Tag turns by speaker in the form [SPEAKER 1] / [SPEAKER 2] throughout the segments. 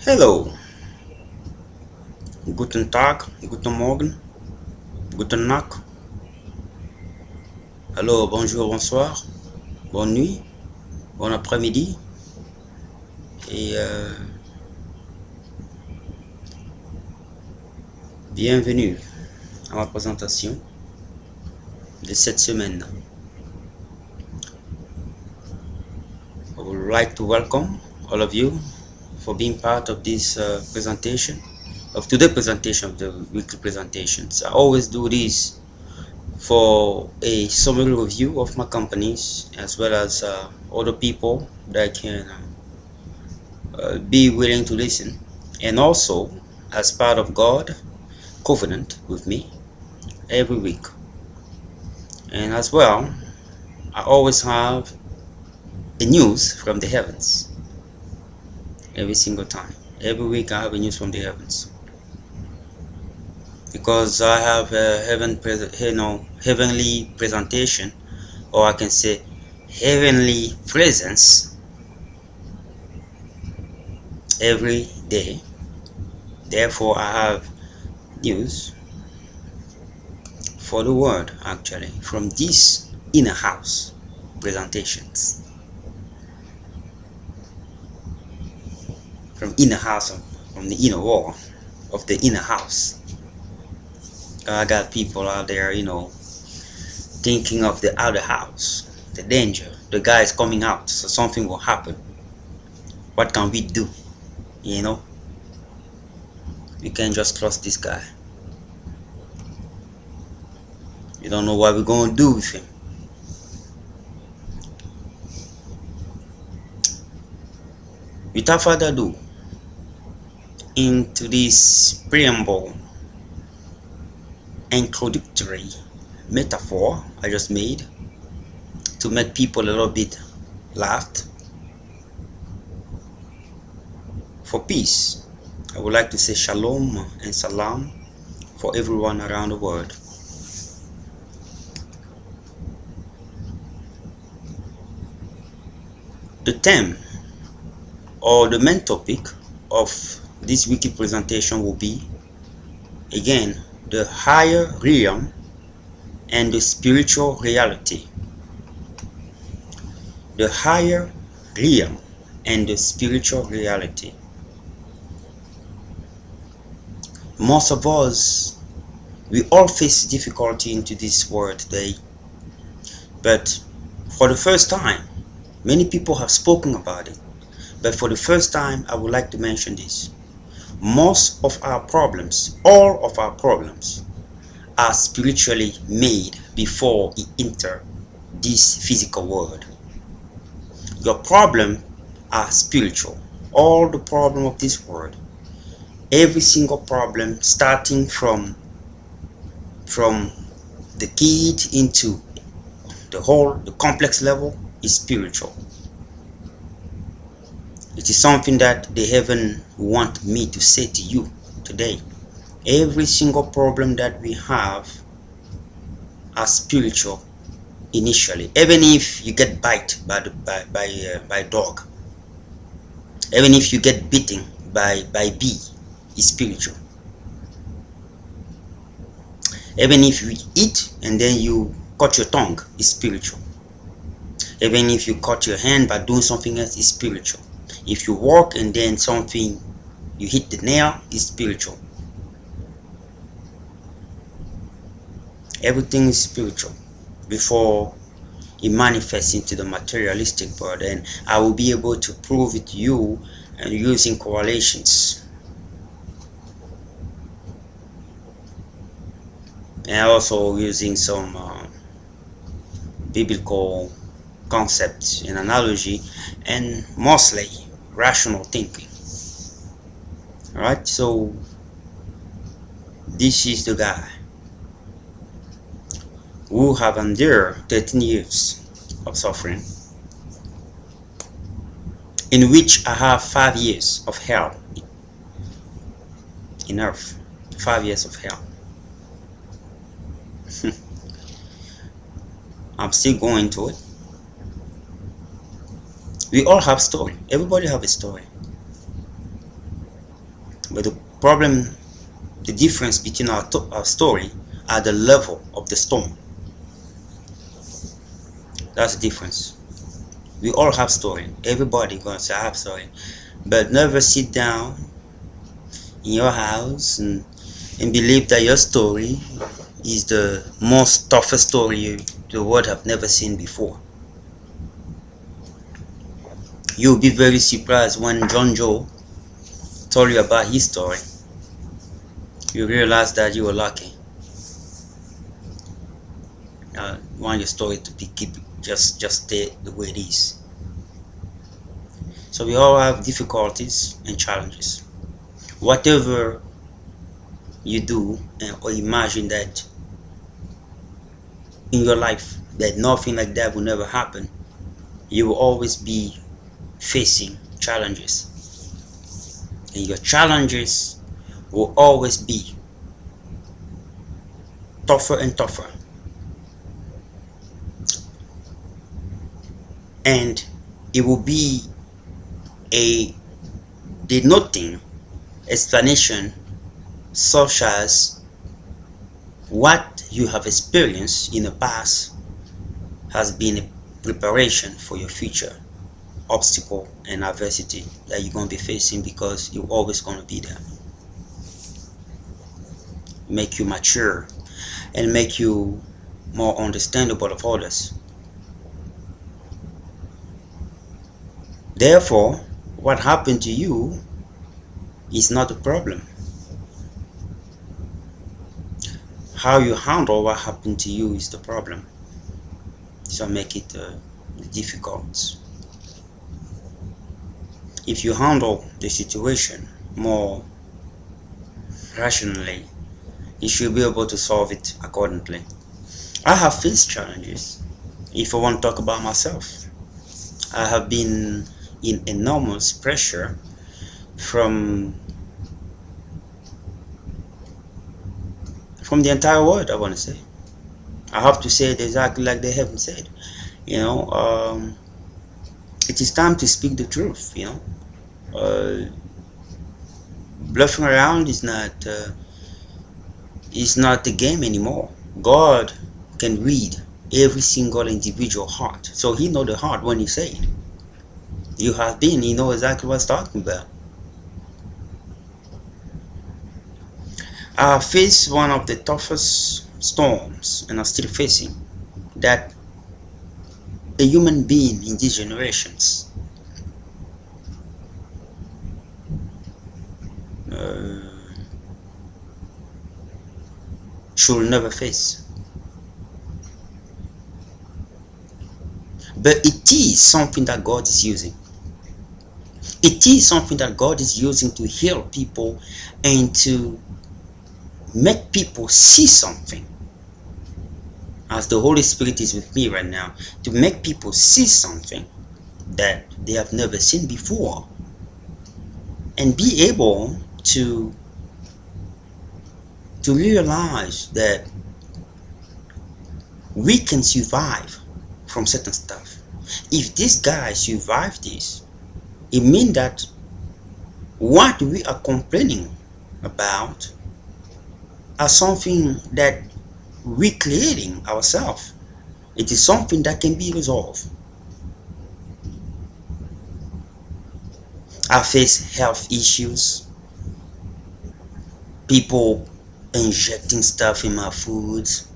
[SPEAKER 1] Hello, guten Tag, guten Morgen, guten Nacht, hello, bonjour, bonsoir, bonne nuit, bon après-midi et bienvenue à ma présentation de cette semaine. I would like to welcome all of you for being part of this presentation, of today's presentation of the weekly presentations. I always do this for a summary review of my companies as well as other people that can be willing to listen, and also as part of God covenant with me every week. And as well, I always have a news from the heavens every single time. Every week I have a news from the heavens, because I have a heavenly presentation, or I can say heavenly presence every day. Therefore I have news for the world, actually, from this inner house presentations, from inner house, from the inner wall of the inner house. I got people out there, thinking of the outer house, the danger, the guy is coming out, so something will happen. What can we do? We can't just trust this guy. We don't know what we're going to do with him. Without further ado, into this preamble, introductory metaphor I just made to make people a little bit laugh. For peace, I would like to say shalom and salam for everyone around the world. The theme or the main topic of this wiki presentation will be, again, the higher realm and the spiritual reality. The higher realm and the spiritual reality. Most of us, we all face difficulty into this world today, but for the first time, many people have spoken about it, but for the first time, I would like to mention this. Most of our problems, all of our problems, are spiritually made before we enter this physical world. Your problems are spiritual. All the problem of this world, every single problem, starting from the kid into the complex level, is spiritual. It is something that the heaven want me to say to you today. Every single problem that we have are spiritual initially. Even if you get bite by dog, even if you get bitten by bee, is spiritual. Even if you eat and then you cut your tongue, is spiritual. Even if you cut your hand by doing something else, is spiritual. If you walk and then you hit the nail, is spiritual. Everything is spiritual before it manifests into the materialistic world, and I will be able to prove it to you and using correlations, and also using some biblical concepts and analogy, and mostly rational thinking. All right, so this is the guy who have endured 13 years of suffering, in which I have 5 years of hell in earth. 5 years of hell. I'm still going to it. We all have story. Everybody have a story. But the problem, the difference between our story are the level of the storm. That's the difference. We all have story. Everybody gonna say I have story, but never sit down in your house and believe that your story is the most toughest story the world have never seen before. You'll be very surprised when John Joe told you about his story. You realize that you were lucky. You want your story to be keep just stay the way it is. So we all have difficulties and challenges. Whatever you do or imagine that in your life that nothing like that will never happen, you will always be facing challenges, and your challenges will always be tougher and tougher, and it will be a denoting explanation such as what you have experienced in the past has been a preparation for your future obstacle and adversity that you're going to be facing, because you're always going to be there. Make you mature and make you more understandable of others. Therefore, what happened to you is not a problem. How you handle what happened to you is the problem. So make it difficult. If you handle the situation more rationally, you should be able to solve it accordingly. I have faced challenges. If I want to talk about myself, I have been in enormous pressure from the entire world. I want to say, I have to say it exactly like they haven't said. It is time to speak the truth. Bluffing around is not the game anymore. God can read every single individual heart, so He know the heart when He say it. You have been, He know exactly what He's talking about. I faced one of the toughest storms, and I'm still facing that a human being in these generations should never face. But it is something that God is using. It is something that God is using to heal people and to make people see something. As the Holy Spirit is with me right now, to make people see something that they have never seen before, and be able to realize that we can survive from certain stuff. If this guy survived this, it means that what we are complaining about are something that we creating ourselves. It is something that can be resolved. I face health issues, people injecting stuff in my foods.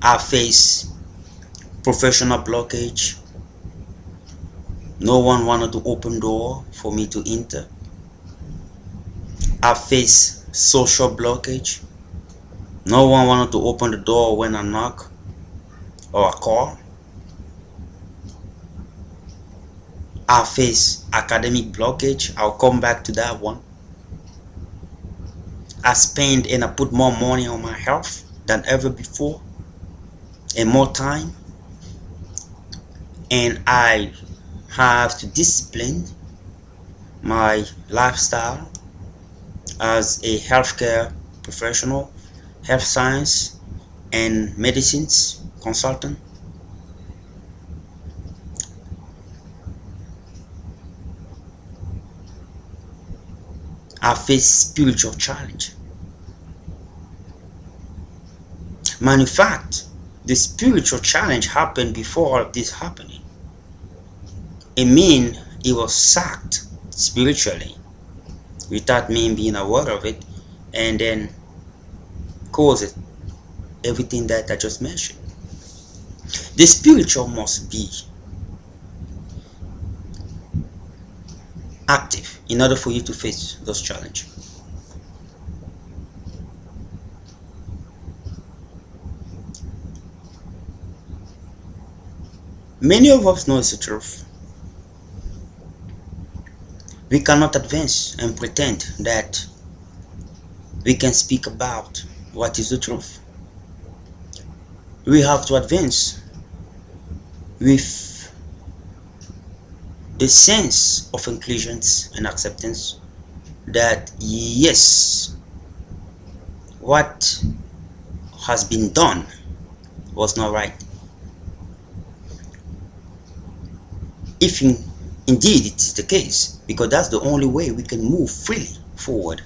[SPEAKER 1] I face professional blockage. No one wanted to open door for me to enter. I face social blockage. No one wanted to open the door when I knock or I call. I face academic blockage. I'll come back to that one. I spend and I put more money on my health than ever before, and more time, and I have to discipline my lifestyle as a healthcare professional, health science and medicines consultant. I faced spiritual challenge. Matter of fact, the spiritual challenge happened before all of this happening. It mean he was sacked spiritually without me being aware of it, and then caused everything that I just mentioned. The spiritual must be active in order for you to face those challenges. Many of us know the truth. We cannot advance and pretend that we can speak about what is the truth. We have to advance with the sense of inclusions and acceptance that yes, what has been done was not right. If indeed it is the case, because that's the only way we can move freely forward.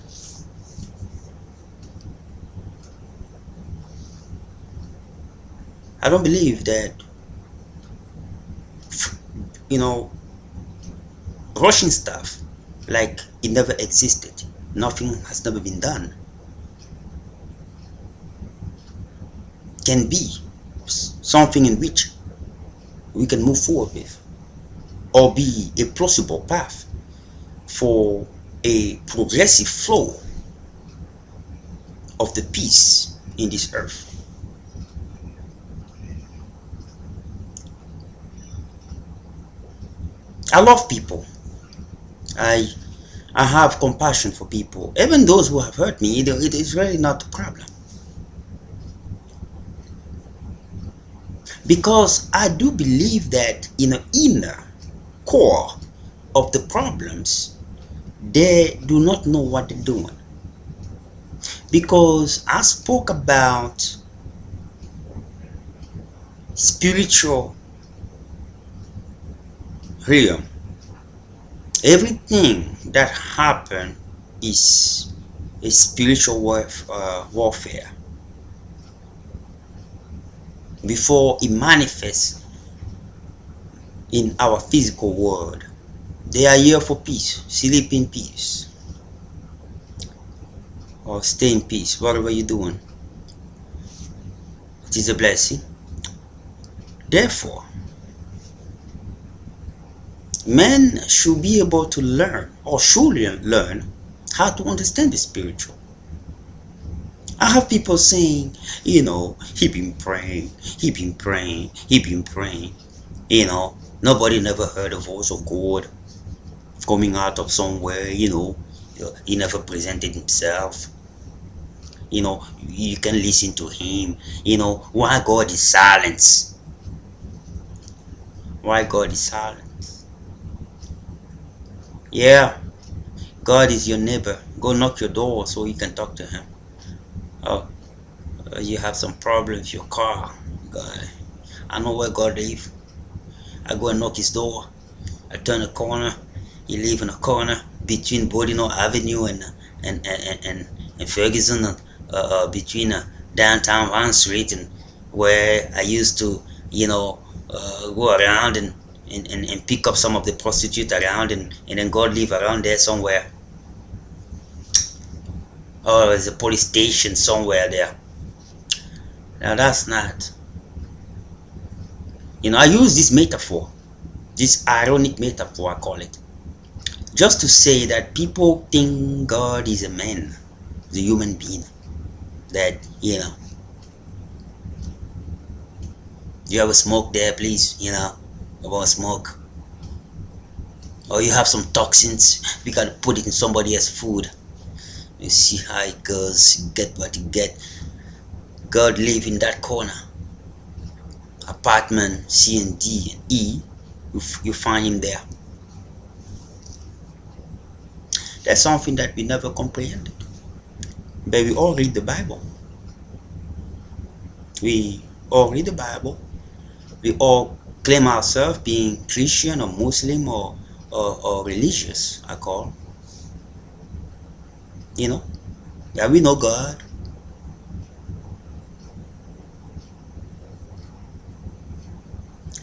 [SPEAKER 1] I don't believe that, rushing stuff like it never existed, nothing has never been done, can be something in which we can move forward with, or be a plausible path for a progressive flow of the peace in this earth. I love people. I have compassion for people, even those who have hurt me. It is really not a problem, because I do believe that in the inner core of the problems, they do not know what they're doing. Because I spoke about spiritual realm. Everything that happened is a spiritual warfare before it manifests in our physical world. They are here for peace. Sleep in peace, or stay in peace, whatever you're doing. It is a blessing. Therefore, men should be able to learn, or should learn, how to understand the spiritual. I have people saying, he been praying, he been praying, he been praying. Nobody never heard a voice of God coming out of somewhere. He never presented himself. You can listen to him. Why God is silent? Why God is silent? Yeah, God is your neighbor. Go knock your door so you can talk to him. Oh, you have some problem with your car. God, I know where God lives. I go and knock his door. I turn a corner. He live in a corner between Bodino Avenue and Ferguson, between downtown Van Street, and where I used to, go around and pick up some of the prostitutes around, and then God live around there somewhere. Or there's a police station somewhere there. Now that's not. I use this metaphor, this ironic metaphor, I call it, just to say that people think God is a man, the human being, that, you have a smoke there, please, I want smoke. Or you have some toxins, we gotta put it in somebody else's food. You see how it goes, you get what you get. God live in that corner. Apartment C and D and E, you find him there. That's something that we never comprehended. But we all read the Bible. We all read the Bible. We all claim ourselves being Christian or Muslim or religious, I call. You know? Yeah, we know God.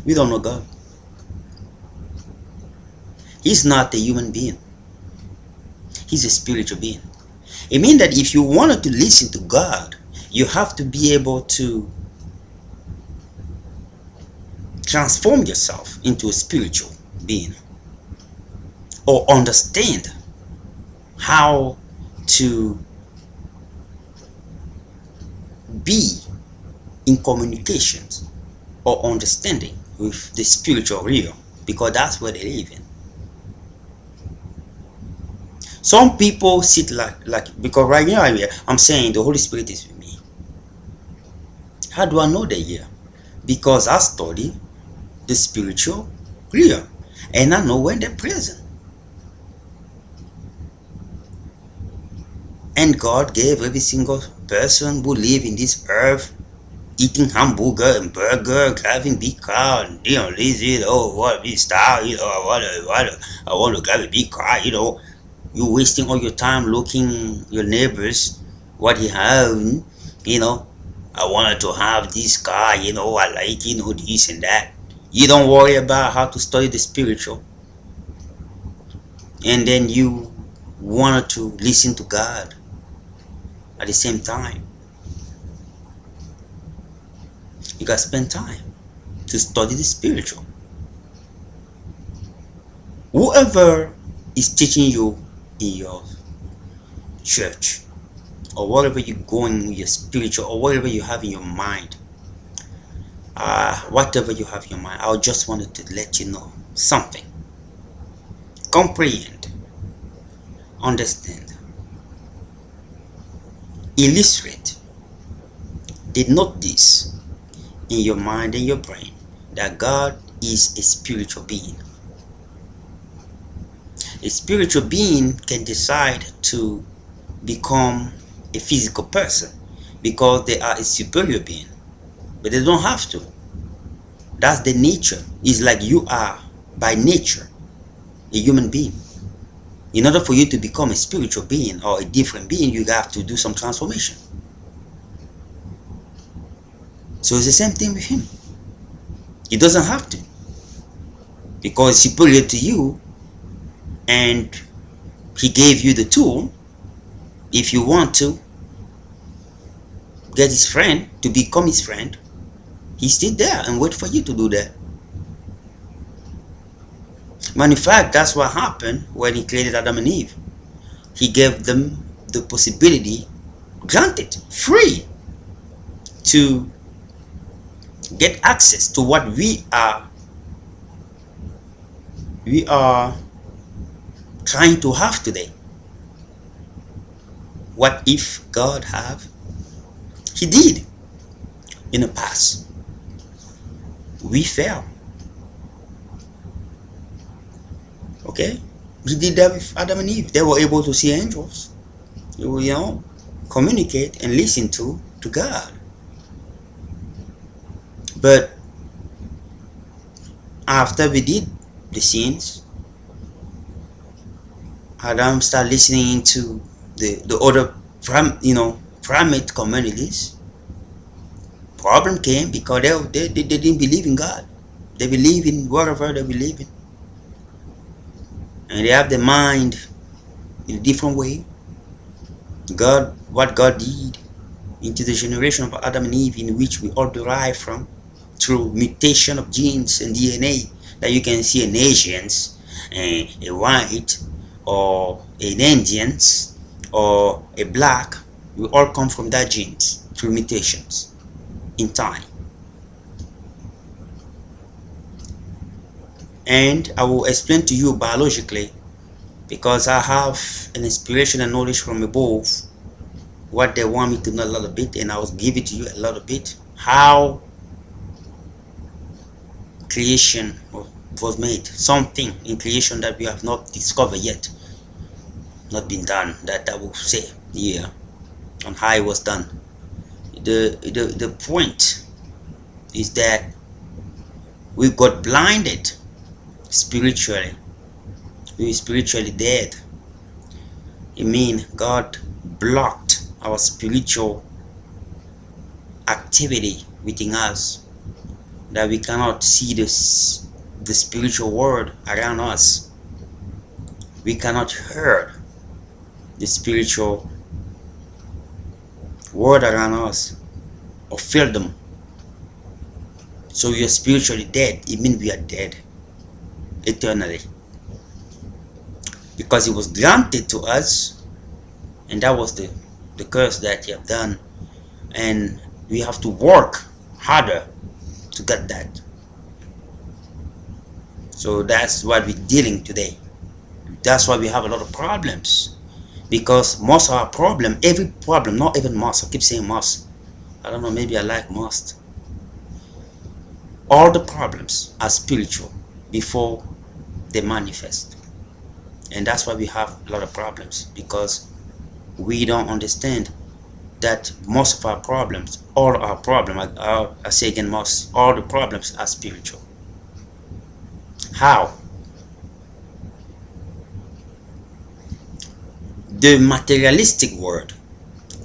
[SPEAKER 1] We don't know God. He's not a human being. He's a spiritual being. It means that if you wanted to listen to God, you have to be able to transform yourself into a spiritual being, or understand how to be in communications or understanding with the spiritual realm, because that's where they live in. Some people sit like because right now I'm saying the Holy Spirit is with me. How do I know they're here? Because I study the spiritual realm and I know when they're present. And God gave every single person who live in this earth eating hamburger and burger, driving big car, and lazy, what big style, I want to drive a big car, you wasting all your time looking your neighbors, what he have, I wanted to have this car, I like, this and that. You don't worry about how to study the spiritual, and then you wanted to listen to God at the same time. You gotta spend time to study the spiritual. Whoever is teaching you in your church, or whatever you're going with your spiritual, or whatever you have in your mind, whatever you have in your mind, I just wanted to let you know something. Comprehend, understand, illustrate, denote this in your mind and your brain, that God is a spiritual being. A spiritual being can decide to become a physical person because they are a superior being, but they don't have to. That's the nature. It's like you are by nature a human being. In order for you to become a spiritual being or a different being, you have to do some transformation. So it's the same thing with him. He doesn't have to, because he's superior to you, and he gave you the tool. If you want to get his friend to become his friend, he's still there and wait for you to do that. Matter of fact, that's what happened when he created Adam and Eve. He gave them the possibility, granted, free, to get access to what we are trying to have today. What if God have? He did in the past. We fell. Okay? He did that with Adam and Eve. They were able to see angels. They will, communicate and listen to God. But after we did the sins, Adam started listening to the other primate communities. Problem came because they didn't believe in God. They believe in whatever they believe in, and they have the mind in a different way. What God did into the generation of Adam and Eve, in which we all derive from through mutation of genes and DNA, that you can see an Asians, a white, or an Indians, or a black. We all come from that genes through mutations in time. And I will explain to you biologically, because I have an inspiration and knowledge from above, what they want me to know a little bit, and I will give it to you a little bit, how creation was made. Something in creation that we have not discovered yet, not been done, that I will say here on how it was done. The point is that we got blinded spiritually. We were spiritually dead. It means God blocked our spiritual activity within us, that we cannot see the spiritual world around us. We cannot hear the spiritual world around us or feel them. So we are spiritually dead. It means we are dead eternally, because it was granted to us, and that was the curse that you have done, and we have to work harder to get that. So that's what we're dealing today. That's why we have a lot of problems, because most of our problem, every problem, not even most, I keep saying most, I don't know, maybe I like most, all the problems are spiritual before they manifest. And that's why we have a lot of problems, because we don't understand that most of our problems, all our problems, I say again, most, all the problems are spiritual. How? The materialistic world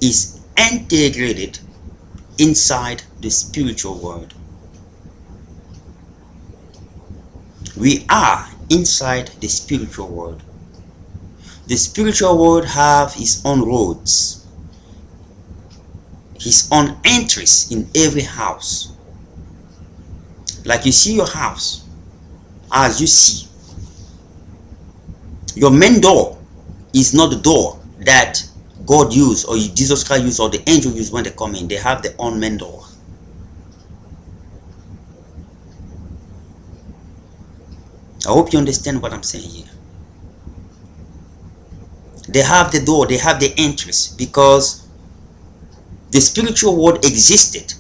[SPEAKER 1] is integrated inside the spiritual world. We are inside the spiritual world. The spiritual world have its own roads, his own entries in every house. Like you see your house, as you see, your main door is not the door that God used or Jesus Christ used or the angel used when they come in. They have their own main door. I hope you understand what I'm saying here. They have the door, they have the entrance, because the spiritual world existed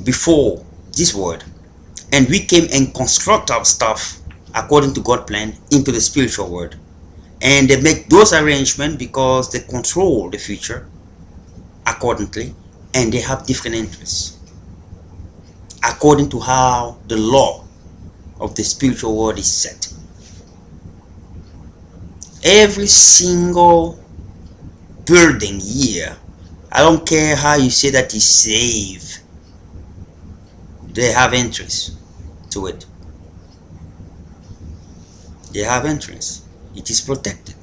[SPEAKER 1] before this world, and we came and construct our stuff according to God's plan into the spiritual world. And they make those arrangements because they control the future accordingly, and they have different interests according to how the law of the spiritual world is set. Every single building here, I don't care how you say that is safe, they have entrance to it. They have entrance. It is protected.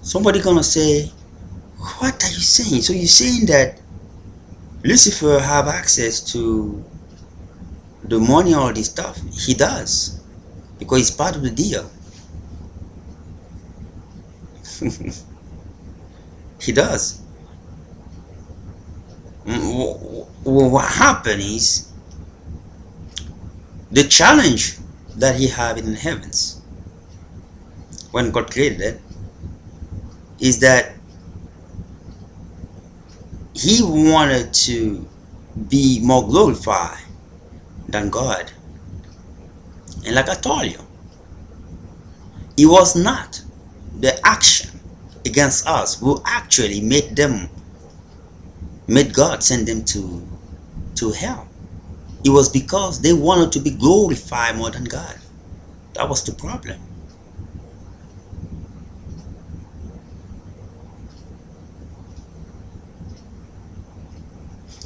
[SPEAKER 1] Somebody gonna say, what are you saying? So you're saying that Lucifer have access to the money, all this stuff? He does, because it's part of the deal. He does. What happened is, the challenge that he had in the heavens when God created it is that he wanted to be more glorified than God. And like I told you, it was not the action against us who actually made God send them to hell. It was because they wanted to be glorified more than God. That was the problem.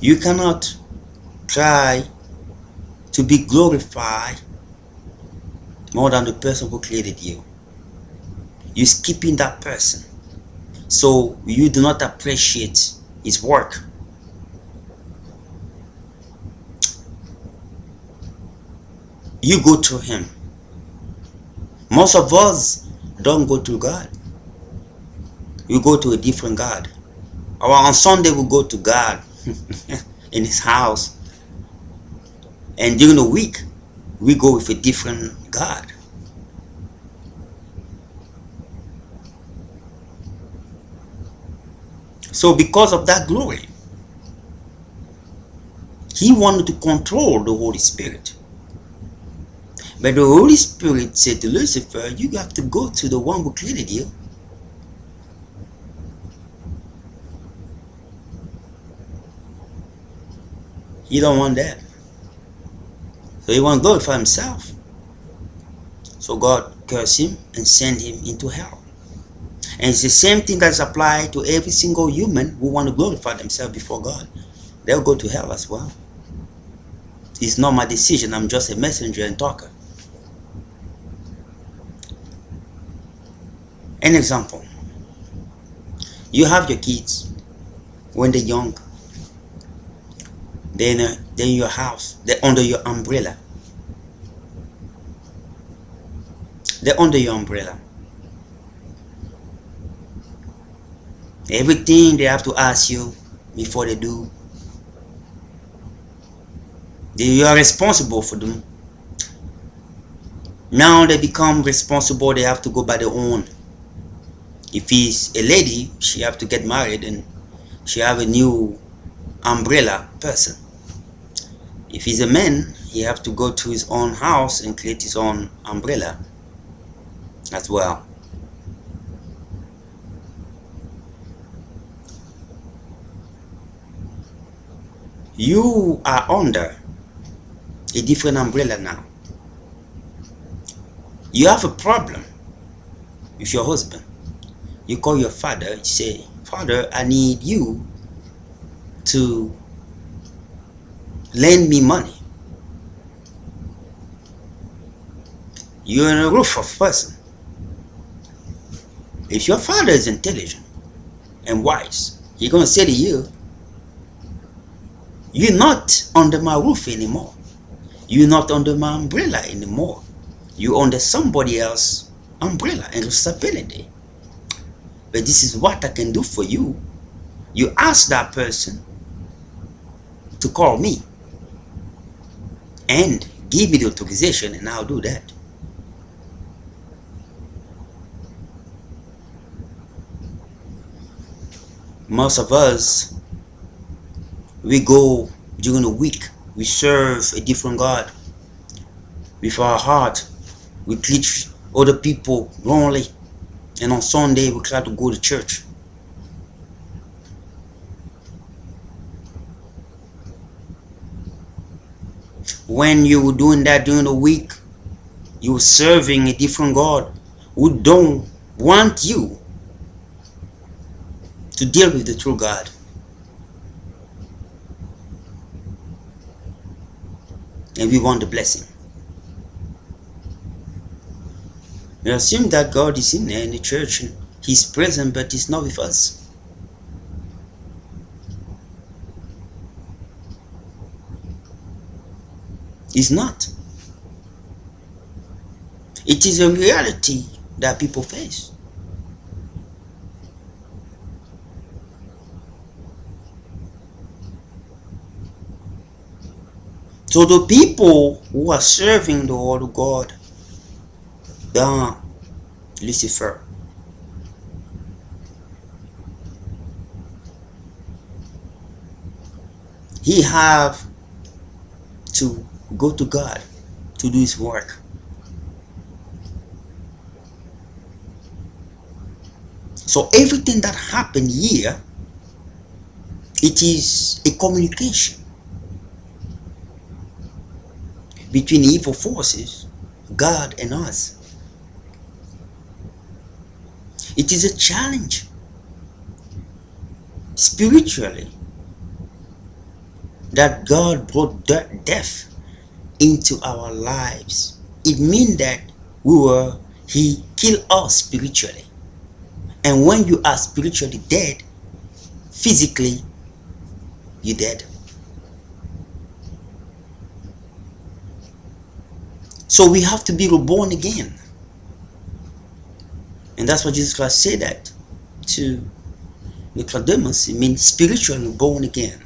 [SPEAKER 1] You cannot try to be glorified more than the person who created you. You're skipping that person, so you do not appreciate his work. You go to him. Most of us don't go to God. We go to a different God. Or on Sunday we go to God in his house, and during the week we go with a different God. So because of that glory, he wanted to control the Holy Spirit. But the Holy Spirit said to Lucifer, you have to go to the one who created you. He don't want that. So he wants to glorify himself. So God cursed him and sent him into hell. And it's the same thing that's applied to every single human who want to glorify themselves before God. They'll go to hell as well. It's not my decision. I'm just a messenger and talker. An example. You have your kids when they're young. They're in your house. They're under your umbrella. They're under your umbrella. Everything they have to ask you before they do. You are responsible for them. Now they become responsible. They have to go by their own. If he's a lady, she have to get married and she have a new umbrella person. If he's a man, he have to go to his own house and create his own umbrella as well. You are under a different umbrella now. You have a problem with your husband. You call your father, you say, Father, I need you to lend me money. You're a ruthless person. If your father is intelligent and wise, he's going to say to you, you're not under my roof anymore. You're not under my umbrella anymore. You're under somebody else's umbrella and responsibility. But this is what I can do for you. You ask that person to call me and give me the authorization, and I'll do that. Most of us, we go during the week, we serve a different God with our heart. We teach other people wrongly, and on Sunday we try to go to church. When you were doing that during the week, you were serving a different God who don't want you to deal with the true God. And we want the blessing. We assume that God is in there in the church and He's present, but He's not with us. He's not. It is a reality that people face. So the people who are serving the word of God, Lucifer, he have to go to God to do his work. So everything that happened here, it is a communication between evil forces, God and us. It is a challenge spiritually that God brought death into our lives. It means that He killed us spiritually. And when you are spiritually dead, physically you're dead. So we have to be reborn again. And that's what Jesus Christ said that to Nicodemus. It means spiritually born again.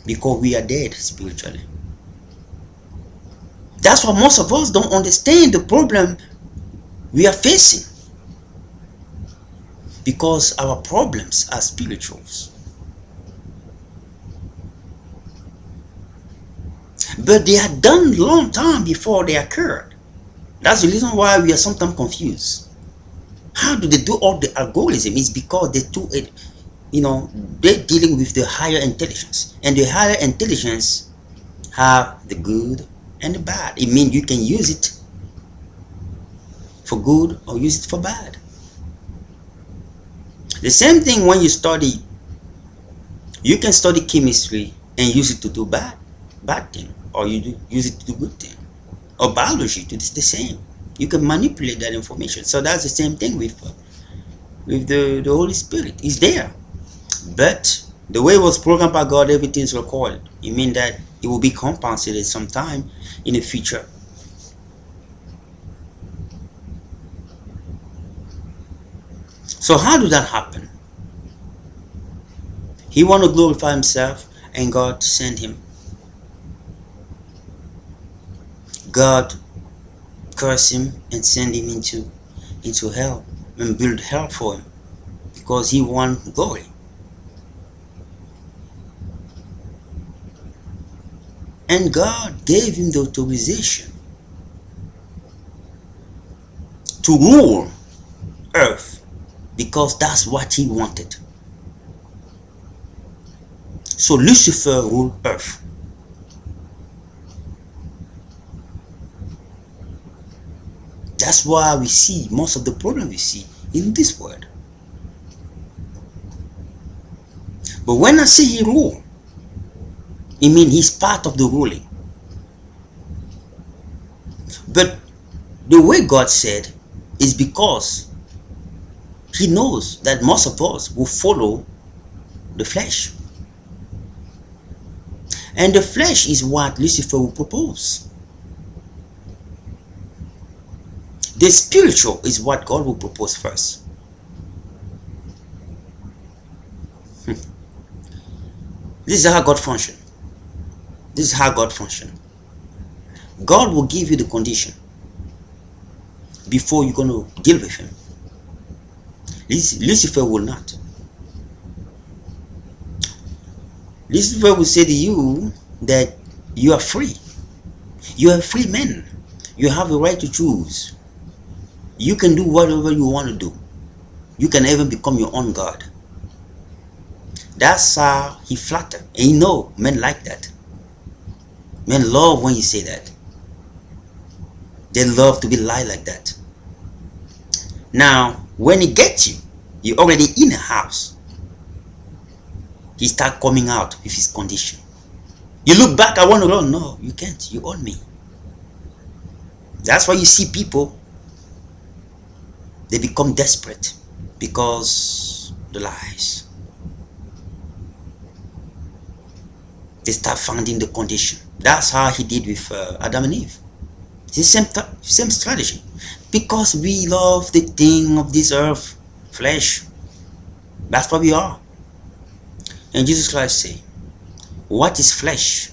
[SPEAKER 1] Because we are dead spiritually. That's why most of us don't understand the problem we are facing. Because our problems are spirituals. But they are done a long time before they occurred. That's the reason why we are sometimes confused. How do they do all the algorithm? It's because they do it, they're dealing with the higher intelligence. And the higher intelligence have the good and the bad. It means you can use it for good or use it for bad. The same thing when you study, you can study chemistry and use it to do bad thing, or use it to do good thing. Or biology to the same. You can manipulate that information. So that's the same thing with the Holy Spirit. It's there. But the way it was programmed by God, everything is recorded. It means that it will be compensated sometime in the future. So how did that happen? He wanted to glorify himself, and God sent him. God cursed him and sent him into hell and built hell for him because he wanted glory. And God gave him the authorization to rule earth because that's what he wanted. So Lucifer ruled earth. That's why we see most of the problem we see in this world. But when I say he ruled, it means he's part of the ruling. But the way God said is because he knows that most of us will follow the flesh. And the flesh is what Lucifer will propose. The spiritual is what God will propose first. This is how God functions. This is how God functions. God will give you the condition before you're going to deal with him. Lucifer will not. Lucifer will say to you that you are free. You are a free man. You have the right to choose. You can do whatever you want to do. You can even become your own God. That's how he flatters. And you know, men like that. Men love when you say that. They love to be lied like that. Now, when he gets you, you're already in a house. He start coming out with his condition. You look back, I want to run. No, you can't. You own me. That's why you see people, they become desperate because the lies. They start finding the condition. That's how he did with Adam and Eve. It's the same strategy. Because we love the thing of this earth, flesh. That's what we are. And Jesus Christ said, what is flesh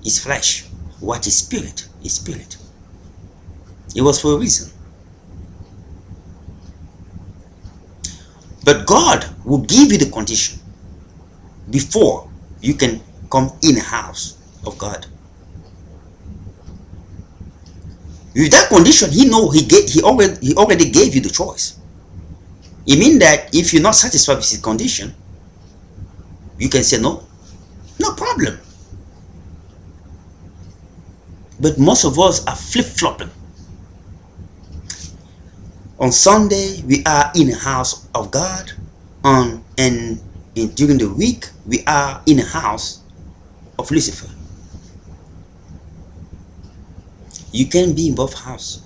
[SPEAKER 1] is flesh. What is spirit is spirit. It was for a reason. But God will give you the condition before you can come in the house of God. With that condition, he already gave you the choice. It means that if you're not satisfied with his condition, you can say no problem. But most of us are flip-flopping. On Sunday, we are in the house of God. And during the week, we are in the house of Lucifer. You can be in both houses.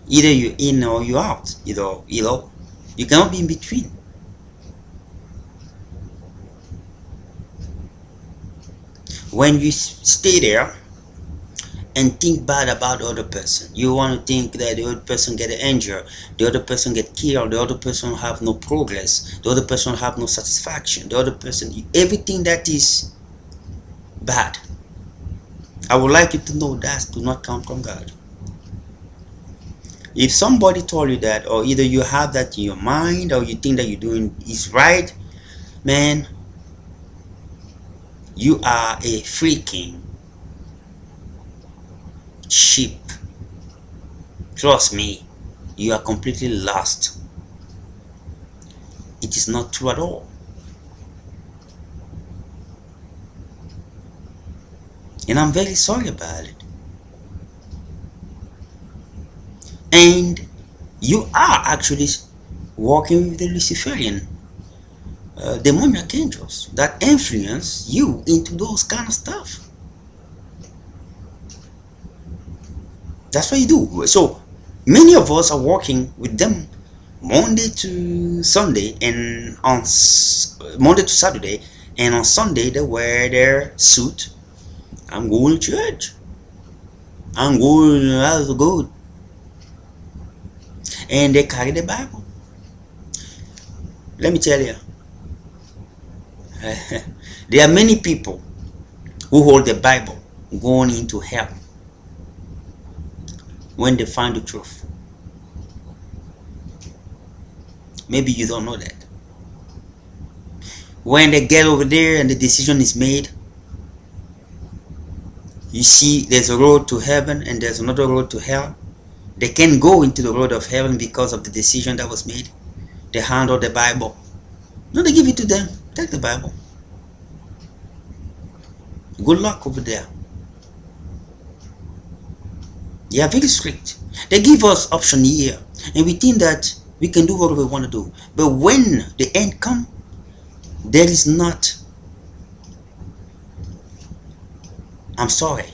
[SPEAKER 1] Either you're in or you're out. You cannot be in between. When you stay there and think bad about the other person, you want to think that the other person get injured, the other person get killed, the other person have no progress, the other person have no satisfaction, the other person, everything that is bad. I would like you to know that do not come from God. If somebody told you that, or either you have that in your mind, or you think that you're doing is right, man, you are a freaking sheep. Trust me, you are completely lost. It is not true at all. And I'm very sorry about it. And you are actually working with the Luciferian demoniac angels that influence you into those kind of stuff. That's what you do. So many of us are working with them Monday to Sunday, and on Monday to Saturday, and on Sunday they wear their suit. I'm going to church. I'm going. That's good. And they carry the Bible. Let me tell you, there are many people who hold the Bible going into hell when they find the truth. Maybe you don't know that. When they get over there and the decision is made, you see there's a road to heaven and there's another road to hell. They can't go into the road of heaven because of the decision that was made. They handle the Bible. No, they give it to them. Take the Bible. Good luck over there. They are very strict. They give us option here, and we think that we can do whatever we want to do. But when the end comes, there is not. I'm sorry.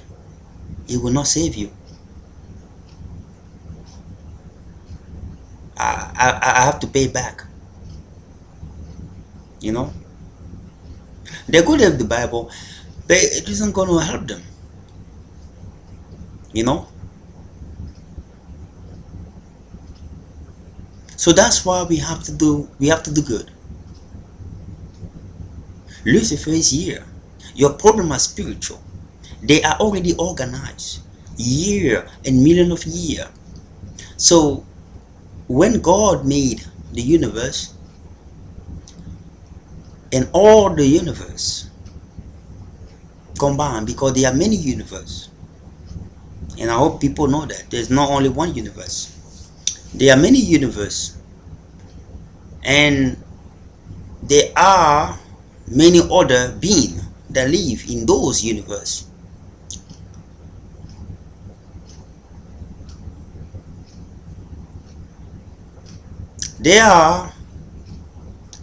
[SPEAKER 1] It will not save you. I have to pay back. You know? They're going to have the Bible, but it isn't going to help them. You know? So that's why we have to do good. Lucifer is here. Your problem is spiritual. They are already organized year and million of year. So when God made the universe and all the universe combined, because there are many universes, and I hope people know that there's not only one universe. There are many universes, and there are many other beings that live in those universes. They are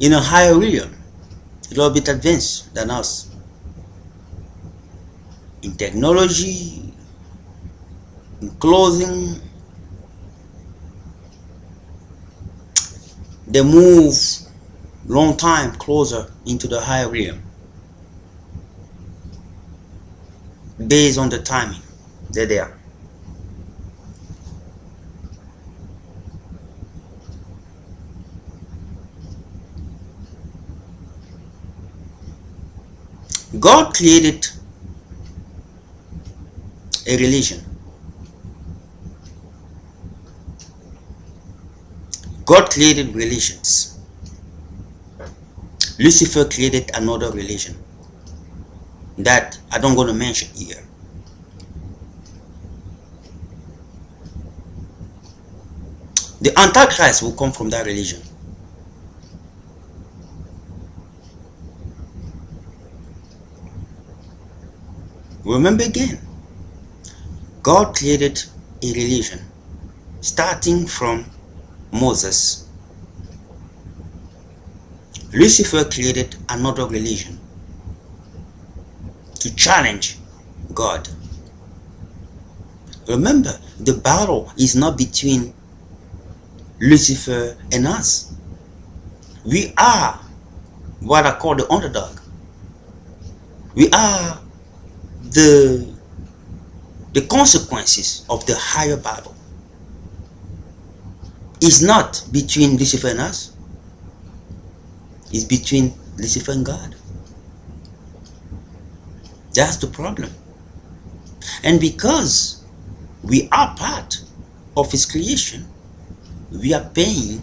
[SPEAKER 1] in a higher realm, a little bit advanced than us in technology, in clothing. They move long time closer into the higher realm based on the timing. They're there. God created a religion. God created religions. Lucifer created another religion that I don't going to mention here. The Antichrist will come from that religion. Remember again, God created a religion starting from Moses. Lucifer created another religion to challenge God. Remember, the battle is not between Lucifer and us. We are what I call the underdog. We are the consequences of the higher battle. It's not between Lucifer and us. It's between Lucifer and God. That's the problem. And because we are part of His creation, we are paying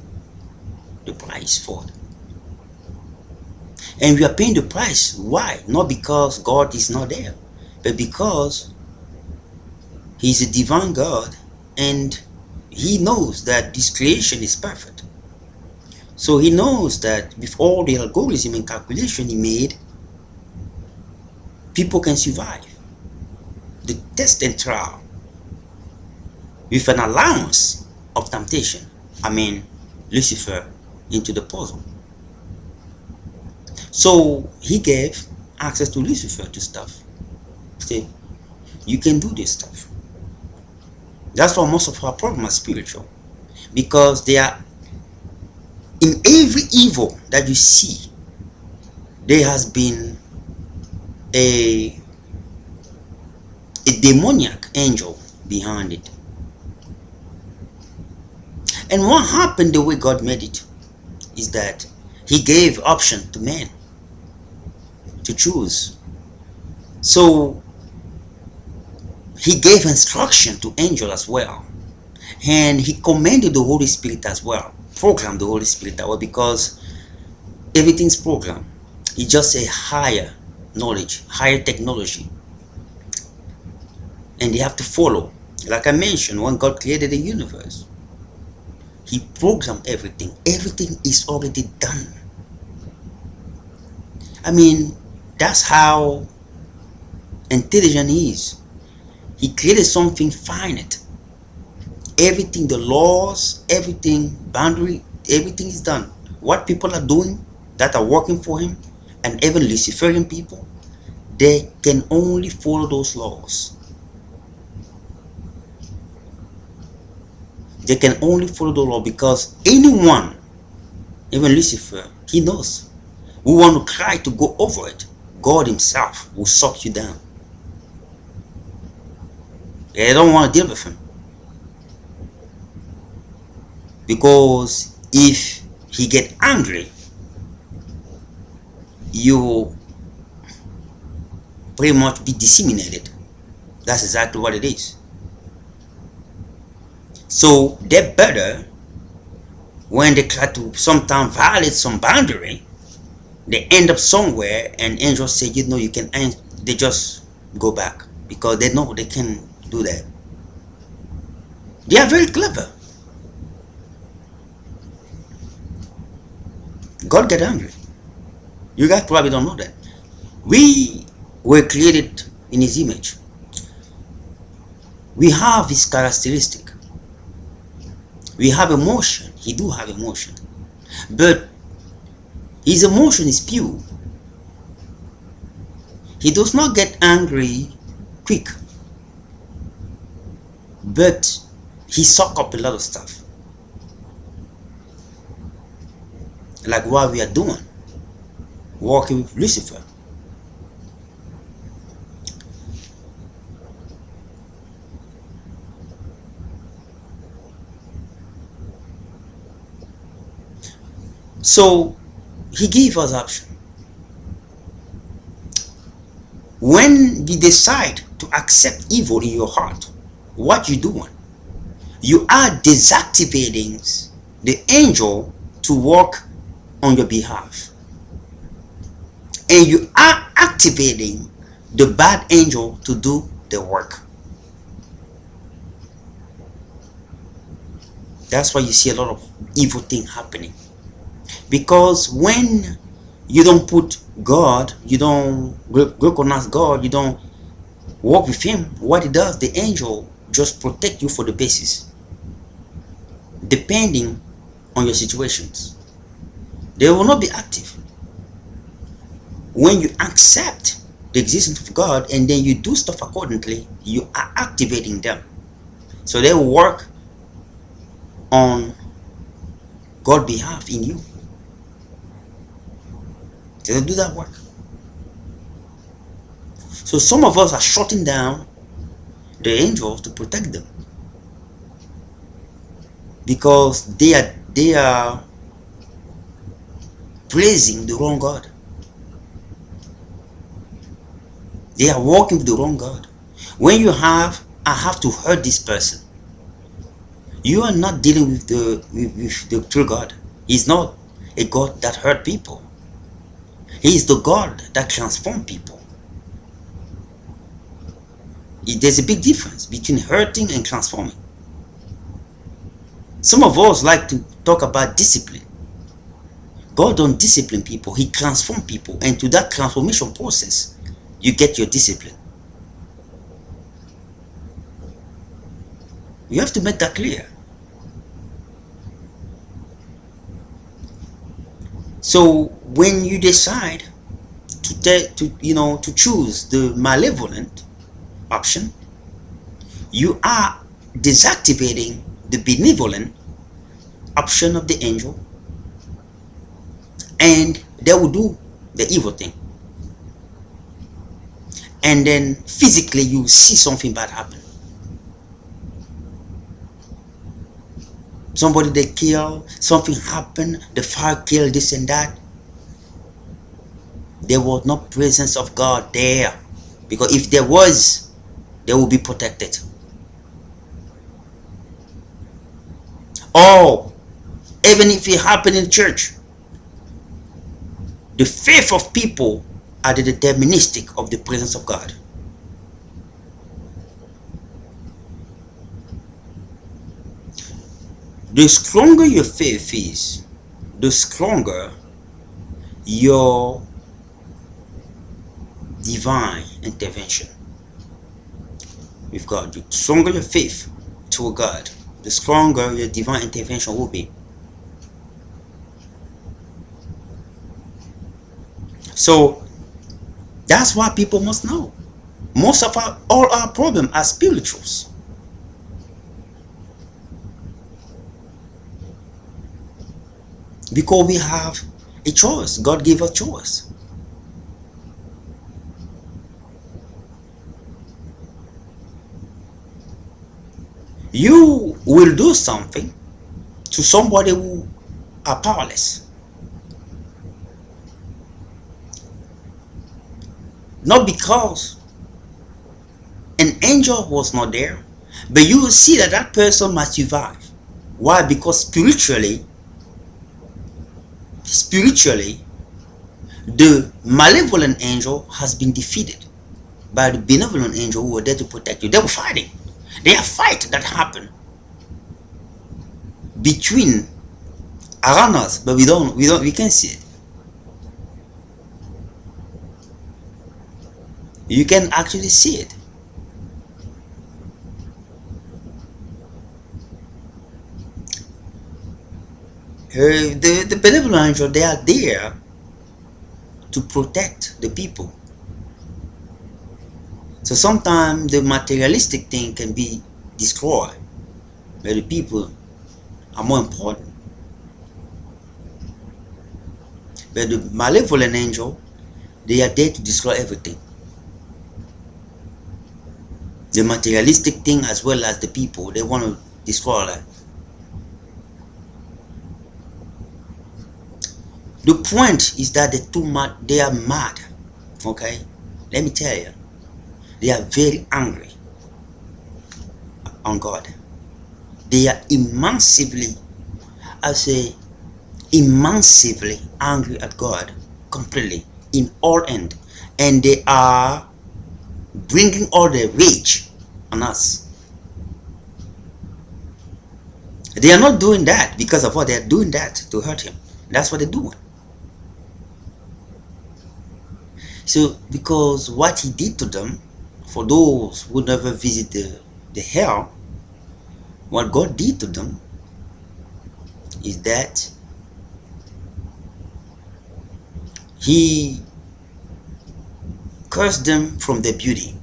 [SPEAKER 1] the price for it. And we are paying the price. Why? Not because God is not there, but because He's a divine God and He knows that this creation is perfect. So He knows that with all the algorithm and calculation He made, people can survive the test and trial with an allowance of temptation, Lucifer, into the puzzle. So he gave access to Lucifer to stuff. Say, you can do this stuff. That's why most of our problems are spiritual, because they are in every evil that you see. There has been a demoniac angel behind it. And what happened the way God made it is that he gave option to men to choose. So he gave instruction to angel as well, and he commanded the Holy Spirit as well, programmed the Holy Spirit that way, because everything's programmed. It's just a higher knowledge, higher technology, and they have to follow. Like I mentioned, when God created the universe, he programmed everything. Everything is already done. That's how intelligent he is. He created something finite. Everything, the laws, everything, boundary, everything is done. What people are doing that are working for him, and even Luciferian people, they can only follow those laws. They can only follow the law, because anyone, even Lucifer, he knows. We want to try to go over it. God himself will suck you down. They don't want to deal with him, because if he get angry, you will pretty much be disseminated. That's exactly what it is. So they're better when they try to sometimes violate some boundary. They end up somewhere, and angels say, you can end. They just go back, because they know they can do that. They are very clever. God get angry. You guys probably don't know that. We were created in his image. We have his characteristic. We have emotion. He do have emotion. But his emotion is pure. He does not get angry quick. But he suck up a lot of stuff. Like what we are doing. Working with Lucifer. So he gave us option. When you decide to accept evil in your heart, what you doing? You are deactivating the angel to work on your behalf, and you are activating the bad angel to do the work. That's why you see a lot of evil things happening, because when you don't put God, you don't recognize God, you don't work with him, what he does, the angel just protect you for the basis, depending on your situations. They will not be active. When you accept the existence of God and then you do stuff accordingly, you are activating them. So they will work on God's behalf in you. They do that work. So some of us are shutting down the angels to protect them, because they are praising the wrong God. They are working with the wrong God. When you have, I have to hurt this person, you are not dealing with the true God. He's not a God that hurt people. He is the God that transforms people. There's a big difference between hurting and transforming. Some of us like to talk about discipline. God don't discipline people, he transforms people, and to that transformation process, you get your discipline. You have to make that clear. So when you decide to choose the malevolent option, you are deactivating the benevolent option of the angel, and they will do the evil thing, and then physically you see something bad happen. Somebody they kill, something happened, the fire killed this and that. There was no presence of God there, because if there was, they will be protected. Or even if it happened in church, the faith of people are the deterministic of the presence of God. The stronger your faith is, the stronger your divine intervention with God. The stronger your faith to God, the stronger your divine intervention will be. So that's why people must know. Most of all our problems are spirituals. Because we have a choice. God gave us choice. You will do something to somebody who are powerless. Not because an angel was not there, but you will see that that person must survive. Why? Because spiritually, the malevolent angel has been defeated by the benevolent angel who were there to protect you. They were fighting. There are fights that happen between around us, but we can't see it. You can actually see it. The benevolent angel, they are there to protect the people. So sometimes the materialistic thing can be destroyed, but the people are more important. But the malevolent angel, they are there to destroy everything. The materialistic thing as well as the people, they want to destroy that. The point is that they are mad. Okay, let me tell you, they are very angry on God. They are immensely angry at God, completely, in all end, and they are bringing all their rage on us. They are not doing that because of what they are doing, that to hurt him. That's what they're doing. So because what he did to them, for those who never visit the hell, what God did to them is that he cursed them from their beauty.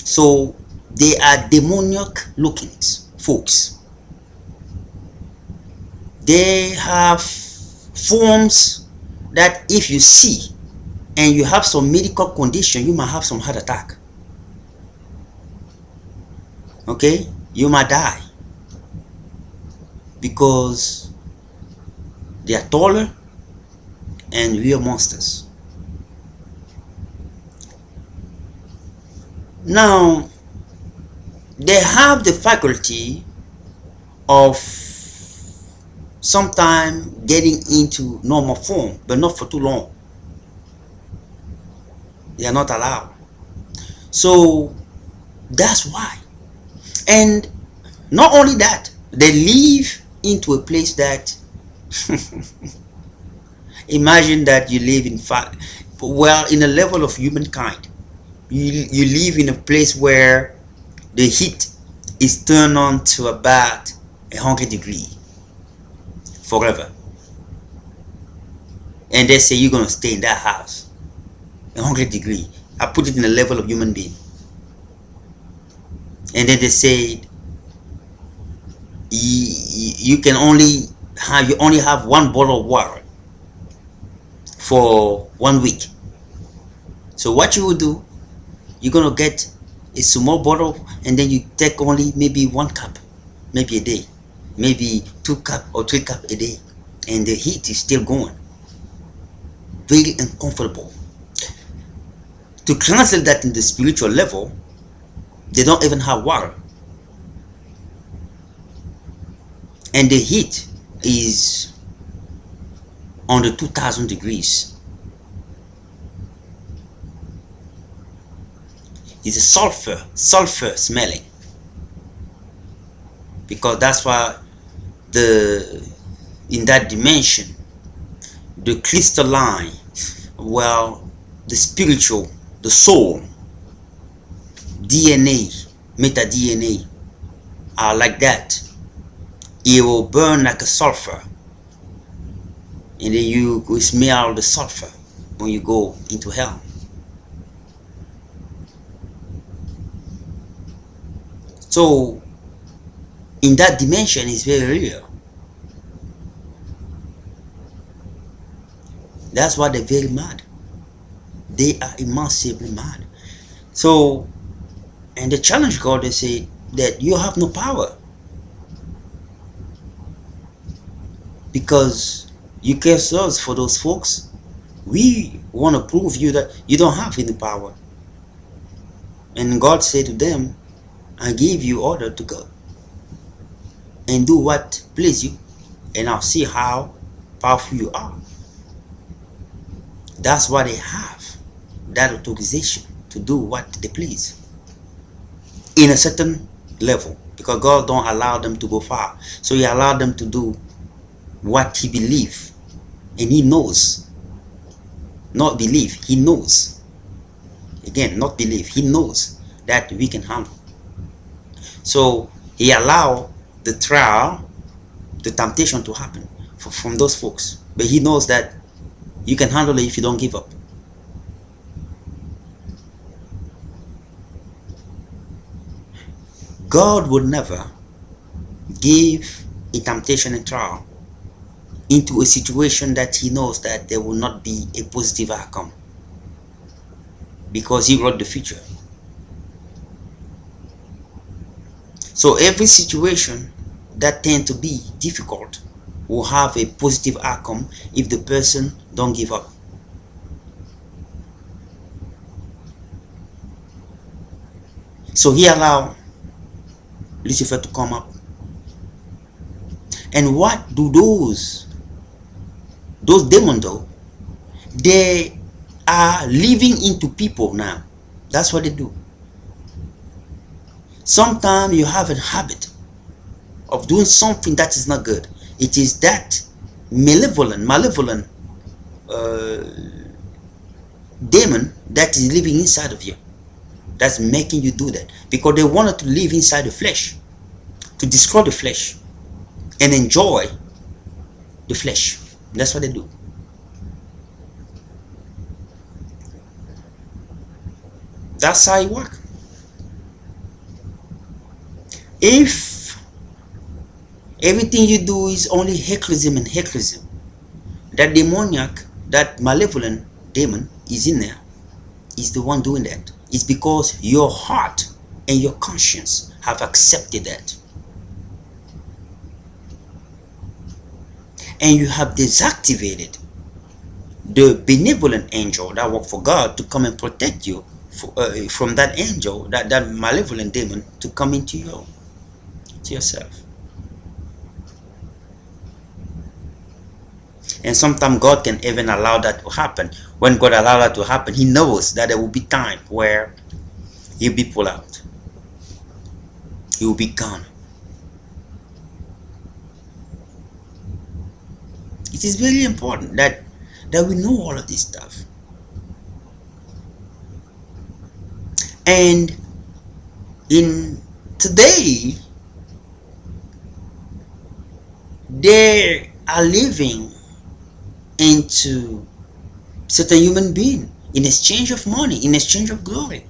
[SPEAKER 1] So they are demoniac looking folks. They have forms that if you see and you have some medical condition, you might have some heart attack. Okay, you might die because they are taller and real monsters. Now they have the faculty of sometime getting into normal form, but not for too long. They are not allowed. So that's why. And not only that, they live into a place that imagine that you live in a level of humankind. You live in a place where the heat is turned on to about 100 degrees. forever. And they say you're going to stay in that house 100 degree. I put it in the level of human being. And then they say you can only have one bottle of water for 1 week. So what you will do, you're going to get a small bottle, and then you take only maybe 1 cup, maybe a day, maybe 2 cup or 3 cup a day, and the heat is still going. Very uncomfortable. To translate that in the spiritual level, they don't even have water, and the heat is under 2000 degrees. It's a sulfur smelling, because that's why in that dimension, the crystalline, well, the spiritual, the soul, DNA, meta DNA are like that. It will burn like a sulfur, and then you will smell the sulfur when you go into hell. So in that dimension is very real. That's why they're very mad. They are immensely mad. So, and they challenge God. They say that you have no power because you cast us for those folks. We want to prove you that you don't have any power. And God said to them, I give you order to go and do what please you, and I'll see how powerful you are. That's why they have that authorization to do what they please in a certain level, because God don't allow them to go far. So He allowed them to do what He believes, and He knows. Not believe, He knows. Again, not believe, He knows that we can handle. So He allowed the trial, the temptation to happen from those folks, but He knows that you can handle it if you don't give up. God would never give a temptation and trial into a situation that He knows that there will not be a positive outcome, because He wrote the future. So every situation that tends to be difficult will have a positive outcome if the person don't give up. So He allowed Lucifer to come up. And what do those demons do? They are living into people now. That's what they do. Sometimes you have a habit of doing something that is not good. It is that malevolent demon that is living inside of you that's making you do that, because they wanted to live inside the flesh, to destroy the flesh and enjoy the flesh. That's what they do. That's how it works. If everything you do is only hecklism and hecklism, that demoniac, that malevolent demon is in there, is the one doing that. It's because your heart and your conscience have accepted that, and you have desactivated the benevolent angel that work for God to come and protect you from that angel, that malevolent demon, to come into yourself. And sometimes God can even allow that to happen. When God allows that to happen, He knows that there will be time where He'll be pulled out. He will be gone. It is very important that we know all of this stuff. And in today, there are living into certain human being in exchange of money, in exchange of glory.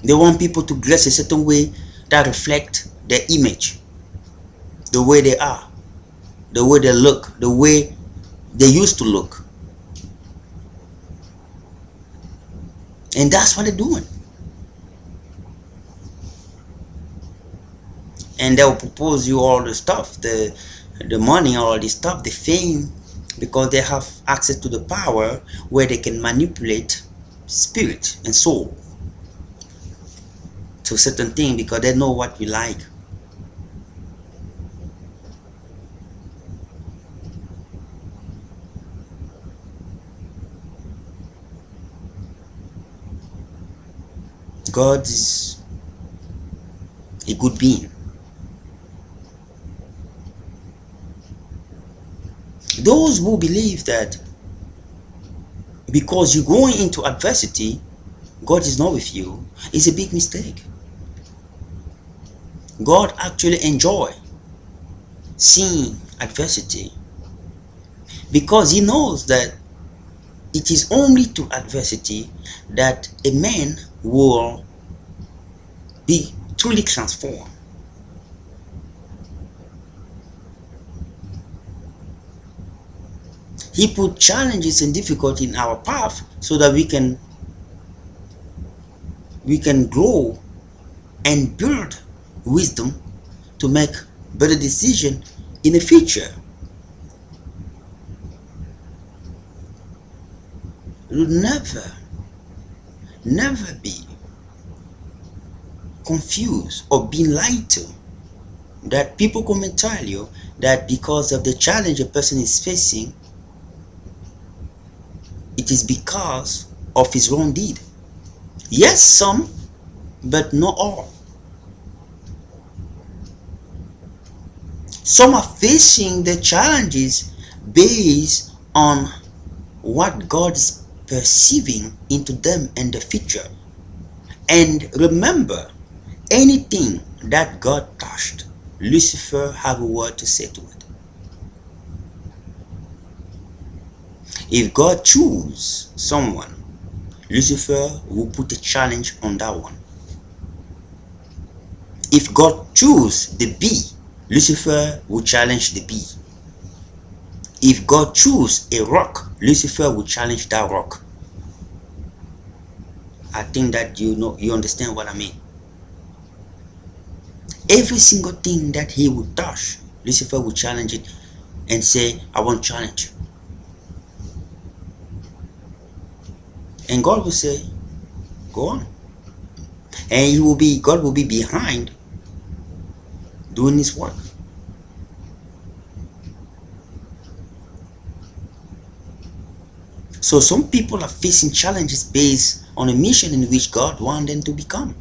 [SPEAKER 1] They want people to dress a certain way that reflect their image, the way they are, the way they look, the way they used to look. And that's what they're doing. And they'll propose you all the stuff, the money, all this stuff, the fame, because they have access to the power where they can manipulate spirit and soul to a certain thing, because they know what we like. God is a good being. Those who believe that because you're going into adversity, God is not with you, is a big mistake. God actually enjoys seeing adversity because he knows that it is only through adversity that a man will be truly transformed. He put challenges and difficulty in our path so that we can grow and build wisdom to make better decisions in the future. You will never be confused or being lied to, that people come and tell you that because of the challenge a person is facing, it is because of his wrong deed. Yes, some, but not all. Some are facing the challenges based on what God is perceiving into them and the future. And remember, anything that God touched, Lucifer had a word to say to it. If God chooses someone, Lucifer will put a challenge on that one. If God chooses the bee, Lucifer will challenge the bee. If God chooses a rock, Lucifer will challenge that rock. I think that you understand what I mean. Every single thing that he will touch, Lucifer will challenge it and say, I want challenge. And God will say, go on. And God will be behind doing his work. So some people are facing challenges based on a mission in which God wants them to become.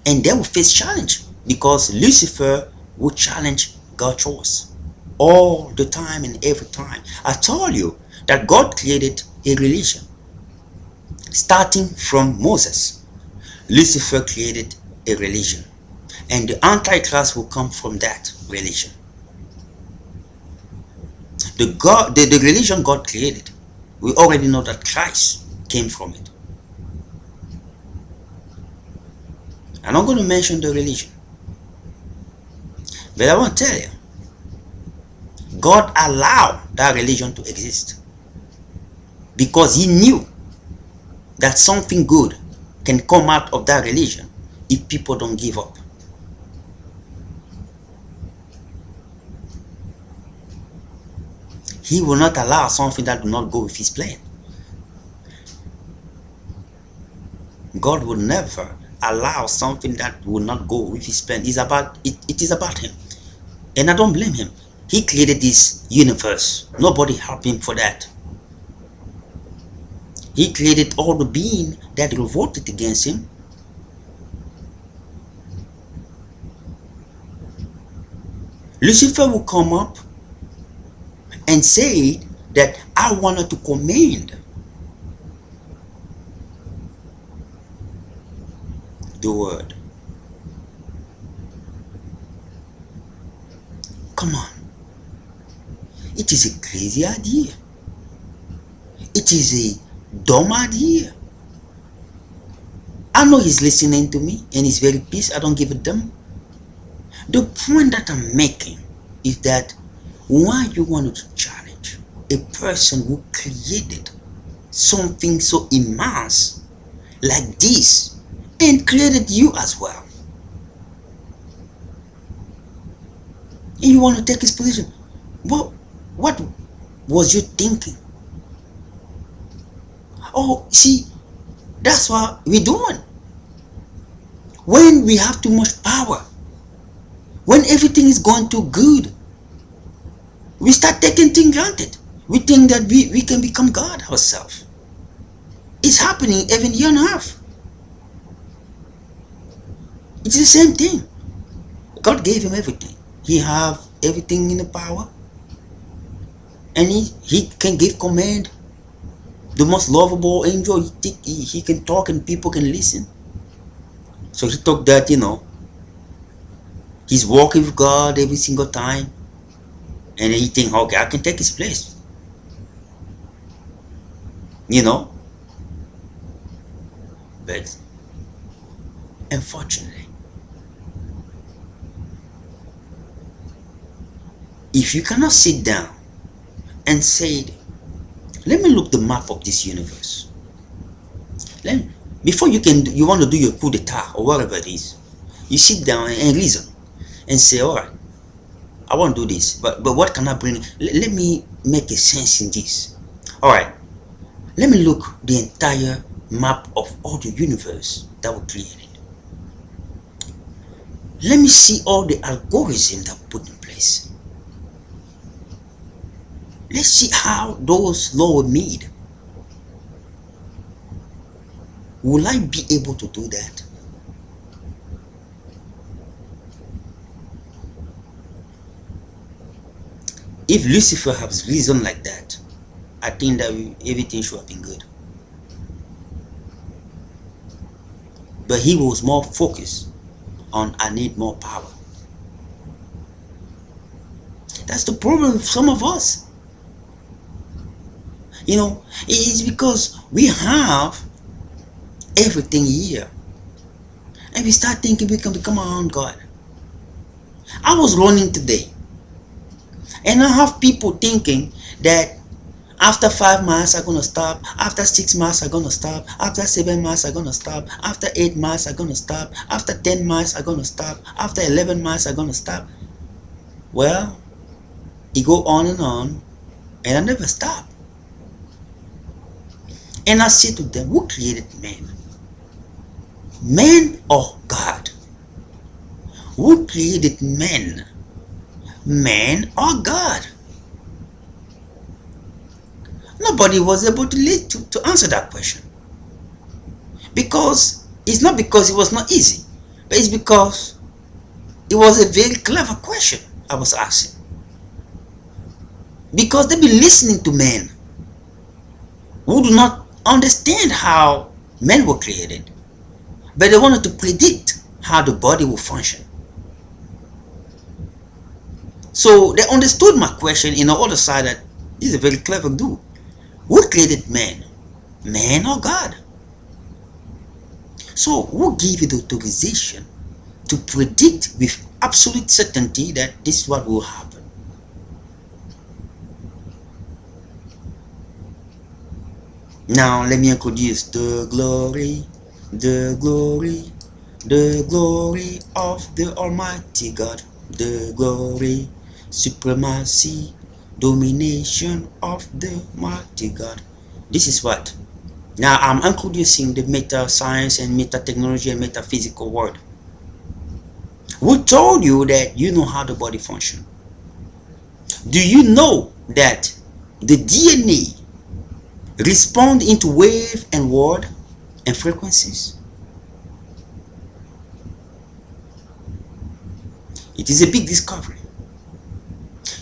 [SPEAKER 1] And they will face challenge because Lucifer will challenge God's choice all the time and every time. I told you that God created a religion. Starting from Moses, Lucifer created a religion, and the Antichrist will come from that religion. The religion God created, we already know that Christ came from it. I'm not going to mention the religion, but I want to tell you, God allowed that religion to exist because he knew that something good can come out of that religion if people don't give up. He will not allow something that will not go with his plan. God will never allow something that will not go with his plan. It is about him. And I don't blame him. He created this universe. Nobody helped him for that. He created all the beings that revolted against him. Lucifer will come up and say that I wanted to command the word. Come on. It is a crazy idea. It is a dumb idea. I know he's listening to me and he's very pissed. I don't give a damn. The point that I'm making is that why you want to challenge a person who created something so immense like this and created you as well, and you want to take his position? What was you thinking? Oh, see, that's what we're doing. When we have too much power, when everything is going too good, we start taking things granted. We think that we can become God ourselves. It's happening even here on earth. It's the same thing. God gave him everything. He have everything in the power, and he can give command. The most lovable angel, he can talk and people can listen. So he thought that, he's walking with God every single time, and he think, okay, I can take his place. But unfortunately, if you cannot sit down and say, let me look the map of this universe. Before you want to do your coup d'etat or whatever it is, you sit down and reason and say, all right, I want to do this, but what can I bring? Let me make a sense in this. All right, let me look the entire map of all the universe that were created. Let me see all the algorithms that were put in place. Let's see how those laws were made. Will I be able to do that? If Lucifer has reasoned like that, I think that everything should have been good. But he was more focused on, I need more power. That's the problem with some of us. It's because we have everything here, and we start thinking we can become our own God. I was learning today, and I have people thinking that after 5 months I'm gonna stop, after 6 months I'm gonna stop, after 7 months I'm gonna stop, after 8 months I'm gonna stop, after 10 months I'm gonna stop, after 11 months I'm gonna stop. Well, it go on, and I never stop. And I say to them, who created man? Man or God? Who created man? Man or God? Nobody was able to answer that question. Because it's not because it was not easy, but it's because it was a very clever question I was asking. Because they've been listening to men who do not understand how men were created, but they wanted to predict how the body will function. So they understood my question in the other side, that he's a very clever dude. Who created man? Man or God? So who gave you the authorization to predict with absolute certainty that this is what will happen? Now let me introduce the glory, the glory, the glory of the Almighty God, the glory, supremacy, domination of the mighty God. This is what? Now I'm introducing the meta science and meta technology and metaphysical world. Who told you that you know how the body functions? Do you know that the DNA respond into wave and word and frequencies? It is a big discovery.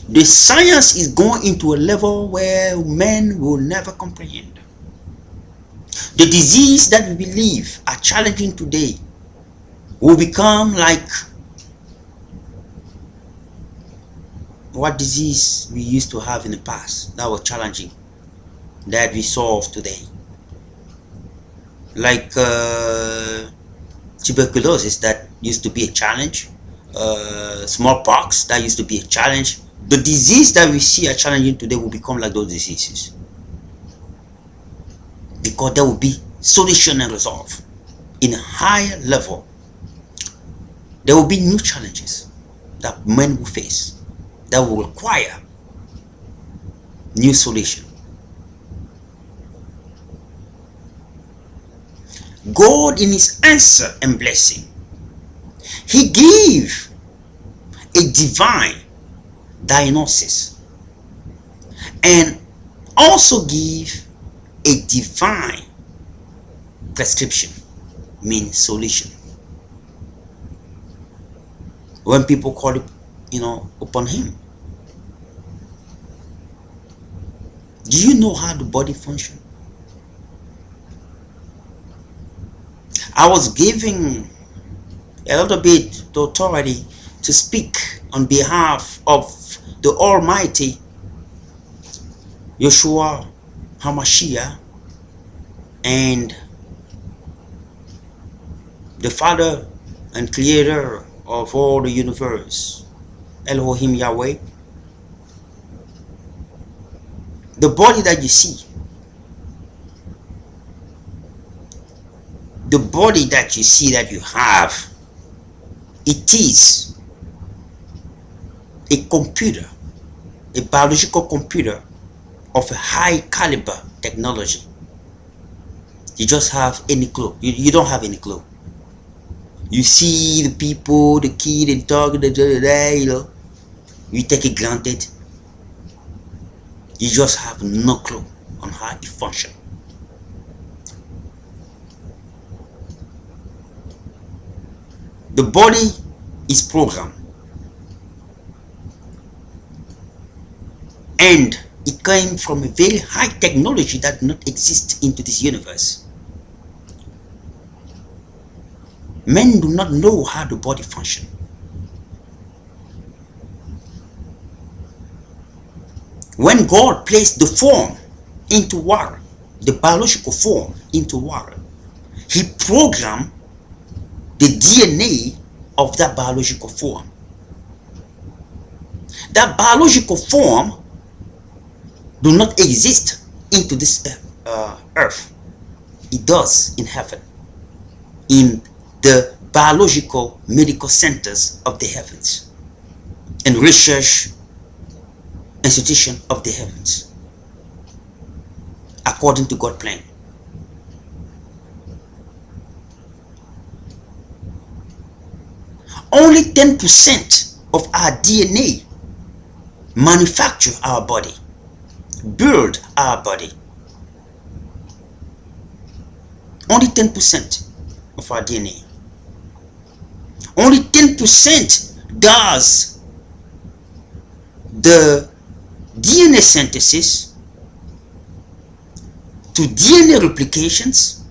[SPEAKER 1] The science is going into a level where men will never comprehend. The disease that we believe are challenging today will become like what disease we used to have in the past that was challenging, that we solve today, like tuberculosis that used to be a challenge, smallpox that used to be a challenge. The disease that we see are challenging today will become like those diseases, because there will be solution and resolve in a higher level. There will be new challenges that men will face that will require new solution. God, in his answer and blessing, he gave a divine diagnosis and also give a divine prescription, means solution. When people call it, upon him. Do you know how the body functions? I was giving a little bit the authority to speak on behalf of the Almighty Yeshua HaMashiach and the Father and Creator of all the universe, Elohim Yahweh. The body that you see, the body that you see that you have, it is a computer, a biological computer of a high caliber technology. You just have any clue. You don't have any clue. You see the people, the kid, and talk, you take it granted. You just have no clue on how it functions. The body is programmed, and it came from a very high technology that does not exist into this universe. Men do not know how the body functions. When God placed the form into water, the biological form into water, he programmed the DNA of that biological form. That biological form do not exist into this earth. It does in heaven, in the biological medical centers of the heavens and research institution of the heavens, according to God's plan. Only 10% of our DNA manufacture our body, build our body. Only 10% of our DNA. Only 10% does the DNA synthesis to DNA replications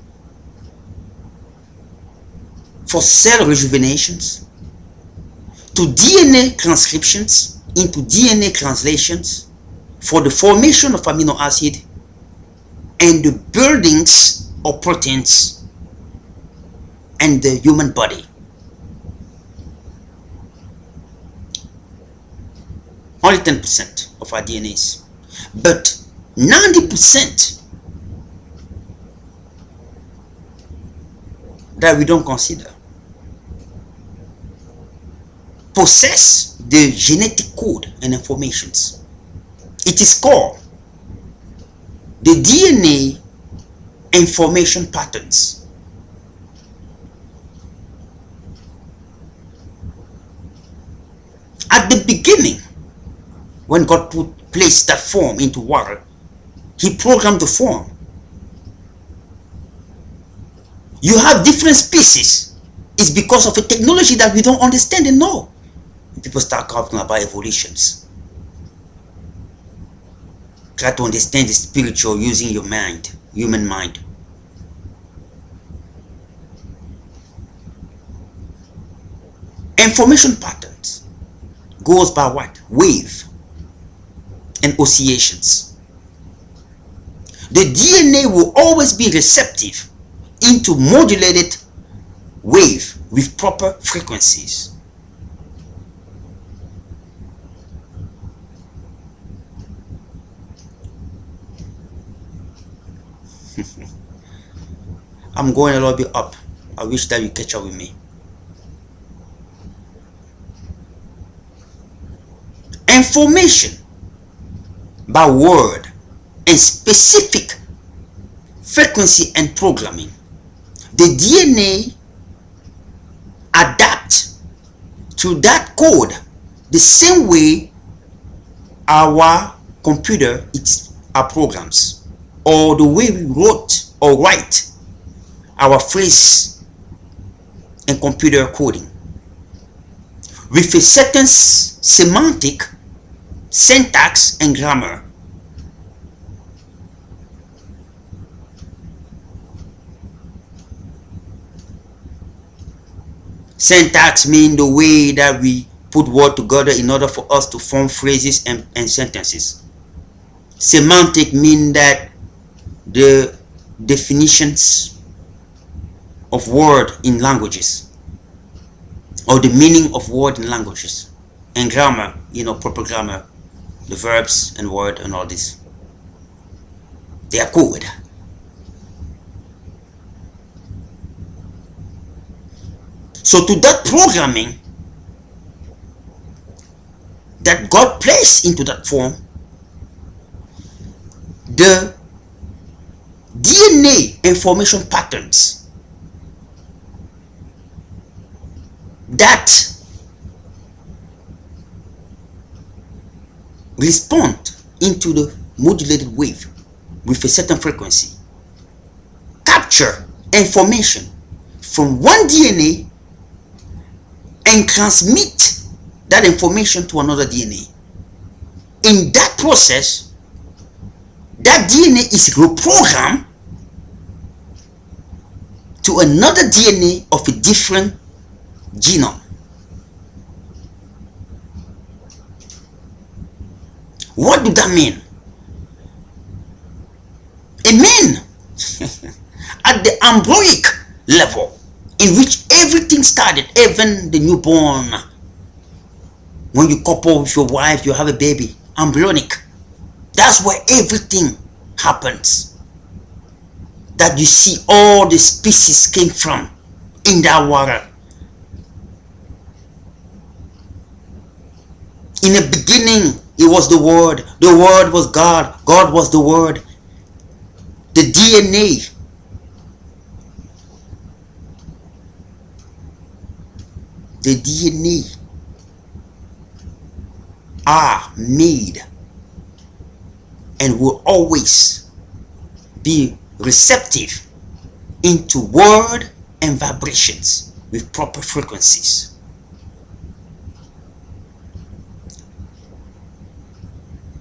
[SPEAKER 1] for cell rejuvenations, to DNA transcriptions into DNA translations for the formation of amino acid and the buildings of proteins and the human body. Only 10% of our DNAs, but 90% that we don't consider possess the genetic code and informations. It is called the DNA information patterns. At the beginning, when God placed that form into water, he programmed the form. You have different species. It's because of a technology that we don't understand and know. People start talking about evolutions. Try to understand the spiritual using your mind, human mind. Information patterns goes by what? Wave and oscillations. The DNA will always be receptive into modulated wave with proper frequencies. I'm going a little bit up. I wish that you catch up with me. Information by word and specific frequency and programming. The DNA adapts to that code the same way our computer our programs, or the way we wrote or write our phrase and computer coding, with a certain semantic, syntax, and grammar. Syntax means the way that we put words together in order for us to form phrases and sentences. Semantic means that the definitions of word in languages, or the meaning of word in languages. And grammar, proper grammar, the verbs and word and all this, they are code. So to that programming that God placed into that form, the DNA information patterns that respond into the modulated wave with a certain frequency capture information from one DNA and transmit that information to another DNA. In that process, that DNA is reprogrammed to another DNA of a different genome. What do that mean? It means at the embryonic level, in which everything started, even the newborn, when you couple with your wife, you have a baby, embryonic. That's where everything happens. That you see all the species came from in that water. In the beginning, it was the Word was God, God was the Word. The DNA are made and will always be receptive into word and vibrations with proper frequencies.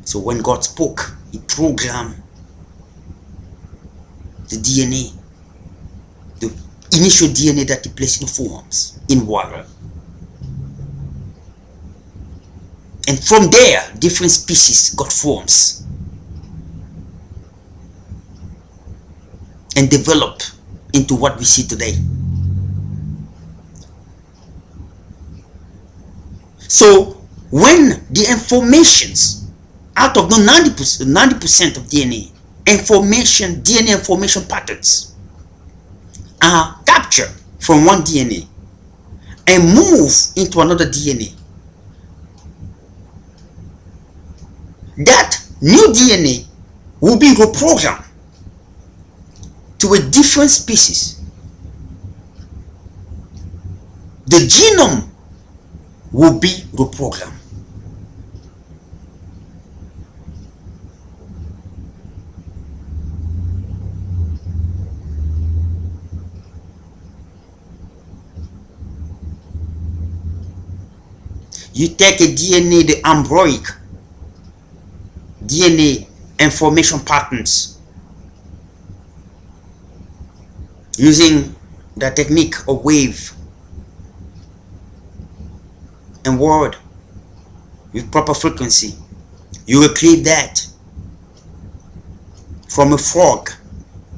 [SPEAKER 1] So when God spoke, He programmed the DNA, the initial DNA that He placed in forms in water. And from there, different species got forms and developed into what we see today. So when the informations out of the 90% of DNA information patterns are captured from one DNA and move into another DNA, that new DNA will be reprogrammed to a different species. The genome will be reprogrammed. You take a DNA, the embryonic DNA information patterns, using the technique of wave and word with proper frequency, you receive that from a frog.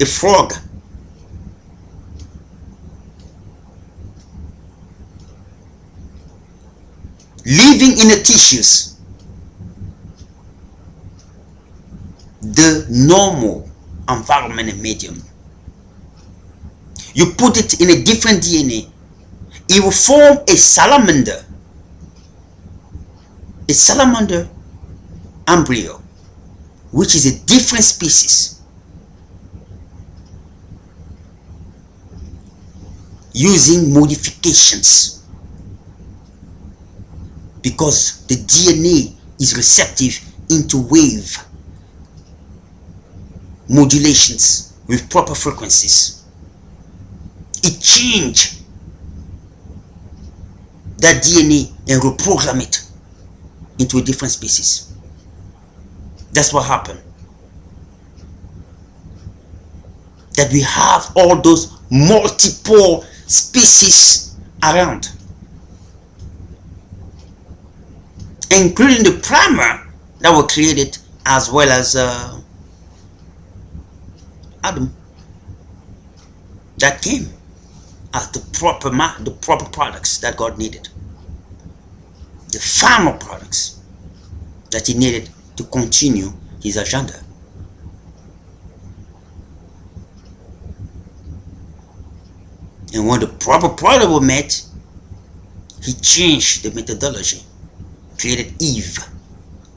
[SPEAKER 1] A frog living in the tissues, the normal environment and medium. You put it in a different DNA, it will form a salamander embryo, which is a different species, using modifications, because the DNA is receptive into wave modulations with proper frequencies. It change that DNA and reprogram it into a different species. That's what happened. That we have all those multiple species around, including the primer that were created, as well as Adam, that came as the proper products that God needed, the final products that he needed to continue his agenda. And when the proper product were met, he changed the methodology, created Eve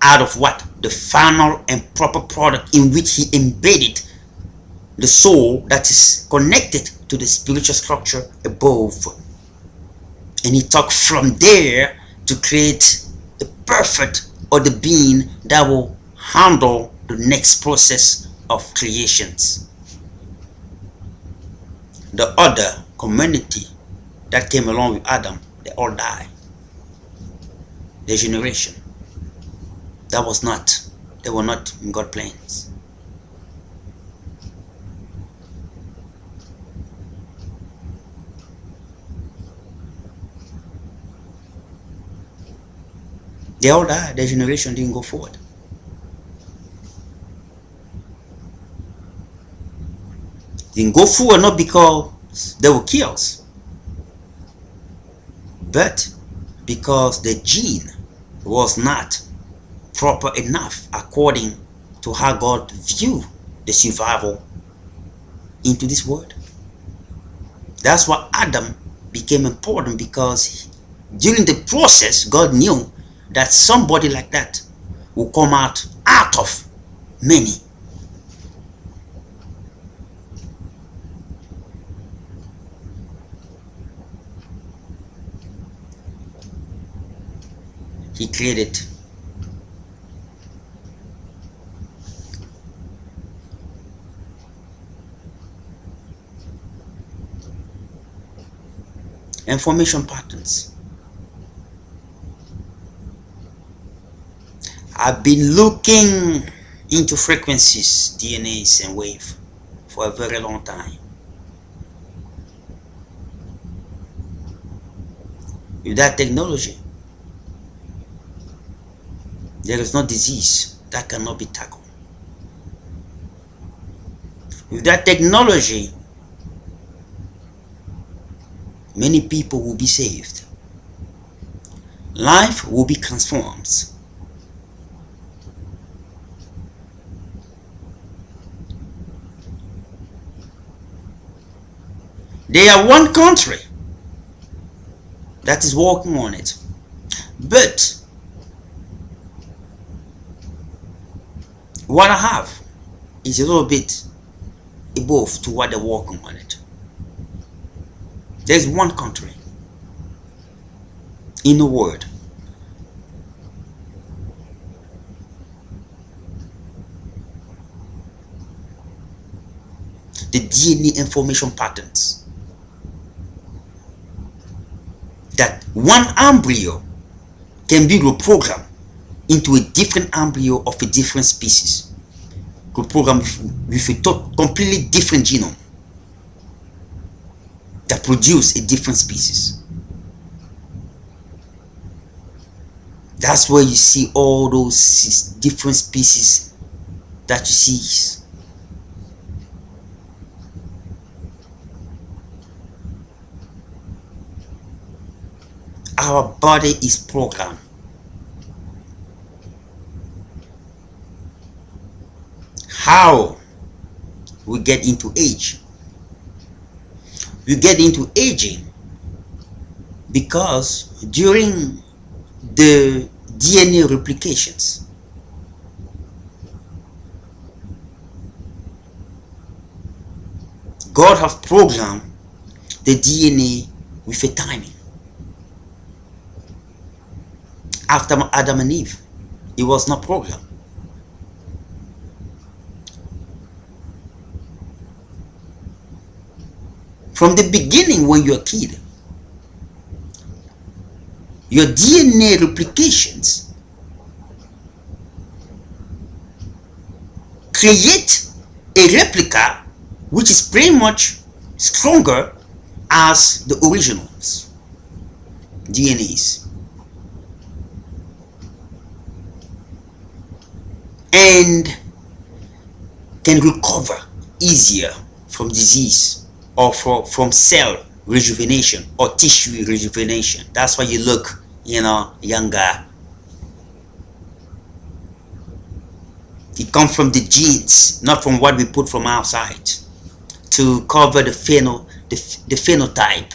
[SPEAKER 1] out of what? The final and proper product, in which he embedded the soul that is connected to the spiritual structure above. And he took from there to create a perfect, or the being that will handle the next process of creations. The other community that came along with Adam, they all died. Their generation, they were not in God's plans. They all died. Their generation didn't go forward. Didn't go forward not because they were killed, but because the gene was not proper enough according to how God viewed the survival into this world. That's why Adam became important, because during the process, God knew that somebody like that will come out of many. He created information patterns. I've been looking into frequencies, DNAs and wave for a very long time. With that technology, there is no disease that cannot be tackled. With that technology, many people will be saved. Life will be transformed. They are one country that is working on it, but what I have is a little bit above to what they're working on it. There's one country in the world the DNA information patterns, that one embryo can be reprogrammed into a different embryo of a different species, reprogrammed with a completely different genome that produce a different species. That's where you see all those different species that you see. Our body is programmed. How we get into age? We get into aging because during the DNA replications, God has programmed the DNA with a timing. After Adam and Eve, it was not programmed. From the beginning, when you're a kid, your DNA replications create a replica which is pretty much stronger as the originals DNAs, and can recover easier from disease or from cell rejuvenation or tissue rejuvenation. That's why you look, younger. It comes from the genes, not from what we put from outside to cover the phenotype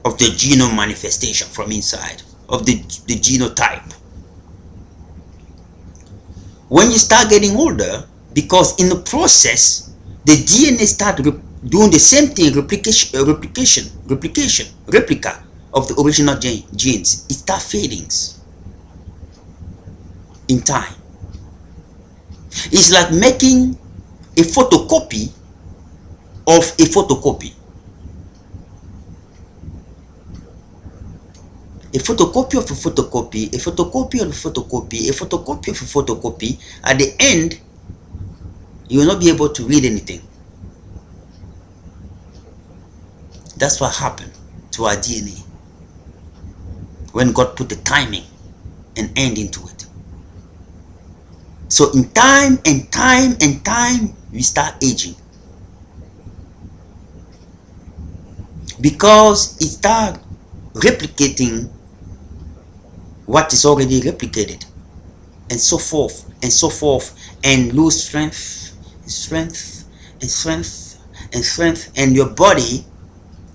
[SPEAKER 1] of the genome manifestation from inside of the genotype. When you start getting older, because in the process the DNA start doing the same thing, replica of the original genes, it start fading in time. It's like making a photocopy of a photocopy. A photocopy of a photocopy, a photocopy of a photocopy, a photocopy of a photocopy. At the end, you will not be able to read anything. That's what happened to our DNA when God put the timing and end into it. So in time and time and time, we start aging, because it starts replicating what is already replicated, and so forth and so forth, and lose strength and strength and strength and strength, and your body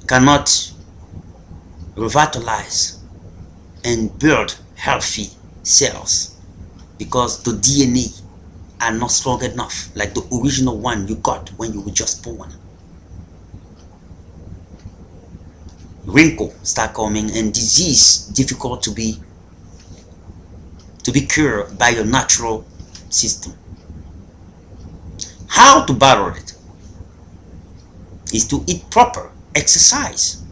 [SPEAKER 1] cannot revitalize and build healthy cells because the DNA are not strong enough like the original one you got when you were just born. Wrinkle start coming and disease difficult to be cured by your natural system. How to battle it is to eat proper, exercise.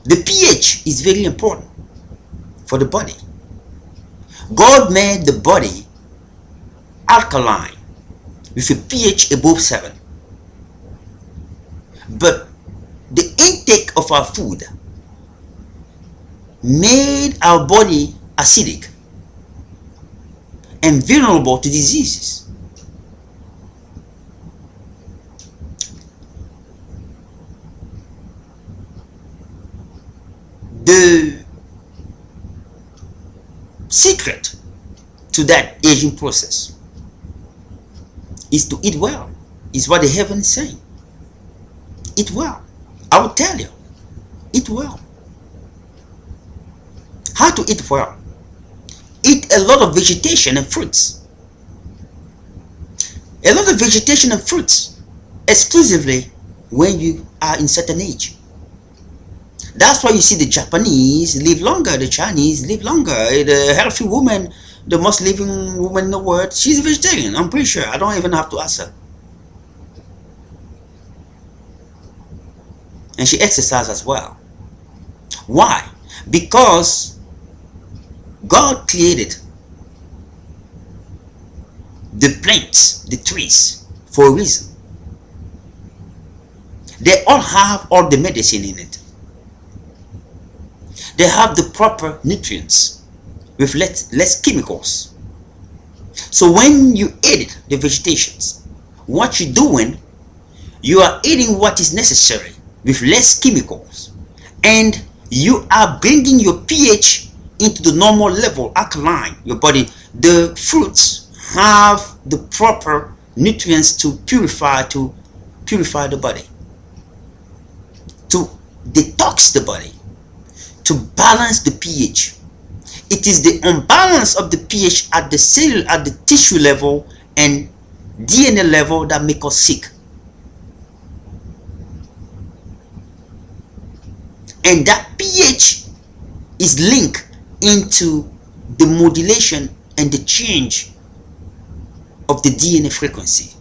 [SPEAKER 1] The pH is very important for the body. God made the body alkaline with a pH above 7. But the intake of our food made our body acidic and vulnerable to diseases. The secret to that aging process is to eat well, is what the heaven is saying. Eat well. I will tell you, eat well. How to eat well? Eat a lot of vegetation and fruits. A lot of vegetation and fruits exclusively when you are in certain age. That's why you see the Japanese live longer, the Chinese live longer. The healthy woman, the most living woman in the world, she's a vegetarian. I'm pretty sure. I don't even have to ask her. And she exercises as well. Why? Because God created the plants, the trees, for a reason. They all have all the medicine in it. they have the proper nutrients with less chemicals. So when you eat the vegetations, what you're doing, you are eating what is necessary with less chemicals, and you are bringing your pH into the normal level, alkaline. Your body, the fruits have the proper nutrients to purify the body, to detox the body, to balance the pH. It is the imbalance of the pH at the cell, at the tissue level and DNA level that make us sick. And that pH is linked into the modulation and the change of the DNA frequency.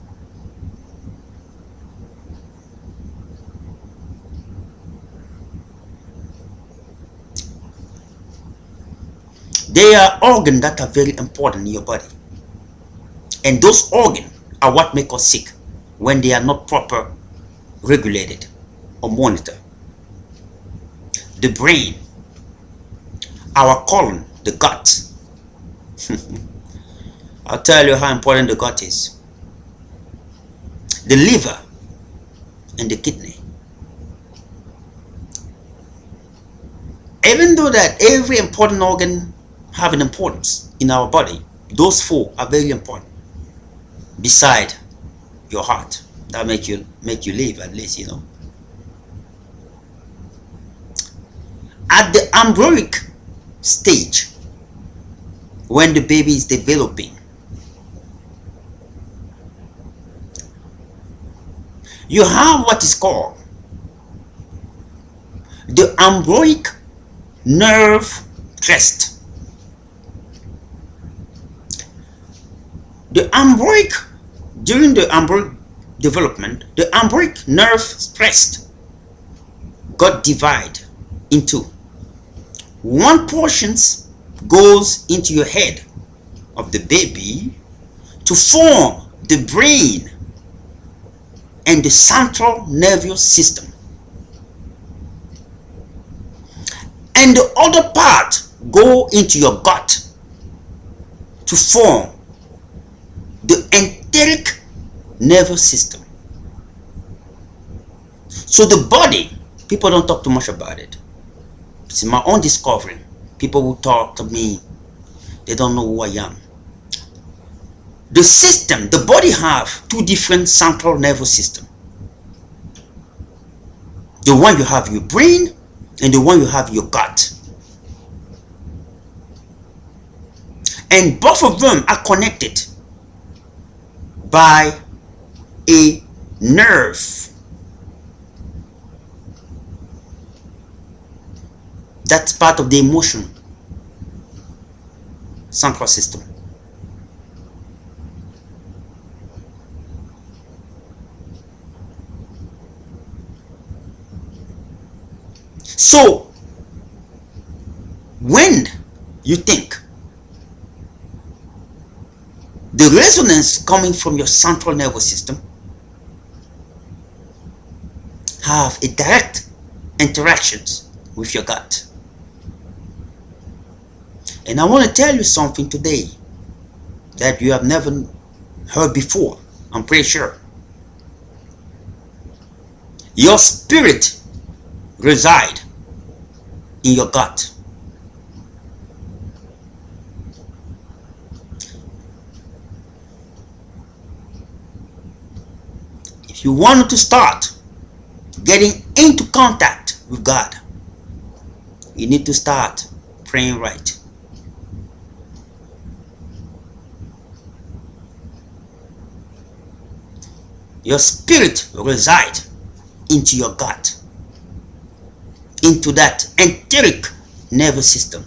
[SPEAKER 1] There are organs that are very important in your body, and those organs are what make us sick when they are not proper regulated or monitored. The brain, our colon, the gut. I'll tell you how important the gut is. The liver and the kidney. Even though that every important organ have an importance in our body, those four are very important. Beside your heart, that make you live, at least, you know. At the embryonic stage, when the baby is developing, you have what is called the embryonic nerve crest. The embryonic, during the embryonic development, the embryonic nerve crest got divided into one portion goes into your head of the baby to form the brain and the central nervous system, and the other part go into your gut to form the enteric nervous system. So the body, people don't talk too much about it. It's my own discovery. People will talk to me, they don't know who I am. The system, the body have two different central nervous system. The one you have your brain and the one you have your gut. And both of them are connected by a nerve. That's part of the emotion central system. So when you think, the resonance coming from your central nervous system have a direct interactions with your gut. And I want to tell you something today that you have never heard before, I'm pretty sure. Your spirit reside in your gut. If you want to start getting into contact with God, you need to start praying right. Your spirit reside into your gut, into that enteric nervous system.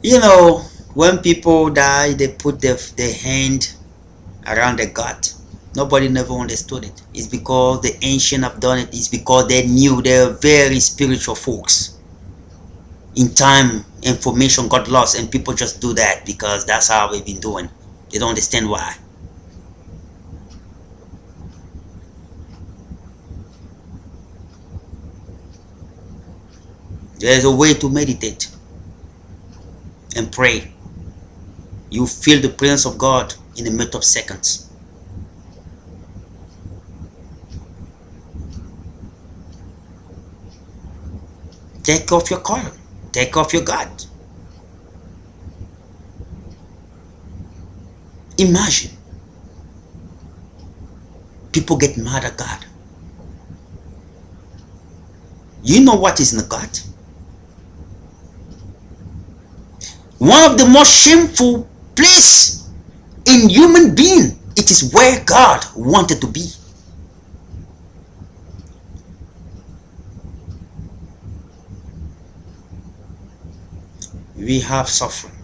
[SPEAKER 1] You know, when people die, they put their hand around the gut. Nobody never understood it. It's because the ancient have done it. It's because they knew they're very spiritual folks. In time, information got lost and people just do that because that's how we've been doing. They don't understand why. There's a way to meditate and pray. You feel the presence of God in a matter of seconds. Take off your collar. Take off your guard. Imagine people get mad at God. You know what is in the God? One of the most shameful place in human being, it is where God wanted to be. We have suffering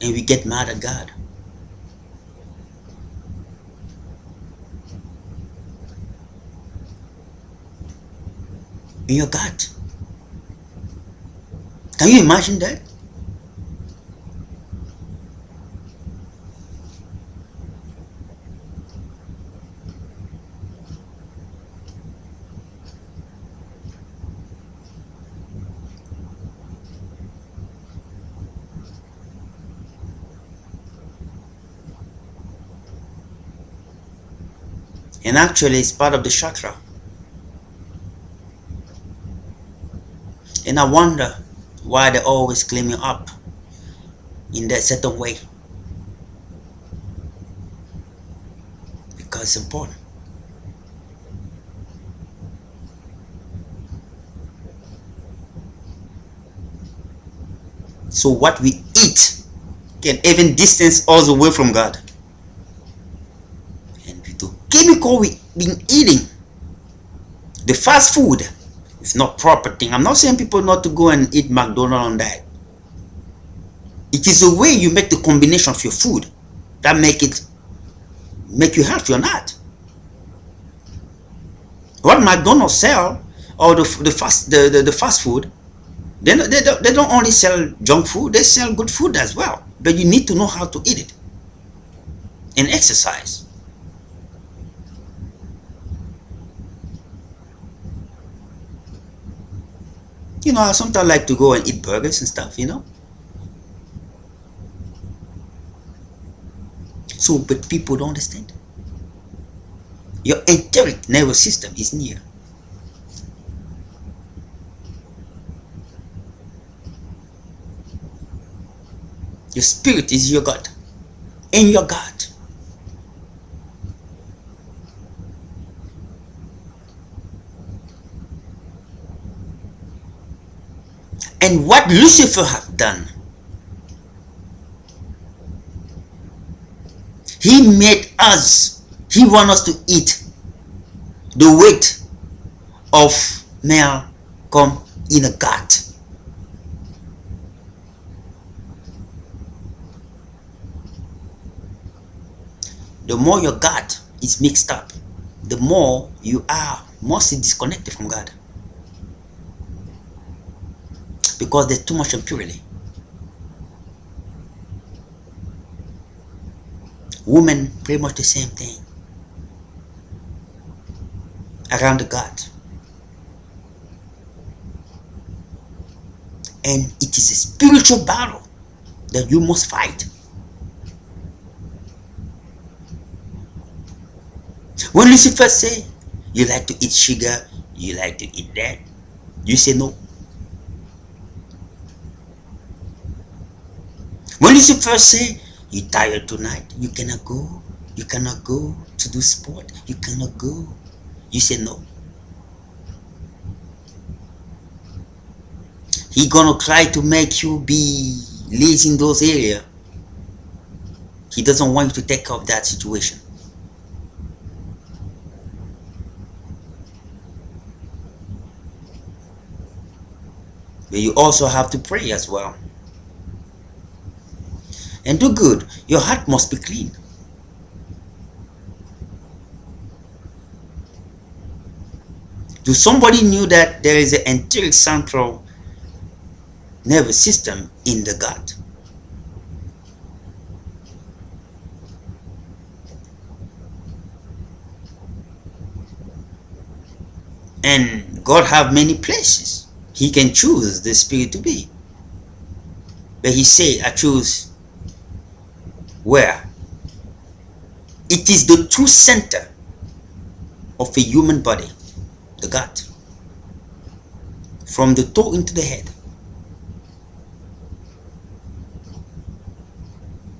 [SPEAKER 1] and we get mad at God. In your God. Can you imagine that? And actually it's part of the chakra. And I wonder why they're always climbing up in that certain way. Because it's important. So what we eat can even distance us away from God. And with the chemical we've been eating, the fast food, it's not proper thing. I'm not saying people not to go and eat McDonald's on that. It is the way you make the combination of your food that make you healthy or not. What McDonald's sell, or the fast food, they don't only sell junk food, they sell good food as well. But you need to know how to eat it and exercise. You know, I sometimes like to go and eat burgers and stuff, you know. So, but people don't understand. Your enteric nervous system is near. Your spirit is your God. In your God. And what Lucifer have done, he made us, he wants us to eat the weight of male come in a gut. The more your gut is mixed up, the more you are mostly disconnected from God. Because there's too much impurity. Women, pretty much the same thing. Around the God. And it is a spiritual battle that you must fight. When Lucifer say, you like to eat sugar, you like to eat that, you say no. When Lucifer say, you tired tonight, you cannot go to do sport, you cannot go, you say no. He gonna try to make you be lazy in those areas. He doesn't want you to take up that situation. But you also have to pray as well. And do good. Your heart must be clean. Do somebody knew that there is an enteric central nervous system in the gut? And God have many places he can choose the spirit to be. But he say, I choose where? It is the true center of a human body, the gut. From the toe into the head.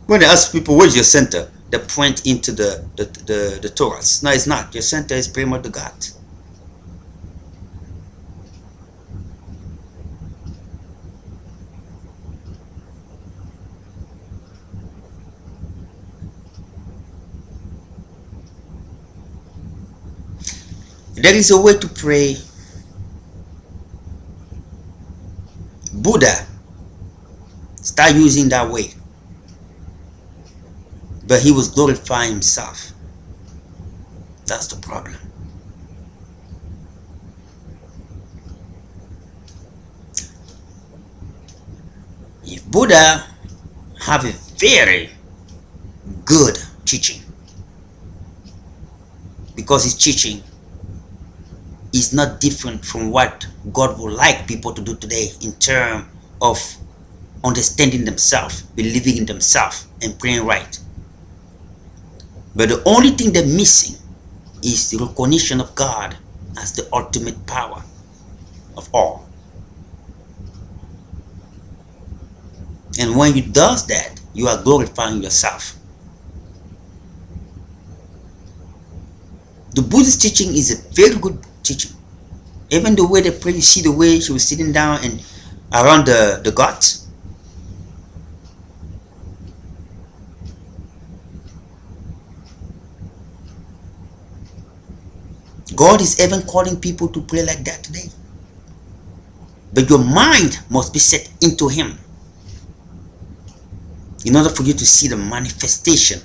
[SPEAKER 1] When I ask people, where's your center? They point into the thorax. No, it's not. Your center is pretty much the gut. There is a way to pray. Buddha start using that way, but he was glorifying himself. That's the problem. If Buddha have a very good teaching, because his teaching is not different from what God would like people to do today in terms of understanding themselves, believing in themselves, and praying right. But the only thing they're missing is the recognition of God as the ultimate power of all. And when you does that, you are glorifying yourself. The Buddhist teaching is a very good teaching. Even the way they pray, you see the way she was sitting down and around the gut. God is even calling people to pray like that today. But your mind must be set into Him in order for you to see the manifestation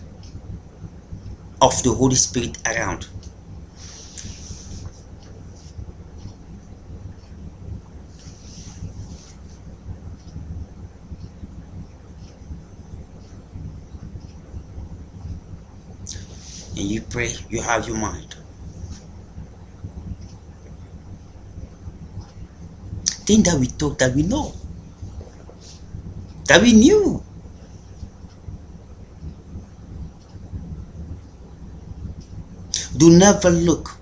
[SPEAKER 1] of the Holy Spirit around. And you pray, you have your mind. Thing that we thought that we know, that we knew. Do never look.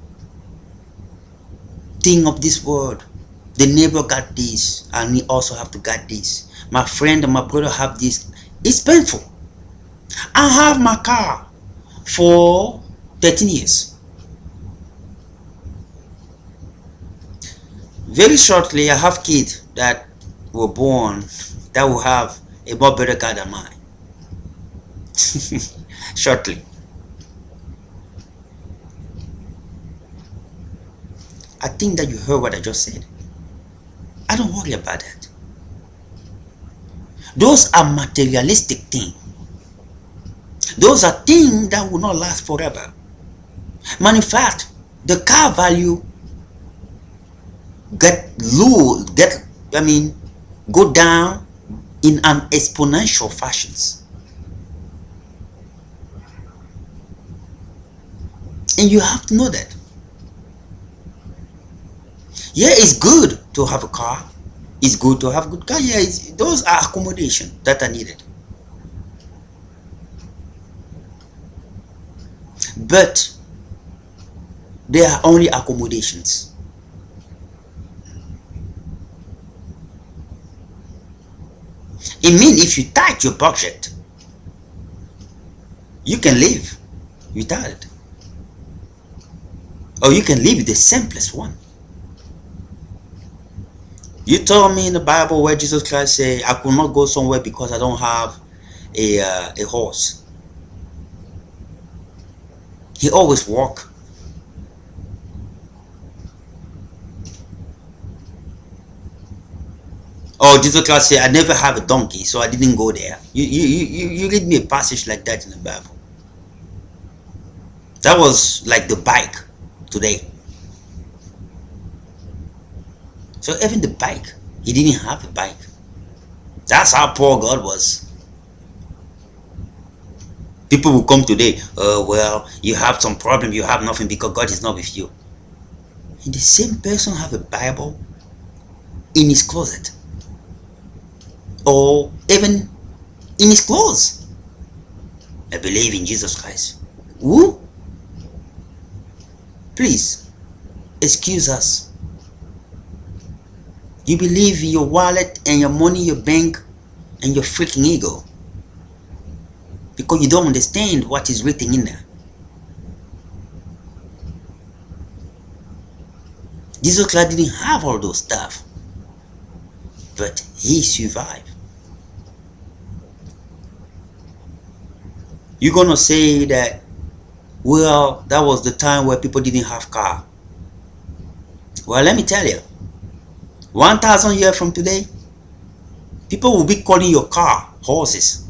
[SPEAKER 1] Think of this world. The neighbor got this, and we also have to get this. My friend and my brother have this. It's painful. I have my car for 13 years. Very shortly, I have kids that were born that will have a more better car than mine. Shortly. I think that you heard what I just said. I don't worry about that. Those are materialistic things. Those are things that will not last forever. Man, in fact, the car value go down in an exponential fashions. And you have to know that. Yeah, it's good to have a car. It's good to have a good car. Yeah, those are accommodations that are needed. But they are only accommodations. It means if you tight your budget, you can live without it. Or you can live with the simplest one. You told me in the Bible where Jesus Christ said, I could not go somewhere because I don't have a horse. He always walked. Oh, Jesus Christ said, I never have a donkey, so I didn't go there. You read me a passage like that in the Bible. That was like the bike today. So even the bike, he didn't have a bike. That's how poor God was. People will come today, well, you have some problem, you have nothing because God is not with you. And the same person have a Bible in his closet or even in his clothes. I believe in Jesus Christ. Who? Please, excuse us. You believe in your wallet and your money, your bank, and your freaking ego. Because you don't understand what is written in there. Jesus Christ didn't have all those stuff. But he survived. You're gonna say that, well, that was the time where people didn't have car. Well, let me tell you, 1,000 years from today, people will be calling your car horses.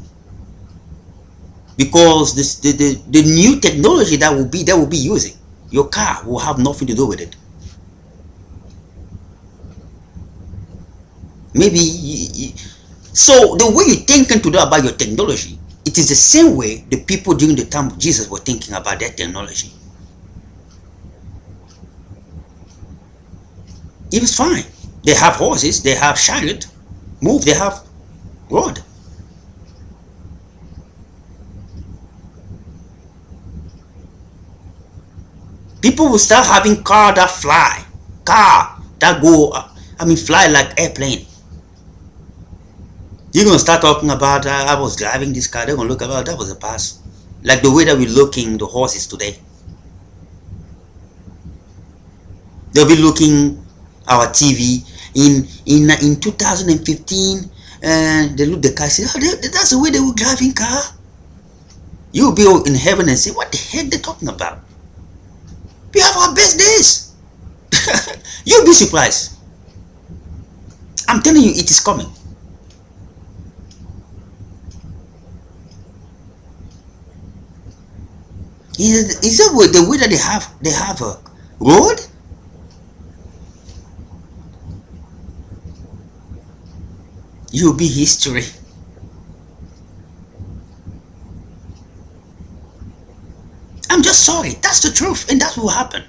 [SPEAKER 1] Because the new technology that will be using, your car will have nothing to do with it. Maybe so the way you're thinking today about your technology, it is the same way the people during the time of Jesus were thinking about their technology. It was fine. They have horses, they have chariot, they have road. People will start having car that fly, car that go, fly like airplane. You're gonna start talking about, I was driving this car. They're gonna look about, that was a pass. Like the way that we're looking the horses today. They'll be looking our TV in 2015, and they look the car, say, oh, that's the way they were driving car. You'll be in heaven and say, what the heck they're talking about? We have our best days. You'll be surprised. I'm telling you, it is coming. Is that the way that they have a road? You'll be history. I'm just sorry. That's the truth, and that will happen.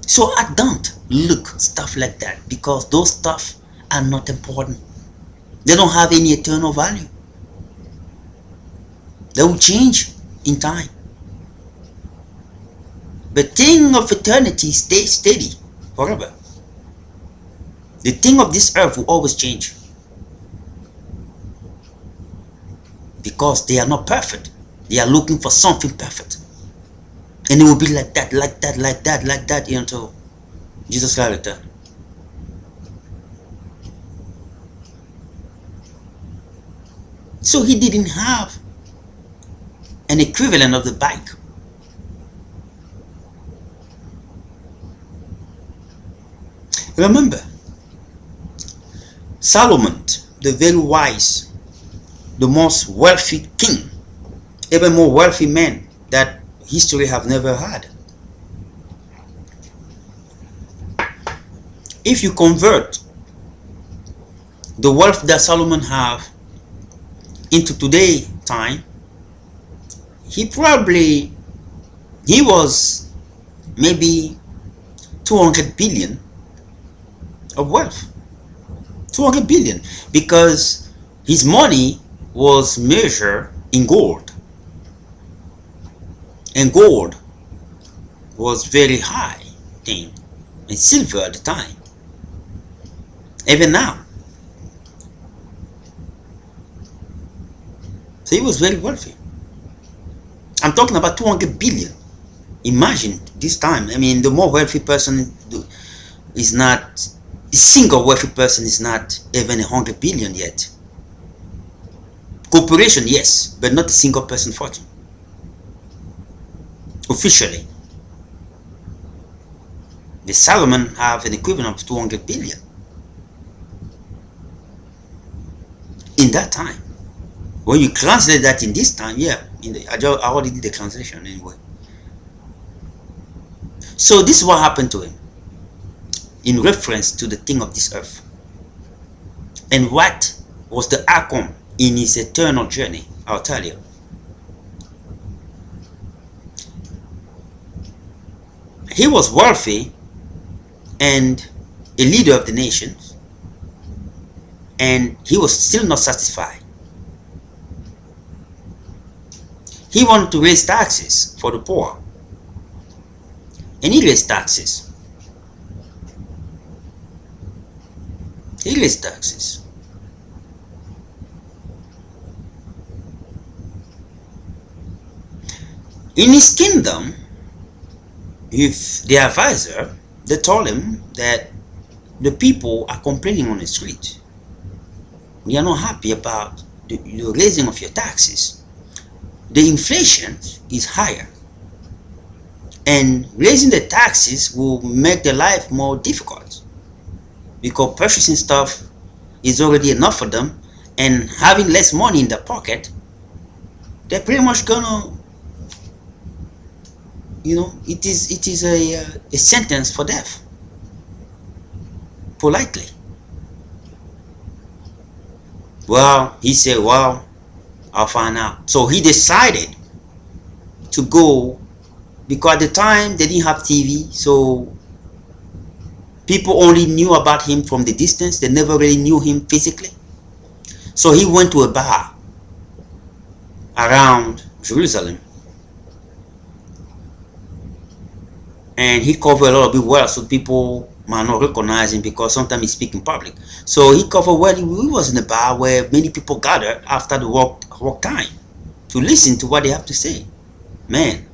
[SPEAKER 1] So I don't look stuff like that, because those stuff are not important. They don't have any eternal value. They will change in time. The thing of eternity stays steady forever. The thing of this earth will always change. Because they are not perfect. They are looking for something perfect. And it will be like that, like that, like that, like that until Jesus Christ returns. So he didn't have an equivalent of the bike. Remember, Solomon, the very wise, the most wealthy king, even more wealthy man that history have never had. If you convert the wealth that Solomon have into today time, he was maybe 200 billion of wealth. 200 billion, because his money was measured in gold, and gold was very high thing, and silver at the time, even now. So he was very wealthy. I'm talking about 200 billion. Imagine this time. The more wealthy person is not, a single wealthy person is not even 100 billion yet. Corporation, yes, but not a single person fortune. Officially. The Solomon have an equivalent of 200 billion. In that time. When you translate that in this time, yeah, I already did the translation anyway. So this is what happened to him in reference to the thing of this earth. And what was the outcome in his eternal journey? I'll tell you. He was wealthy and a leader of the nations, and he was still not satisfied. He wanted to raise taxes for the poor, and he raised taxes. He raised taxes. In his kingdom, if the advisor, they told him that the people are complaining on the street. We are not happy about the raising of your taxes. The inflation is higher, and raising the taxes will make their life more difficult because purchasing stuff is already enough for them, and having less money in their pocket, they're pretty much gonna, it is a sentence for death, politely. Well, he said, well, I'll find out. So he decided to go, because at the time they didn't have TV, so people only knew about him from the distance. They never really knew him physically. So he went to a bar around Jerusalem, and he covered a lot of it well, so people might not recognize him because sometimes he speaks in public. So he covered well. He was in a bar where many people gathered after the work time to listen to what they have to say. Man,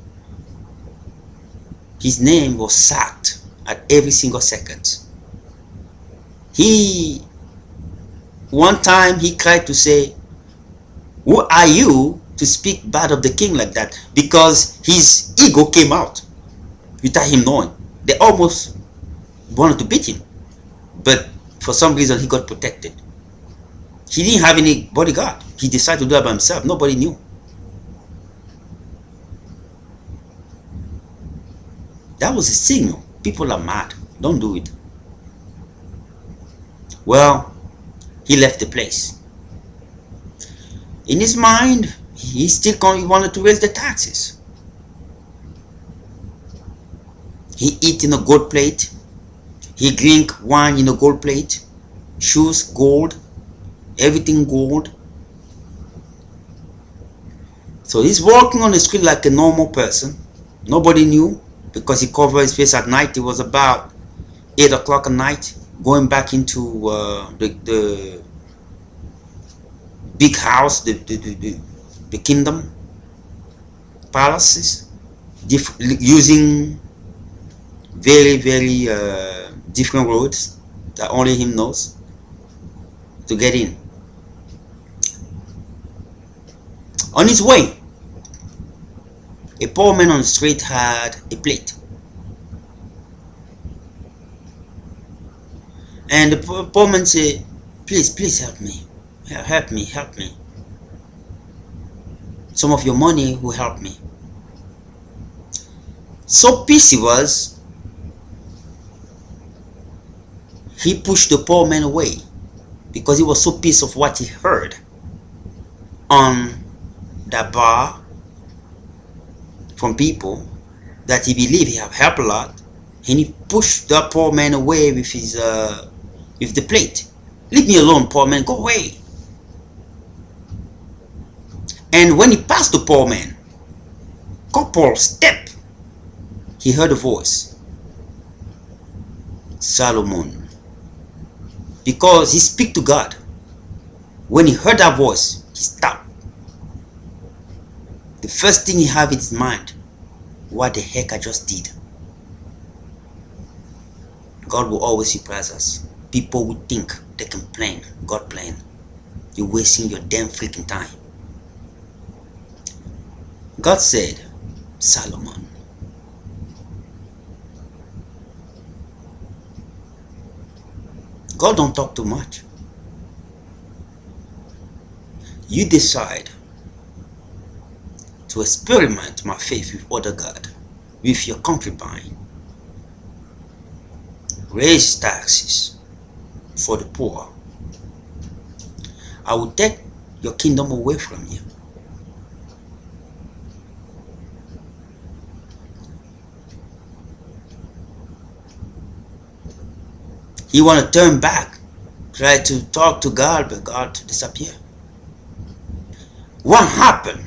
[SPEAKER 1] his name was sacked at every single second. One time he tried to say, who are you to speak bad of the king like that? Because his ego came out without him knowing. They almost wanted to beat him, but for some reason he got protected. He didn't have any bodyguard. He decided to do it by himself. Nobody knew. That was a signal. People are mad. Don't do it. Well, he left the place. In his mind, he wanted to raise the taxes. He eat in a gold plate. He drink wine in a gold plate. Shoes gold. Everything gold. So he's walking on the street like a normal person. Nobody knew because he covered his face at night. It was about 8 o'clock at night. Going back into the big house, the kingdom palaces, using very, very different roads that only him knows to get in. On his way, a poor man on the street had a plate, and the poor man said, please help me, help me, some of your money will help me. So pissed he was, he pushed the poor man away because he was so pissed of what he heard on that bar from people that he believed he had helped a lot, and he pushed that poor man away with his with the plate. Leave me alone, poor man, go away. And when he passed the poor man, couple step, he heard a voice, Solomon, because he speak to God. When he heard that voice, he stopped. The first thing he had in his mind, what the heck I just did. God will always surprise us. People will think they can plan. God plan. You're wasting your damn freaking time. God said, Solomon, God don't talk too much. You decide to experiment my faith with other God, with your concubine, raise taxes for the poor, I will take your kingdom away from you. He want to turn back, try to talk to God, but God disappear. What happened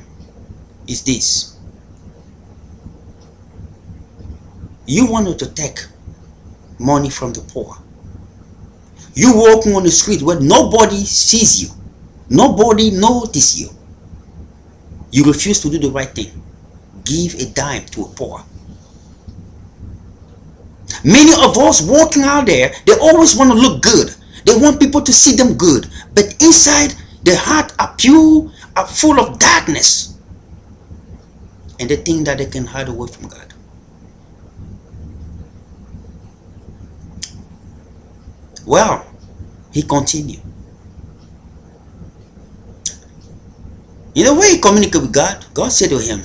[SPEAKER 1] is this. You wanted to take money from the poor. You walking on the street where nobody sees you, nobody notices you. You refuse to do the right thing. Give a dime to a poor. Many of us walking out there, they always want to look good. They want people to see them good. But inside, their heart are pure, are full of darkness. And they think that they can hide away from God. Well, he continued. In the way he communicated with God, God said to him,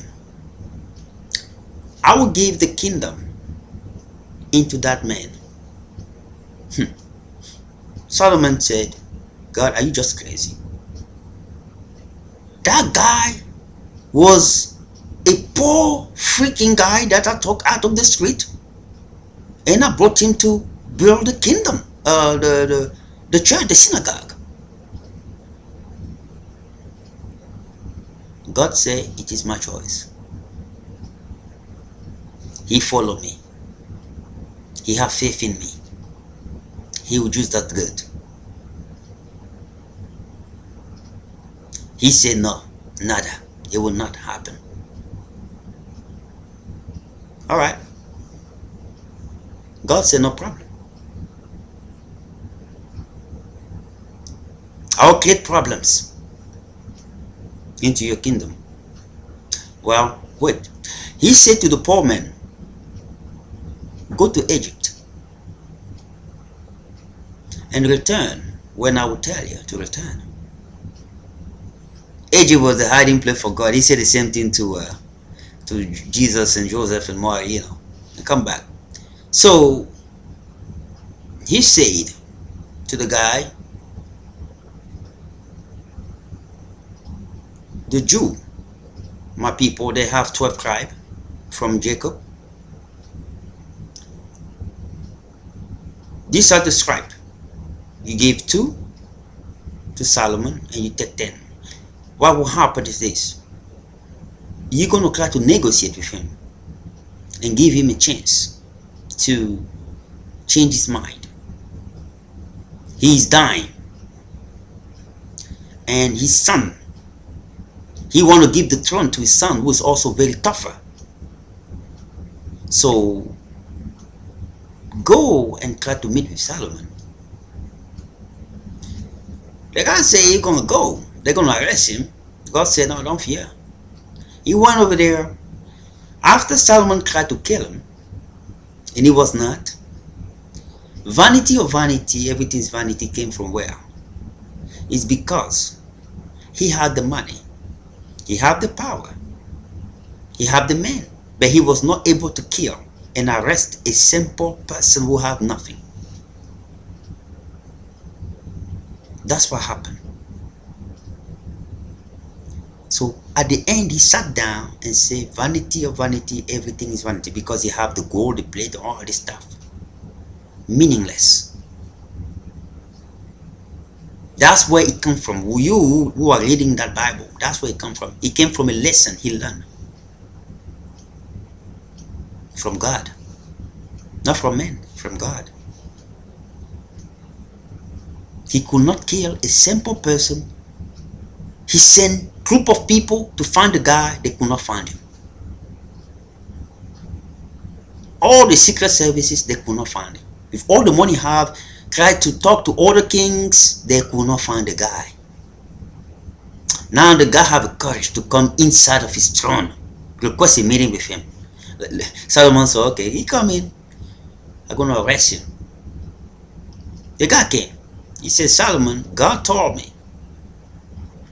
[SPEAKER 1] I will give the kingdom into that man. Solomon said, God, are you just crazy? That guy was a poor freaking guy that I took out of the street, and I brought him to build the kingdom, the church, the synagogue. God said, it is my choice. He followed me. He have faith in me. He will use that good. He said, no, nada. It will not happen. All right. God said, no problem. I'll create problems into your kingdom. Well, wait. He said to the poor man, go to Egypt and return when I will tell you to return. Egypt was the hiding place for God. He said the same thing to Jesus and Joseph and Mary, and come back. So he said to the guy, the Jew, my people, they have 12 tribes from Jacob. These are the tribes. You gave 2 to Solomon and you take 10. What will happen is this. You're going to try to negotiate with him and give him a chance to change his mind. He's dying. And his son, he want to give the throne to his son, who is also very tougher. So go and try to meet with Solomon. The guy say he's gonna go. They're gonna arrest him. God said, no, don't fear. He went over there. After Solomon tried to kill him, and he was not. Vanity of vanity, everything's vanity, came from where? It's because he had the money. He had the power. He had the men. But he was not able to kill and arrest a simple person who had nothing. That's what happened. So at the end, he sat down and said, vanity of vanity, everything is vanity, because he have the gold, the plate, all this stuff. Meaningless. That's where it comes from. You who are reading that Bible, that's where it comes from. It came from a lesson he learned. From God. Not from men, from God. He could not kill a simple person. He sent a group of people to find the guy. They could not find him. All the secret services, they could not find him. With all the money he have, tried to talk to other kings, they could not find the guy. Now the guy have the courage to come inside of his throne, request a meeting with him. Solomon said, okay, he come in. I'm going to arrest him. The guy came. He said, Solomon, God told me,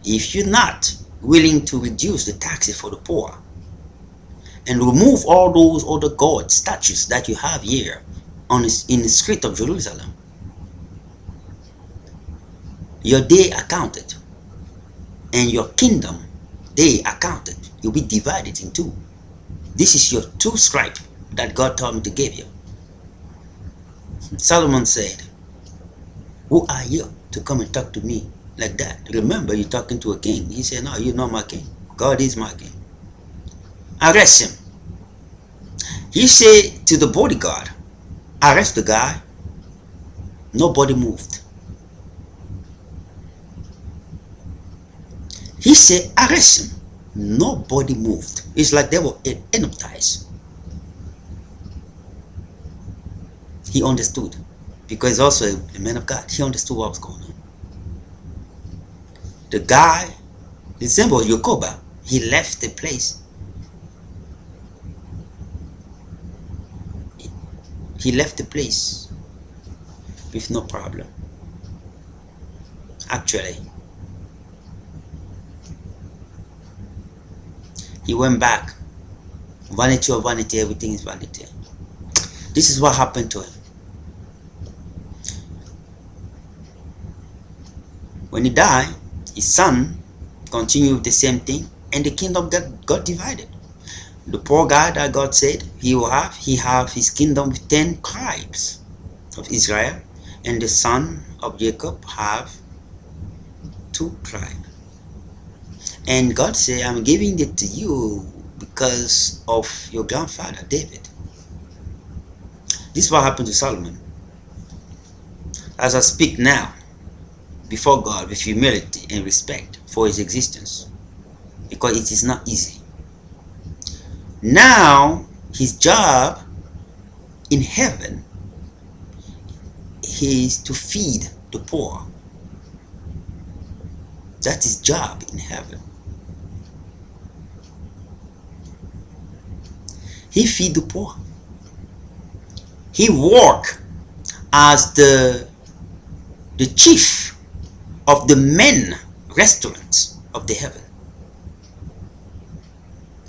[SPEAKER 1] if you're not willing to reduce the taxes for the poor and remove all those other god statues that you have here, in the street of Jerusalem. Your day accounted, and your kingdom day accounted. You'll be divided in two. This is your two stripe that God told me to give you. Solomon said, who are you to come and talk to me like that? Remember, you're talking to a king. He said, no, you're not my king. God is my king. Arrest him. He said to the bodyguard, arrest the guy. Nobody moved. He said, arrest him. Nobody moved. It's like they were hypnotized. He understood, because he's also a man of God. He understood what was going on. The guy, the symbol Yokoba, he left the place. He left the place with no problem. Actually, he went back. Vanity of vanity, everything is vanity. This is what happened to him. When he died, his son continued the same thing, and the kingdom got divided. The poor guy that God said he have his kingdom with 10 tribes of Israel, and the son of Jacob have 2 tribes. And God said, I'm giving it to you because of your grandfather David. This is what happened to Solomon. As I speak now before God with humility and respect for his existence, because it is not easy. Now his job in heaven is to feed the poor. That's his job in heaven. He feed the poor. He work as the chief of the men restaurants of the heaven,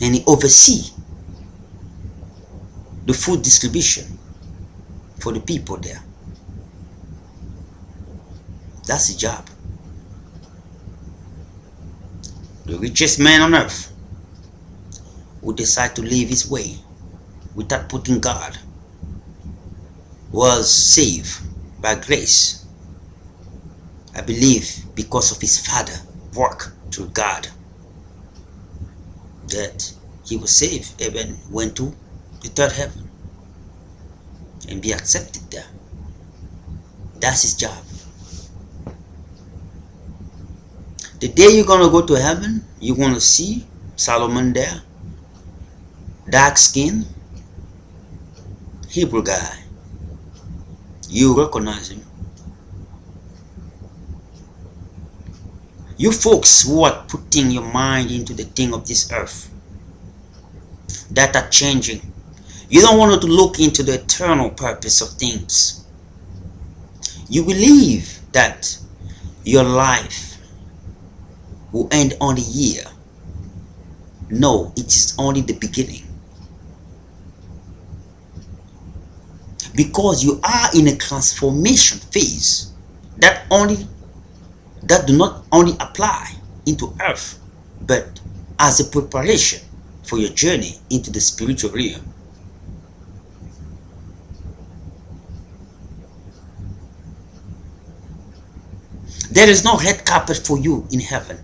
[SPEAKER 1] and he oversee the food distribution for the people there. That's his job. The richest man on earth who decide to leave his way without putting God was saved by grace, I believe, because of his father work through God, that he was saved, even went to the third heaven and be accepted there. That's his job. The day you're gonna go to heaven, you're gonna see Solomon there, dark skin, Hebrew guy. You recognize him. You folks who are putting your mind into the thing of this earth that are changing, you don't want to look into the eternal purpose of things. You believe that your life will end on a year. No, it is only the beginning. Because you are in a transformation phase that do not only apply into earth, but as a preparation for your journey into the spiritual realm. There is no red carpet for you in heaven.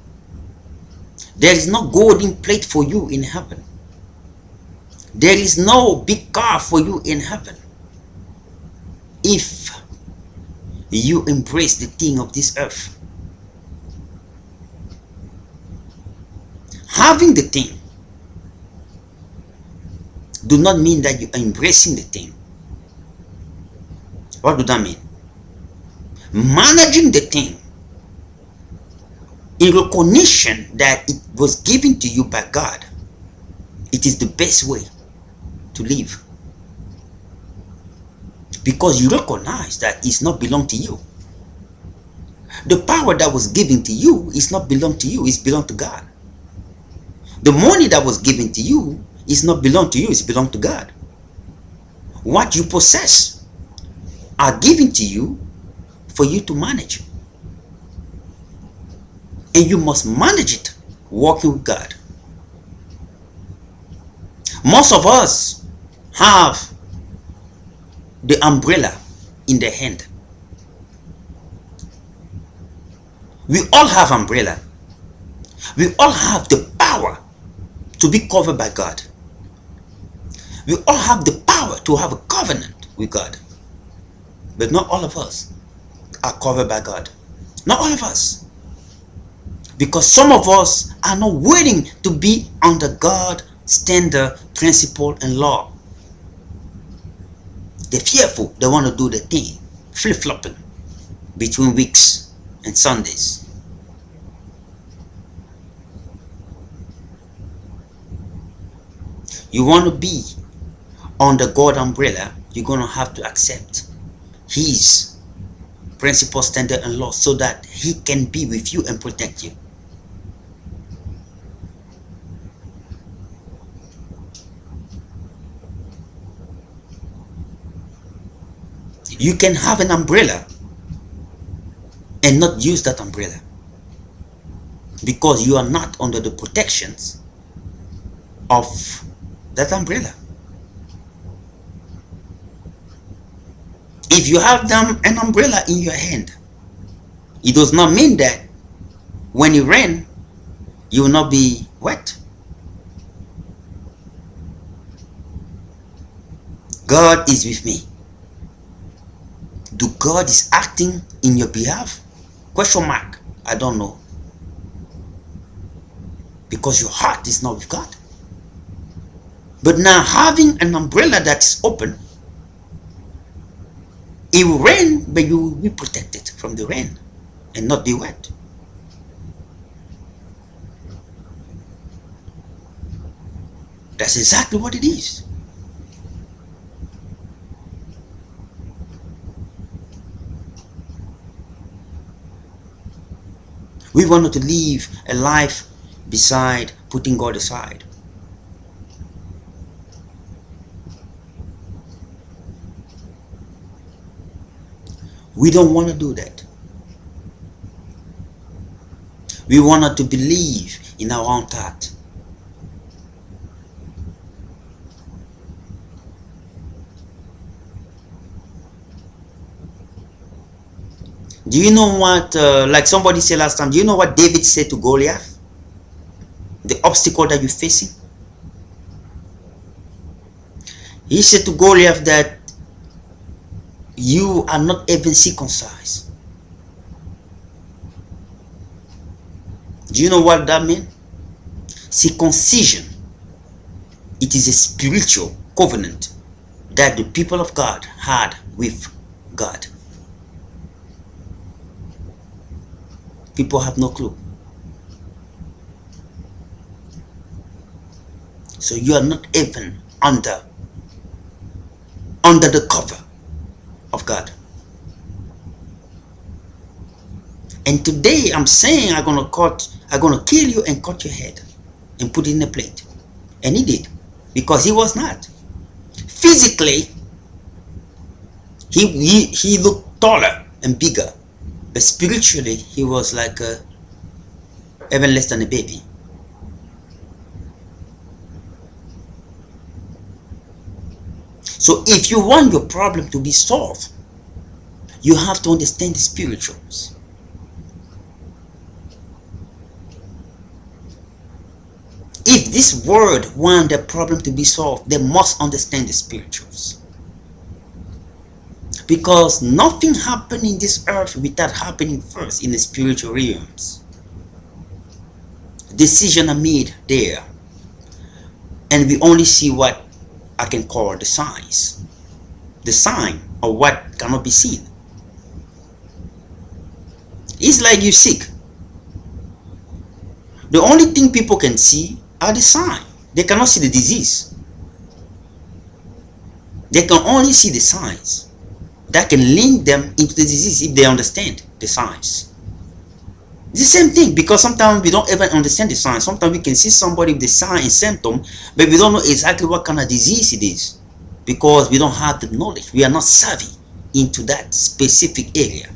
[SPEAKER 1] There is no golden plate for you in heaven. There is no big car for you in heaven. If you embrace the thing of this earth, having the thing do not mean that you are embracing the thing. What does that mean? Managing the thing in recognition that it was given to you by God, it is the best way to live. Because you recognize that it's not belong to you. The power that was given to you is not belong to you, it's belong to God. The money that was given to you is not belong to you, it's belong to God. What you possess are given to you for you to manage. And you must manage it working with God. Most of us have the umbrella in the hand. We all have umbrella. We all have the power to be covered by God. We all have the power to have a covenant with God. But not all of us are covered by God. Not all of us. Because some of us are not willing to be under God's standard, principle, and law. They're fearful. They want to do the thing. Flip-flopping between weeks and Sundays. You want to be under God's umbrella, you're going to have to accept His principle, standard, and law so that He can be with you and protect you. You can have an umbrella and not use that umbrella because you are not under the protections of that umbrella. If you have an umbrella in your hand, it does not mean that when it rains, you will not be wet. God is with me. Do God is acting in your behalf? Question mark. I don't know. Because your heart is not with God. But now having an umbrella that is open, it will rain, but you will be protected from the rain and not be wet. That's exactly what it is. We wanted to live a life beside putting God aside. We don't want to do that. We wanted to believe in our own thought. Do you know what, like somebody said last time, do you know what David said to Goliath? The obstacle that you're facing? He said to Goliath that you are not even circumcised. Do you know what that means? Circumcision. It is a spiritual covenant that the people of God had with God. People have no clue. So you are not even under the cover of God. And today I'm saying I'm gonna kill you and cut your head and put it in a plate. And he did, because he was not. Physically, he looked taller and bigger, but spiritually he was like even less than a baby. So if you want your problem to be solved, you have to understand the spirituals. If this world want the problem to be solved, they must understand the spirituals. Because nothing happens in this earth without happening first in the spiritual realms. Decisions are made there. And we only see what I can call the signs. The sign of what cannot be seen. It's like you're sick. The only thing people can see are the signs. They cannot see the disease. They can only see the signs that can link them into the disease if they understand the signs. It's the same thing, because sometimes we don't even understand the signs. Sometimes we can see somebody with the sign and symptom, but we don't know exactly what kind of disease it is, because we don't have the knowledge. We are not savvy into that specific area.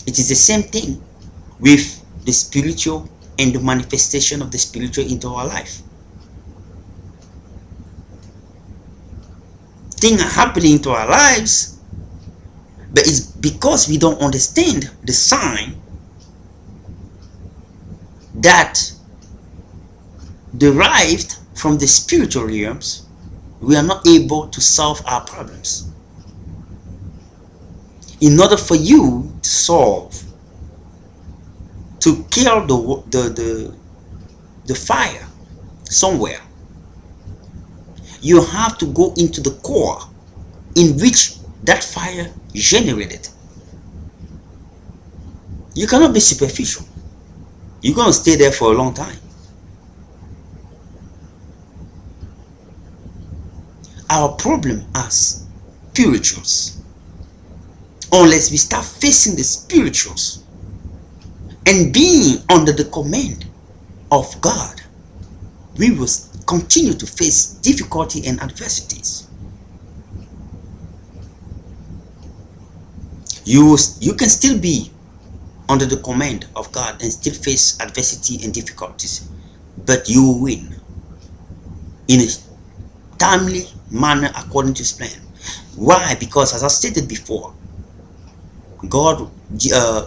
[SPEAKER 1] It is the same thing with the spiritual and the manifestation of the spiritual into our life. Things are happening to our lives, but it's because we don't understand the sign that derived from the spiritual realms, we are not able to solve our problems. In order for you to solve, to kill the fire somewhere, you have to go into the core in which that fire generated. You cannot be superficial. You're going to stay there for a long time. Our problem as spirituals, unless we start facing the spirituals and being under the command of God, we will continue to face difficulty and adversities. You can still be under the command of God and still face adversity and difficulties, but you will win in a timely manner according to His plan. Why? Because as I stated before,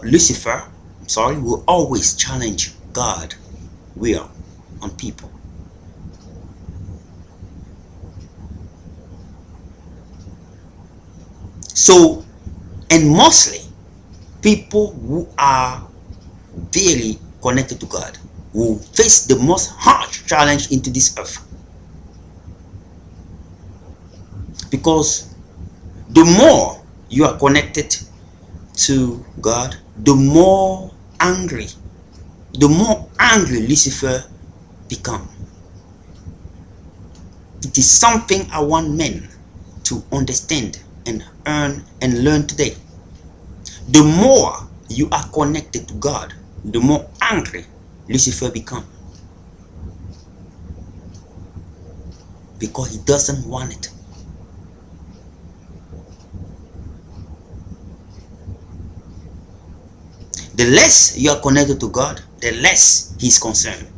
[SPEAKER 1] Lucifer will always challenge God's will on people. So, and mostly people who are very connected to God will face the most harsh challenge into this earth. Because the more you are connected to God, the more angry Lucifer become. It is something I want men to understand and learn today. The more you are connected to God, the more angry Lucifer become, because he doesn't want it. The less you are connected to God, the less he's concerned,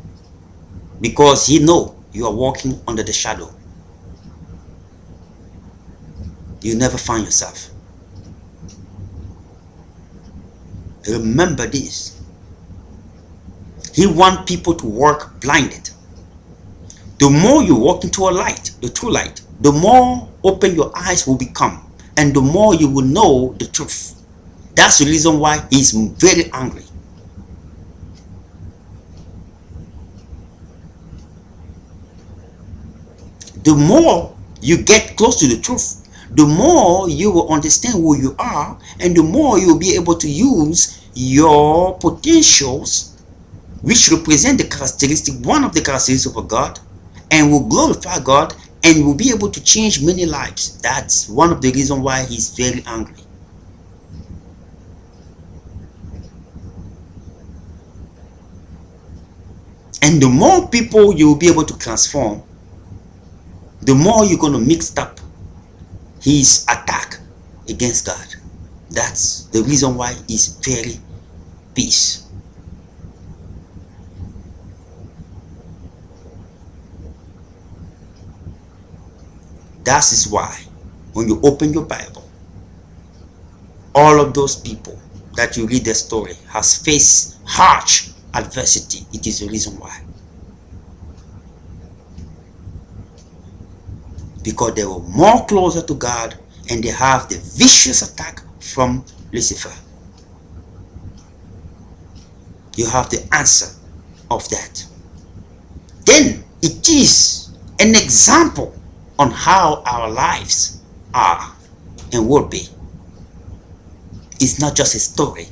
[SPEAKER 1] because he knows you are walking under the shadow. You never find yourself. Remember this. He wants people to walk blinded. The more you walk into a light, the true light, the more open your eyes will become, and the more you will know the truth. That's the reason why he's very angry. The more you get close to the truth, the more you will understand who you are, and the more you will be able to use your potentials, which represent the characteristic, one of the characteristics of God, and will glorify God, and will be able to change many lives. That's one of the reasons why he's very angry. And the more people you will be able to transform, the more you're going to mix up his attack against God. That's the reason why he's very pissed. That is why when you open your Bible, all of those people that you read their story has faced harsh adversity. It is the reason why. Because they were more closer to God, and they have the vicious attack from Lucifer. You have the answer of that. Then it is an example on how our lives are and will be. It's not just a story.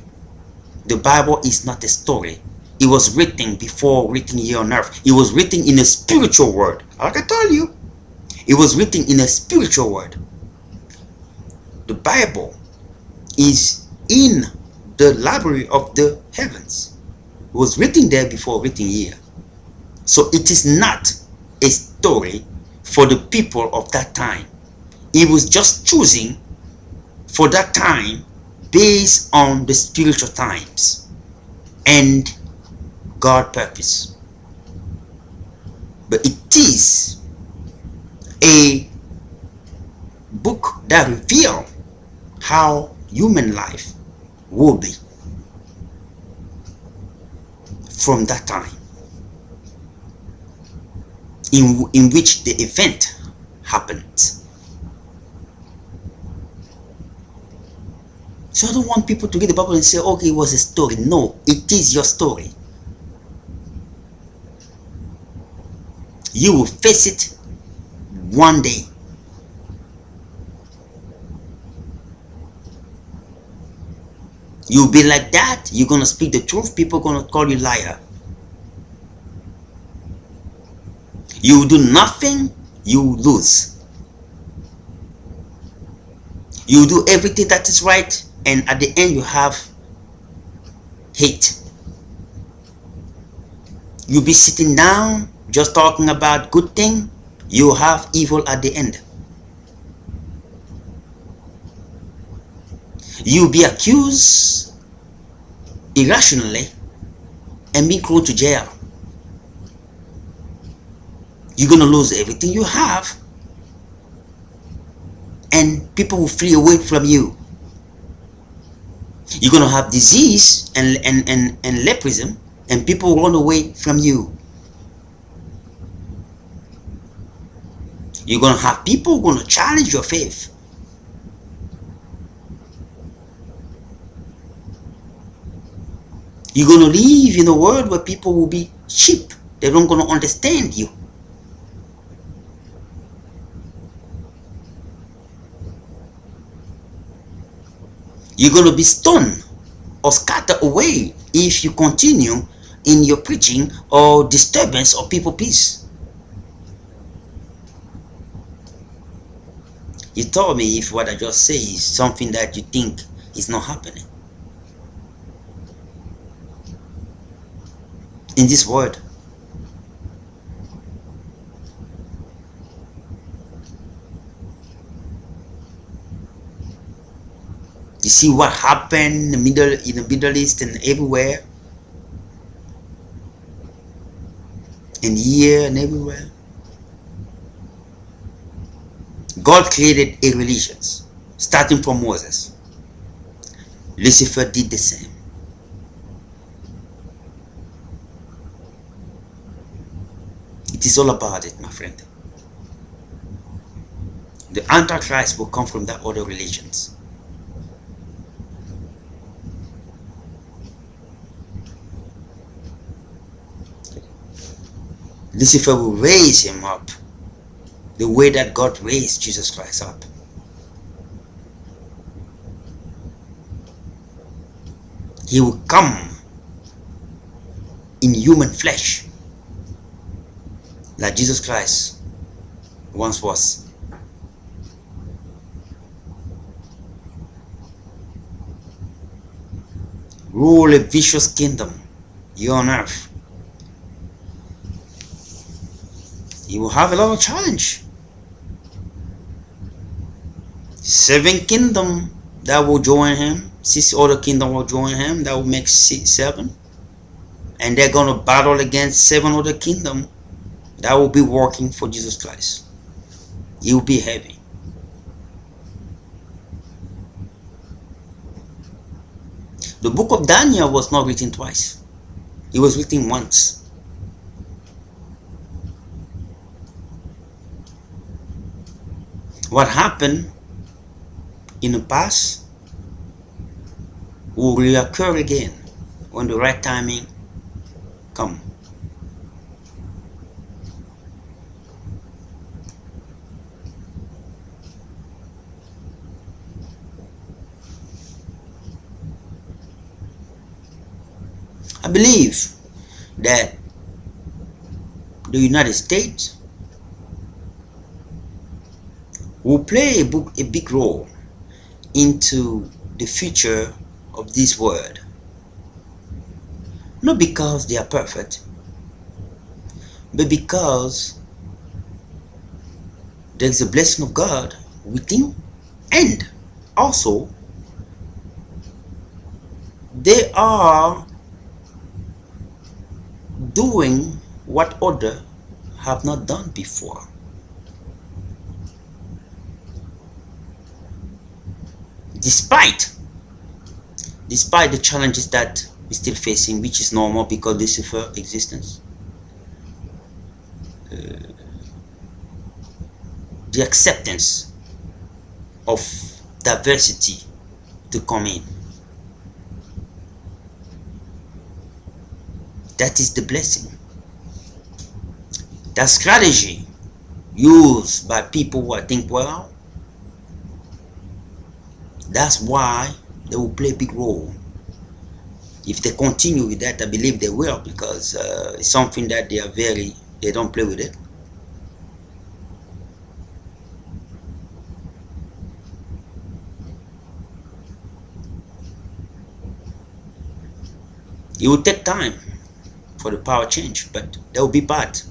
[SPEAKER 1] The Bible is not a story. It was written before written here on earth. It was written in a spiritual word. Like I told you, it was written in a spiritual word. The Bible is in the library of the heavens. It was written there before written here. So it is not a story for the people of that time. He was just choosing for that time based on the spiritual times and God purpose. But it is a book that reveals how human life will be from that time in which the event happened. So I don't want people to read the Bible and say, okay, it was a story. No, it is your story. You will face it one day. You'll be like that. You're going to speak the truth. People are going to call you liar. You do nothing, you lose. You do everything that is right, and at the end you have hate. You'll be sitting down just talking about good thing, you have evil at the end. You'll be accused irrationally and be thrown to jail. You're going to lose everything you have, and people will flee away from you. You're going to have disease and leprosy, and people will run away from you. You're going to have people going to challenge your faith. You're going to live in a world where people will be cheap. They're not going to understand you. You're going to be stoned or scattered away if you continue in your preaching or disturbance of people's peace. You told me if what I just say is something that you think is not happening in this world. You see what happened in the Middle East and everywhere, and here and everywhere. God created a religion, starting from Moses. Lucifer did the same. It is all about it, my friend. The Antichrist will come from that other religions. Lucifer will raise him up the way that God raised Jesus Christ up. He will come in human flesh like Jesus Christ once was. Rule a vicious kingdom here on earth. He will have a lot of challenge. 7 kingdoms that will join him. 6 other kingdoms will join him. That will make 7. And they're going to battle against 7 other kingdoms that will be working for Jesus Christ. It will be heavy. The book of Daniel was not written twice. It was written once. What happened in the past will reoccur again when the right timing comes. I believe that the United States will play a big role into the future of this world. Not because they are perfect, but because there's a blessing of God within, and also they are doing what others have not done before. Despite the challenges that we're still facing, which is normal because Lucifer existence, the acceptance of diversity to come in. That is the blessing. That strategy used by people who think, well, that's why they will play a big role. If they continue with that, I believe they will, because it's something that they don't play with it. It will take time for the power change, but they will be part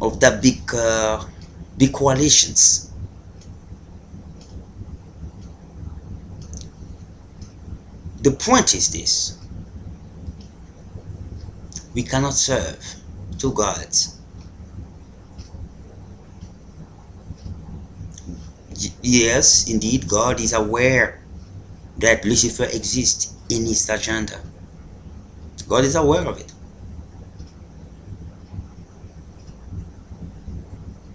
[SPEAKER 1] of that big coalitions. The point is this: we cannot serve two gods. Yes, indeed, God is aware that Lucifer exists in his agenda. God is aware of it.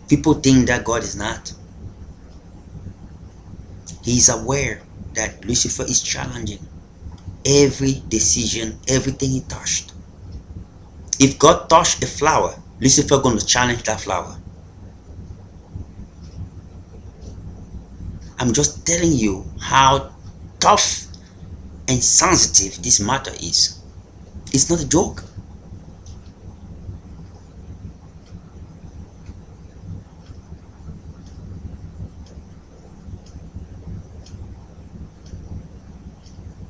[SPEAKER 1] People think that God is not. He is aware that Lucifer is challenging every decision, everything he touched. If God touched a flower, Lucifer going to challenge that flower. I'm just telling you how tough and sensitive this matter is. It's not a joke.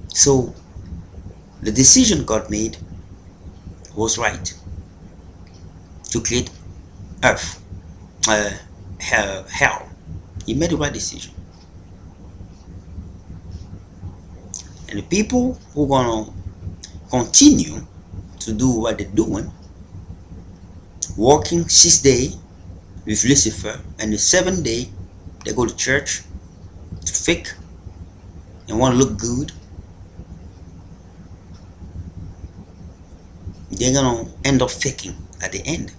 [SPEAKER 1] So the decision God made was right to create earth, hell. He made the right decision. And the people who are going to continue to do what they're doing, working 6 days with Lucifer, and the 7th day they go to church to fake and want to look good, they're going to end up faking at the end.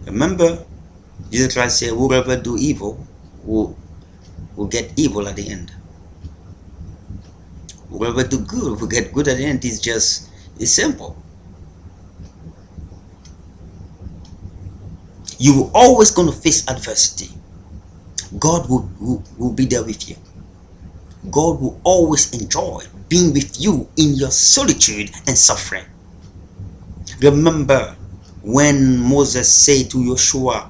[SPEAKER 1] Remember, Jesus Christ said, whoever do evil will get evil at the end. Whoever do good will get good at the end. It's simple. You are always going to face adversity. God will be there with you. God will always enjoy being with you in your solitude and suffering. Remember when Moses said to Joshua,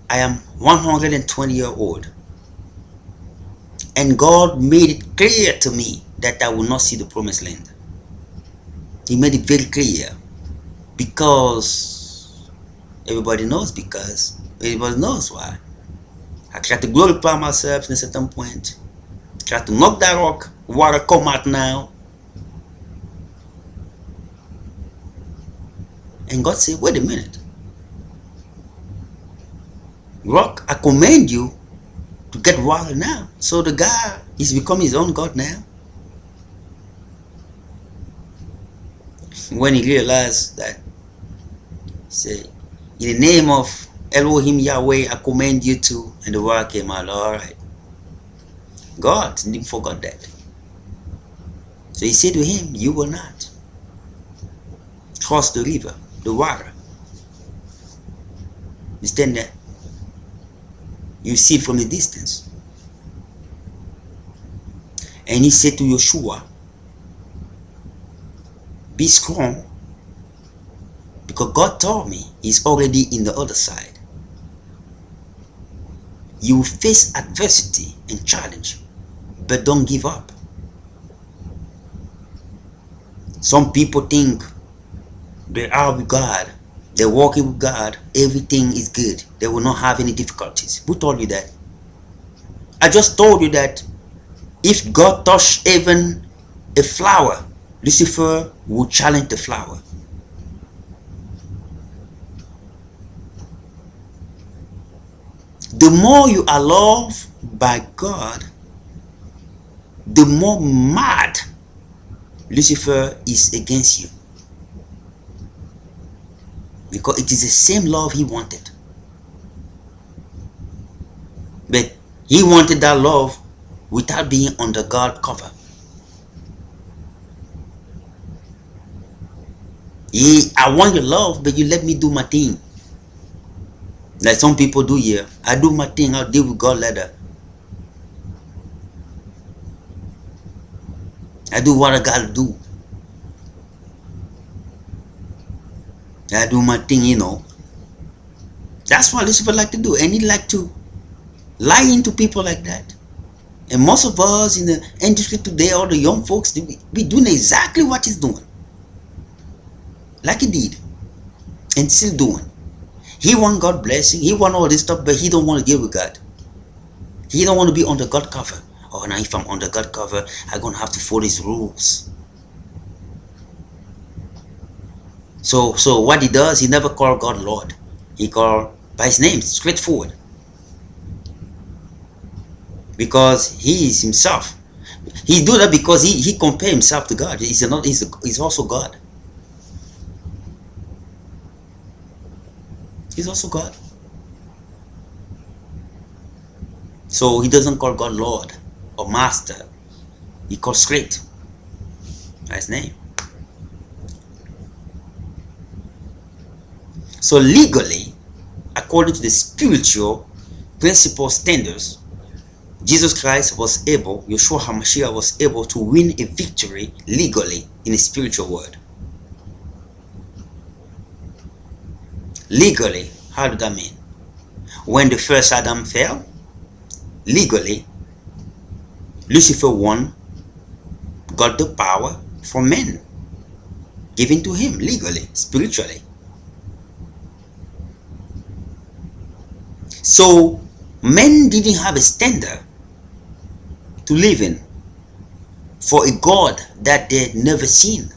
[SPEAKER 1] I am 120 years old, and God made it clear to me that I will not see the promised land. He made it very clear, because everybody knows why. I tried to glorify myself in a certain point, tried to knock that rock, water come out now. And God said, wait a minute. Rock, I command you to get water now. So the guy is becoming his own God now. When he realized that, he said, in the name of Elohim Yahweh, I command you to, and the water came out. All right. God didn't forget that. So he said to him, you will not cross the river, the water. You stand there. You see it from a distance. And he said to Joshua, be strong, because God told me he's already in the other side. You will face adversity and challenge, but don't give up. Some people think they are with God, they're walking with God, everything is good. They will not have any difficulties. Who told you that? I just told you that if God touched even a flower, Lucifer will challenge the flower. The more you are loved by God, the more mad Lucifer is against you. Because it is the same love he wanted. But he wanted that love without being under God's cover. I want your love, but you let me do my thing. Like some people do here. I do my thing, I'll deal with God later. I do what I gotta do. I do my thing, you know. That's what Lucifer like to do. And he like to lie into people like that. And most of us in the industry today, all the young folks, be doing exactly what he's doing. Like he did. And still doing. He want God blessing. He want all this stuff, but he don't want to deal with God. He don't want to be under God cover. Oh, now if I'm under God cover, I'm going to have to follow his rules. So what he does, he never call God Lord. He call by his name, straightforward. Because he is himself. He do that because he compare himself to God. He's also God. He's also God. So he doesn't call God Lord or Master. He calls straight by his name. So legally, according to the spiritual principle standards, Jesus Christ was able, Yeshua HaMashiach was able to win a victory legally in the spiritual world. Legally, how did that mean? When the first Adam fell, legally, Lucifer won, got the power from men, given to him legally, spiritually. So men didn't have a standard to live in for a God that they'd never seen.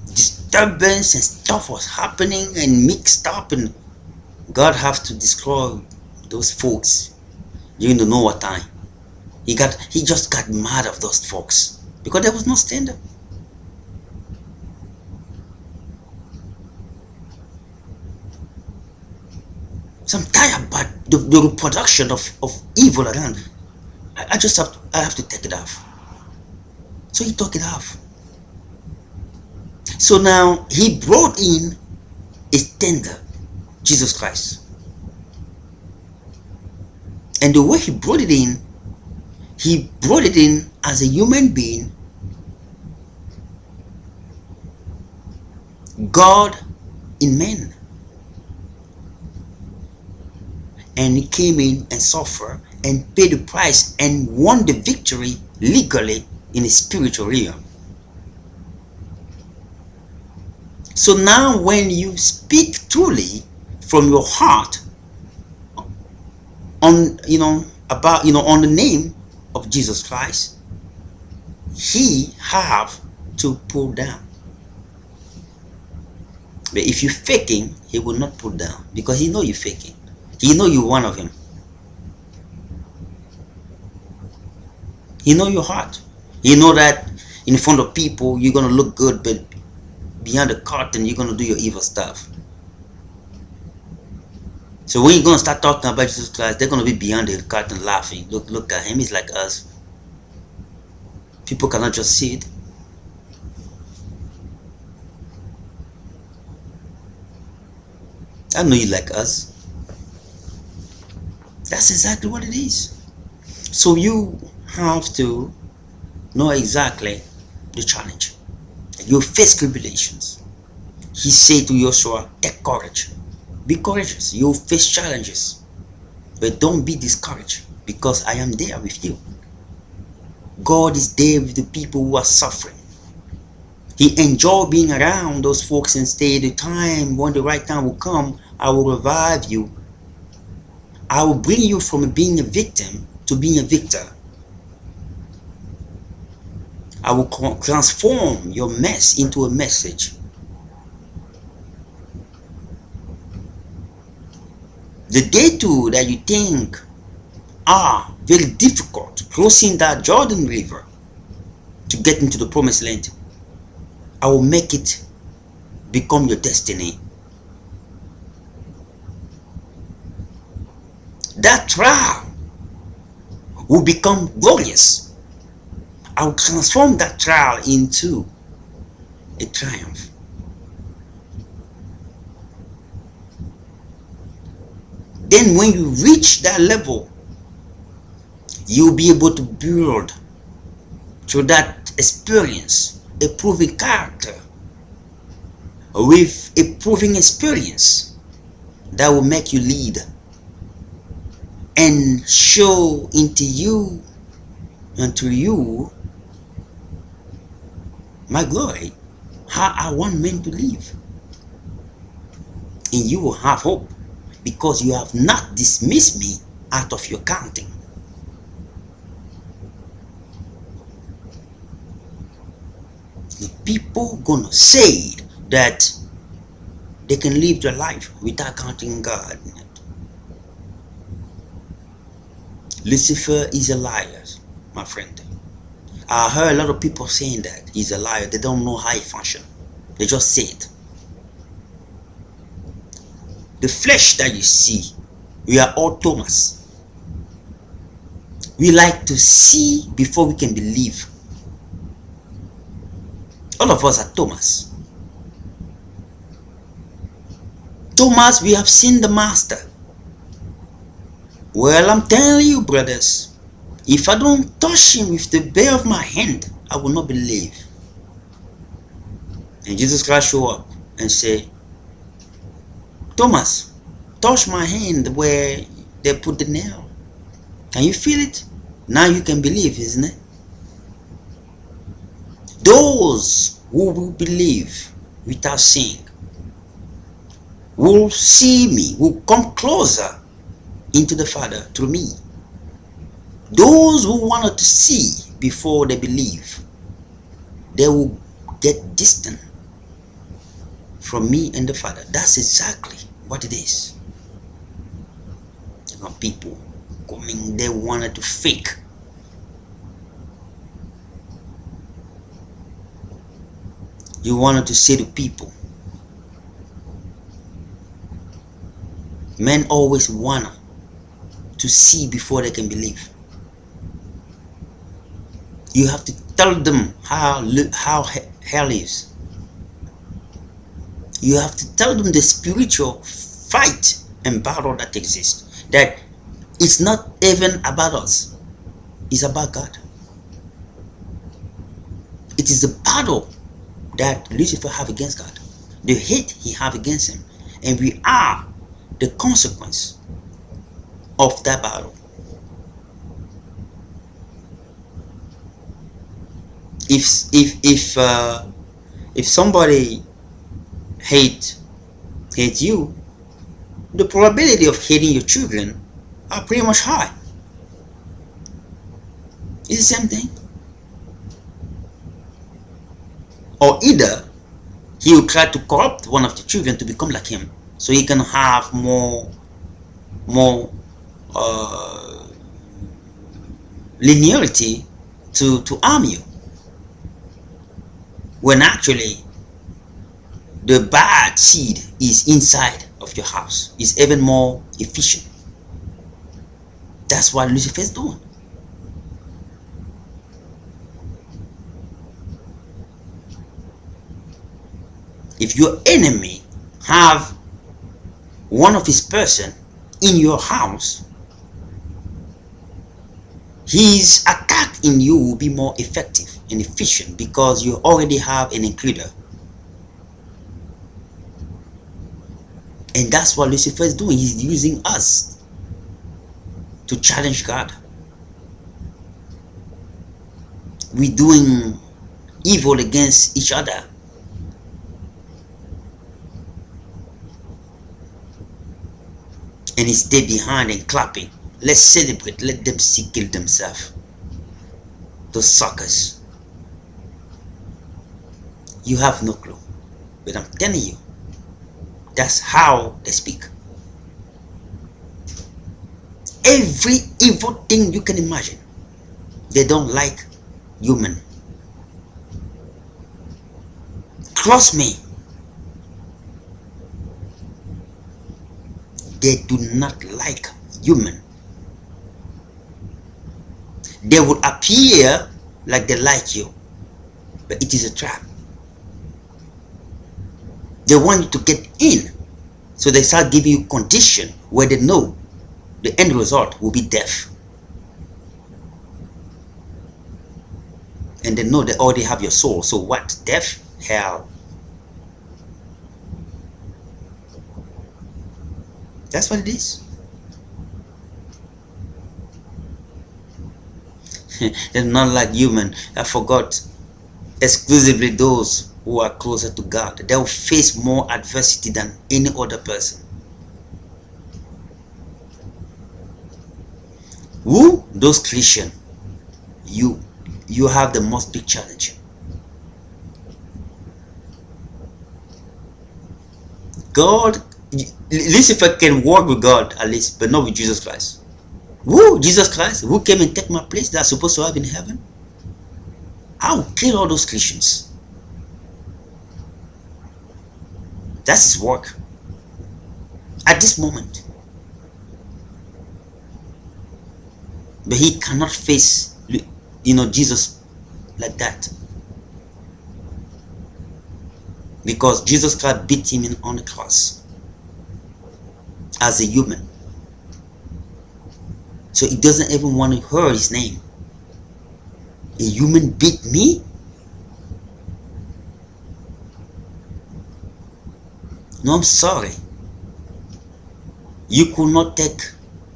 [SPEAKER 1] Disturbance and stuff was happening and mixed up, and God have to destroy those folks during the Noah time. He just got mad of those folks because there was no standard. So I'm tired about the reproduction of evil around. I have to take it off. So he took it off. So now he brought in a standard, Jesus Christ. And the way he brought it in as a human being, God in man. And he came in and suffered and paid the price and won the victory legally in the spiritual realm. So now when you speak truly from your heart on on the name of Jesus Christ, he have to pull down. But if you're faking, he will not pull down because he know you're faking. He know you're one of him. He know your heart. He know that in front of people you're gonna look good, but behind the curtain you're gonna do your evil stuff. So when you're gonna start talking about Jesus Christ, they're gonna be behind the curtain laughing. Look at him. He's like us. People cannot just see it. I know you like us. That's exactly what it is. So you have to know exactly the challenge. You face tribulations. He said to Joshua, take courage. Be courageous. You'll face challenges. But don't be discouraged because I am there with you. God is there with the people who are suffering. He enjoyed being around those folks and say, the time, when the right time will come, I will revive you. I will bring you from being a victim to being a victor. I will transform your mess into a message. The detour that you think are very difficult, crossing that Jordan River to get into the promised land, I will make it become your destiny. That trial will become glorious. I will transform that trial into a triumph. Then when you reach that level, you'll be able to build through that experience a proven character with a proven experience that will make you lead and show into you and to you my glory, how I want men to live. And you will have hope because you have not dismissed me out of your counting. The people gonna say that they can live their life without counting God in it. Lucifer is a liar, my friend. I heard a lot of people saying that he's a liar. They don't know how he functions. They just say it. The flesh that you see, we are all Thomas. We like to see before we can believe. All of us are Thomas. Thomas, we have seen the Master. Well, I'm telling you, brothers, if I don't touch him with the bare of my hand, I will not believe. And Jesus Christ show up and say, Thomas, touch my hand where they put the nail. Can you feel it? Now you can believe, isn't it? Those who will believe without seeing will see me, will come closer into the Father through me. Those who wanted to see before they believe, they will get distant from me and the Father. That's exactly what it is. Now people coming, they wanted to fake. You wanted to say to people, men always want to see before they can believe. You have to tell them how hell is. You have to tell them the spiritual fight and battle that exists. That it's not even about us. It's about God. It is the battle that Lucifer have against God. The hate he have against him. And we are the consequence of that battle. If somebody hate you, the probability of hating your children are pretty much high. It's the same thing. Or either he will try to corrupt one of the children to become like him, so he can have more linearity to harm you, when actually the bad seed is inside of your house, is even more efficient. That's what Lucifer is doing. If your enemy have one of his person in your house, his attack in you will be more effective and efficient because you already have an intruder. And that's what Lucifer is doing. He's using us to challenge God. We're doing evil against each other. and he stay behind and clapping. Let's celebrate. Let them see kill themselves. Those suckers. You have no clue. But I'm telling you, that's how they speak. Every evil thing you can imagine. They don't like human. Trust me. They do not like human. They will appear like they like you, but it is a trap. They want you to get in, so they start giving you condition where they know the end result will be death. And they know they already have your soul, so what? Death? Hell. That's what it is. They're not like human. I forgot. Exclusively those who are closer to God. They will face more adversity than any other person. Who? Those Christians. You have the most big challenge. God, Lucifer can work with God at least, but not with Jesus Christ. Who? Jesus Christ, who came and take my place that I'm supposed to have in heaven? I will kill all those Christians. That's his work. At this moment. But he cannot face, Jesus like that. Because Jesus Christ beat him on the cross. As a human. So he doesn't even want to hear his name. A human beat me? No, I'm sorry. You could not take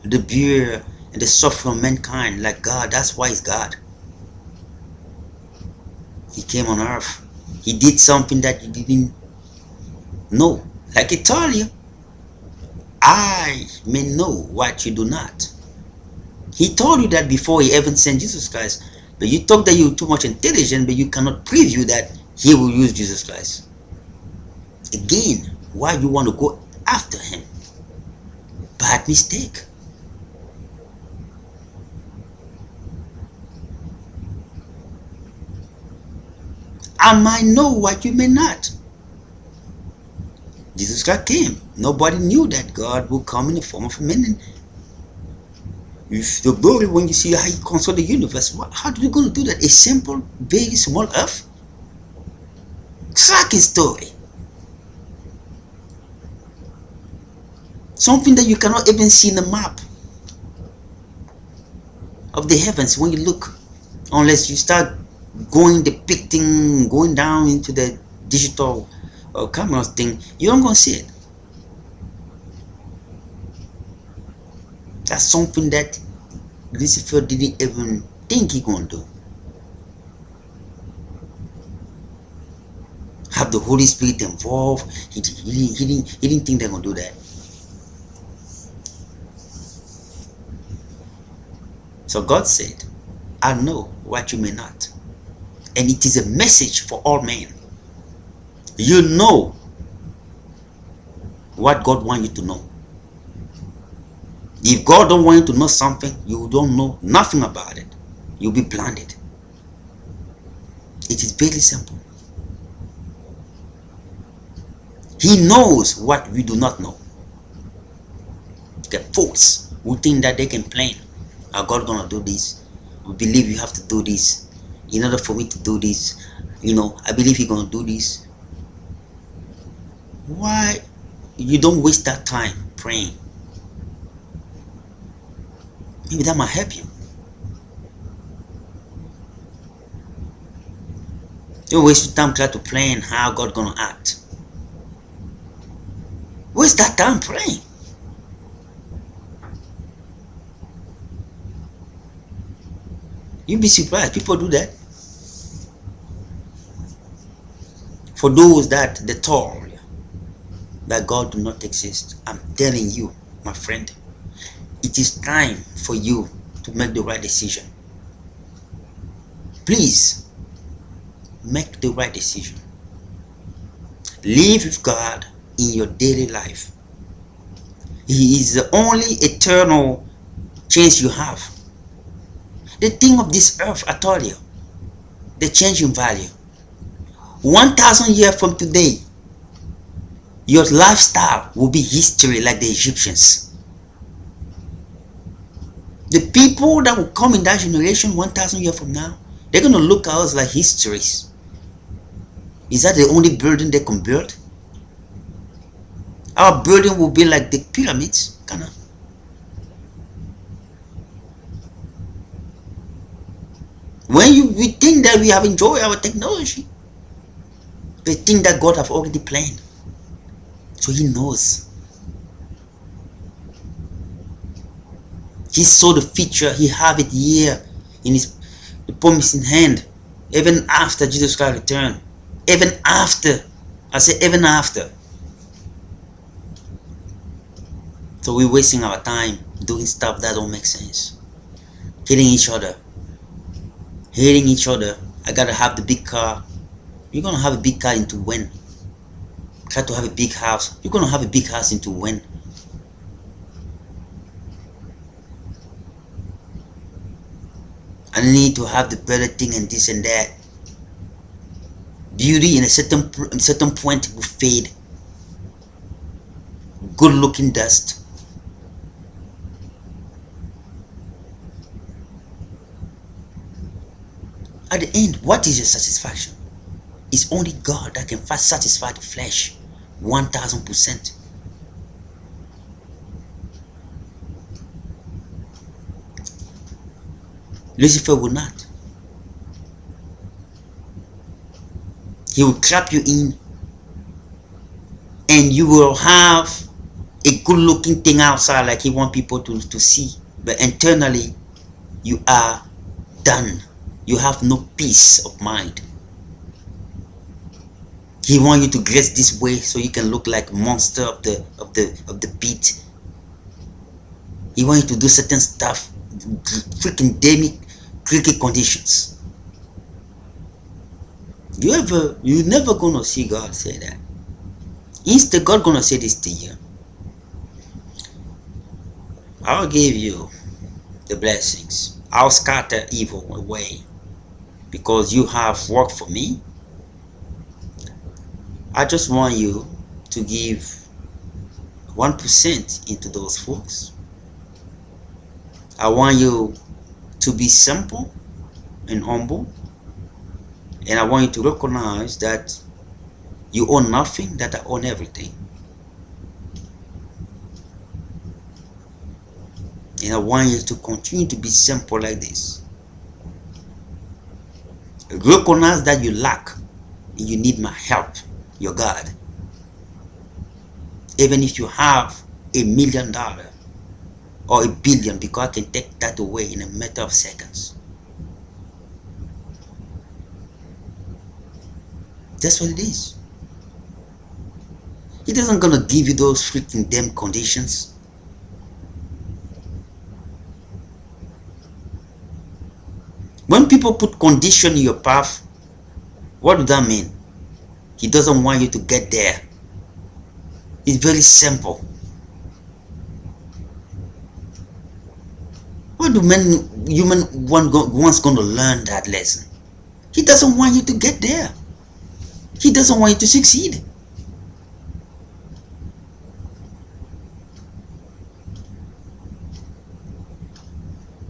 [SPEAKER 1] the beer and the suffering of mankind like God. That's why he's God. He came on earth. He did something that you didn't know. Like I told you, I may know what you do not. He told you that before he even sent Jesus Christ. But you talk that you're too much intelligent, but you cannot preview that he will use Jesus Christ. Again, why you want to go after him? Bad mistake. I might know what you may not. Jesus Christ came. Nobody knew that God would come in the form of a man. If the glory, when you see how he controls the universe, how are you going to do that? A simple, very small earth? Tracking story. Something that you cannot even see in the map of the heavens when you look. Unless you start depicting, going down into the digital camera thing, you don't gonna see it. That's something that Lucifer didn't even think he gonna do. Have the Holy Spirit involved. He didn't think they're gonna do that. So God said, I know what you may not. And it is a message for all men. You know what God wants you to know. If God don't want you to know something, you don't know nothing about it. You'll be blinded. It is very simple. He knows what we do not know. The folks who think that they can plan. Are God gonna do this? We believe you have to do this. In order for me to do this, I believe He's gonna do this. Why you don't waste that time praying? Maybe that might help you. Don't waste your time trying to plan how God gonna act. Waste that time praying. You'll be surprised. People do that. For those that they told that God do not exist, I'm telling you, my friend. It is time for you to make the right decision. Please make the right decision. Live with God in your daily life. He is the only eternal chance you have. The thing of this earth, I told you, they change in value. 1,000 years from today, your lifestyle will be history like the Egyptians. The people that will come in that generation 1,000 years from now, they're going to look at us like histories. Is that the only building they can build? Our building will be like the pyramids, kind of. We think that we have enjoyed our technology, we think that God have already planned. So He knows. He saw the future. He have it here in the promise in hand. Even after Jesus Christ returned. Even after. I say even after. So we're wasting our time doing stuff that don't make sense. Hitting each other. Hating each other. I gotta have the big car. You're gonna have a big car into when? Try to have a big house. You're gonna have a big house into when? I need to have the better thing and this and that. Beauty in a certain point will fade. Good looking dust. At the end, what is your satisfaction? It's only God that can first satisfy the flesh 1,000%. Lucifer will not. He will trap you in, and you will have a good looking thing outside like he wants people to see, but internally you are done. You have no peace of mind. He wants you to dress this way so you can look like a monster of the beat. He wants you to do certain stuff, freaking demic cricket conditions. You're never gonna see God say that. Instead, God gonna say this to you. I'll give you the blessings. I'll scatter evil away because you have worked for me. I just want you to give 1% into those folks. I want you to be simple and humble, and I want you to recognize that you own nothing, that I own everything. And I want you to continue to be simple like this. Recognize that you lack and you need my help, your God. Even if you have $1 million or $1 billion, because I can take that away in a matter of seconds. That's what it is. He doesn't gonna give you those freaking damn conditions. When people put condition in your path, what does that mean? He doesn't want you to get there. It's very simple. What do human one's going to learn that lesson? He doesn't want you to get there. He doesn't want you to succeed.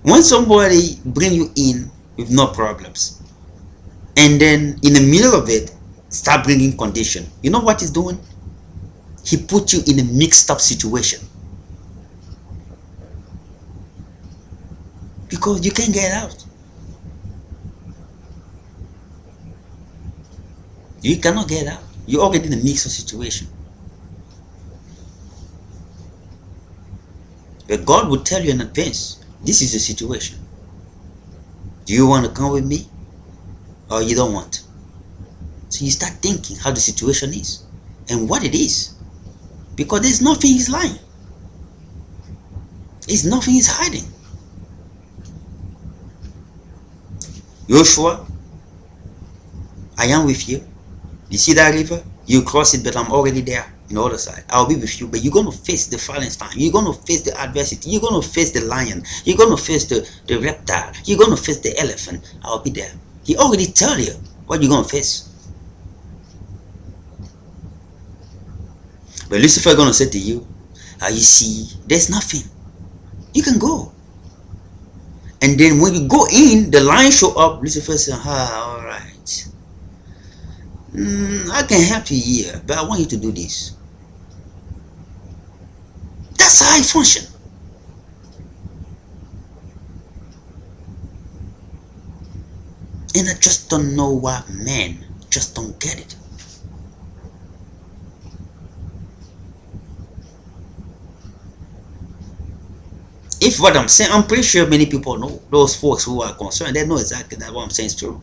[SPEAKER 1] When somebody bring you in with no problems, and then in the middle of it start bringing condition, you know what he's doing? He put you in a mixed up situation because you can't get out. You cannot get out. You're already in a mixed up situation. But God will tell you in advance, this is the situation. Do you want to come with me or you don't want? So you start thinking how the situation is and what it is, because there's nothing he's lying. It's nothing is hiding. Joshua, I am with you. You see that river? You cross it, but I'm already there on the other side. I'll be with you, but you're going to face the Philistine. You're going to face the adversity. You're going to face the lion. You're going to face the reptile. You're going to face the elephant. I'll be there. He already tell you what you're going to face. But Lucifer going to say to you, you see, there's nothing. You can go. And then when you go in, the lion show up. Lucifer says, all right. I can help you here, but I want you to do this. That's how I function. And I just don't know why men just don't get it. If what I'm saying, I'm pretty sure many people know. Those folks who are concerned, they know exactly that what I'm saying is true.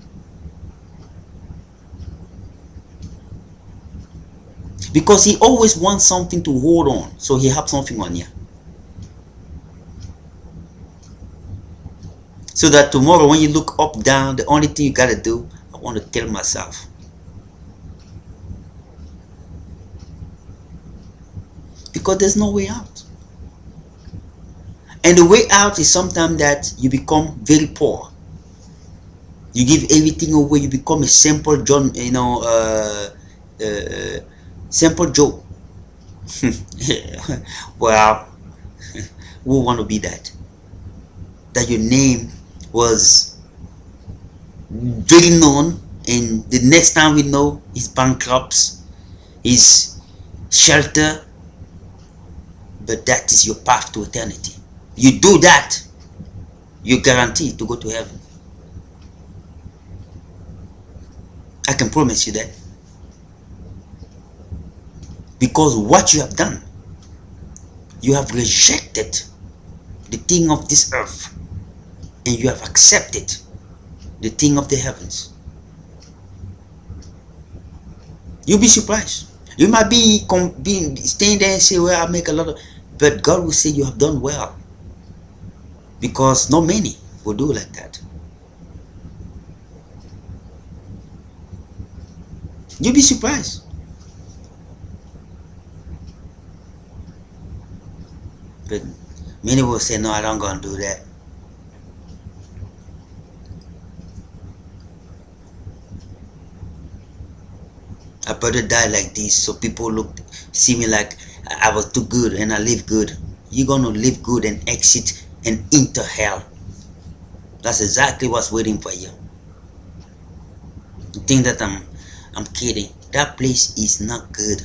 [SPEAKER 1] Because he always wants something to hold on, so he has something on you. So that tomorrow when you look up, down, the only thing you gotta do, I want to tell myself. Because there's no way out. And the way out is sometimes that you become very poor. You give everything away, you become a simple John, simple Joe. Well, we want to be that. That your name was very known, and the next time we know is bankrupt, is shelter, but that is your path to eternity. You do that, you're guaranteed to go to heaven. I can promise you that. Because what you have done, you have rejected the thing of this earth, and you have accepted the thing of the heavens. You'll be surprised. You might be staying there and say, well, I make a lot of, but God will say you have done well. Because not many will do like that. You'll be surprised. But many will say, no, I don't gonna do that. I better die like this so people see me like I was too good and I live good. You're gonna live good and exit and enter hell. That's exactly what's waiting for you. You think that I'm kidding? That place is not good.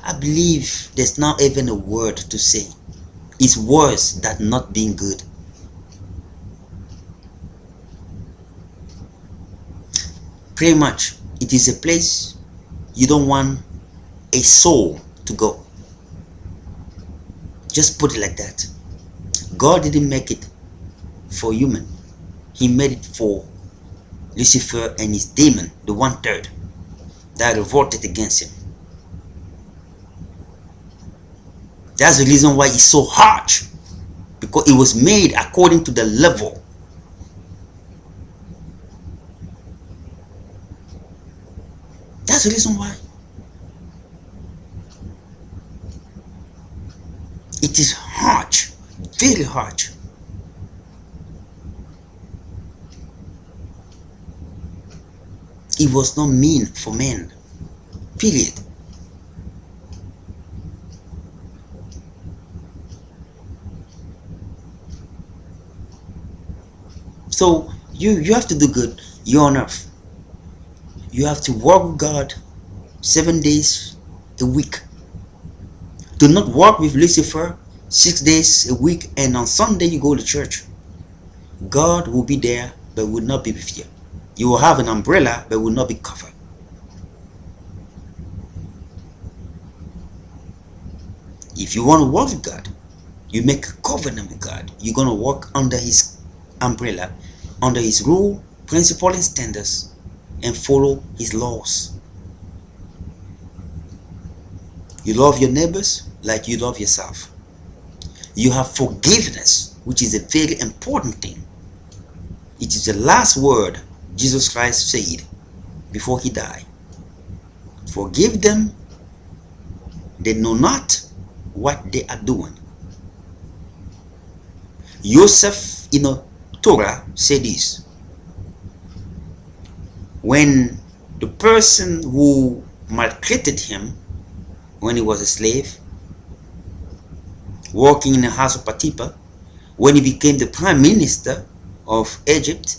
[SPEAKER 1] I believe there's not even a word to say. It's worse than not being good. Pretty much, it is a place you don't want a soul to go. Just put it like that. God didn't make it for human. He made it for Lucifer and his demon, the 1/3 that revolted against him. That's the reason why it's so harsh, because it was made according to the level. That's the reason why. It is harsh, very harsh. It was not mean for men, period. So you have to do good. You're on earth. You have to work with God 7 days a week. Do not work with Lucifer 6 days a week and on Sunday you go to church. God will be there but will not be with you. You will have an umbrella but will not be covered. If you want to work with God, you make a covenant with God. You're going to work under his umbrella, under his rule, principle and standards, and follow his laws. You love your neighbors like you love yourself. You have forgiveness, which is a very important thing. It is the last word Jesus Christ said before he died. Forgive them, they know not what they are doing. Joseph in the Torah said this: when the person who maltreated him when he was a slave, working in the house of Potiphar, when he became the prime minister of Egypt,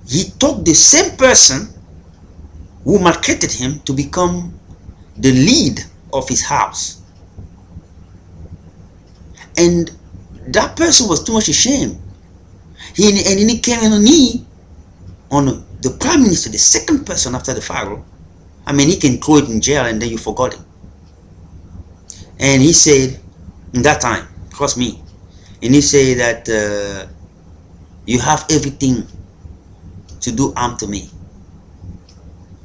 [SPEAKER 1] he took the same person who maltreated him to become the lead of his house. And that person was too much ashamed. He came on a knee on the prime minister, the second person after the Pharaoh. I mean, he can throw it in jail and then you forgot it. And he said, in that time, trust me, and he said that you have everything to do harm to me.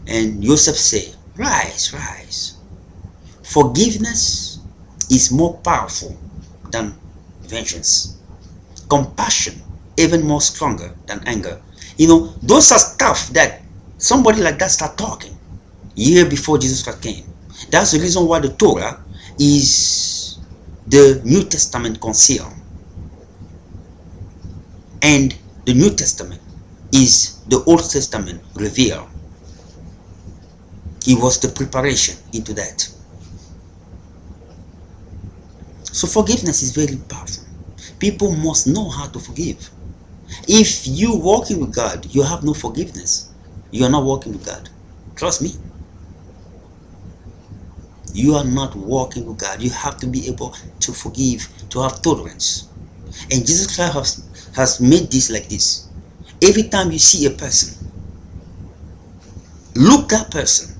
[SPEAKER 1] And Joseph said, rise, rise. Forgiveness is more powerful than vengeance. Compassion, even more stronger than anger. You know, those are stuff that somebody like that start talking year before Jesus Christ came. That's the reason why the Torah is the New Testament concealed, and the New Testament is the Old Testament revealed. It was the preparation into that. So forgiveness is very powerful. People must know how to forgive. If you walking with God, you have no forgiveness, you are not walking with God. Trust me. You are not walking with God. You have to be able to forgive, to have tolerance. And Jesus Christ has made this like this. Every time you see a person, look that person,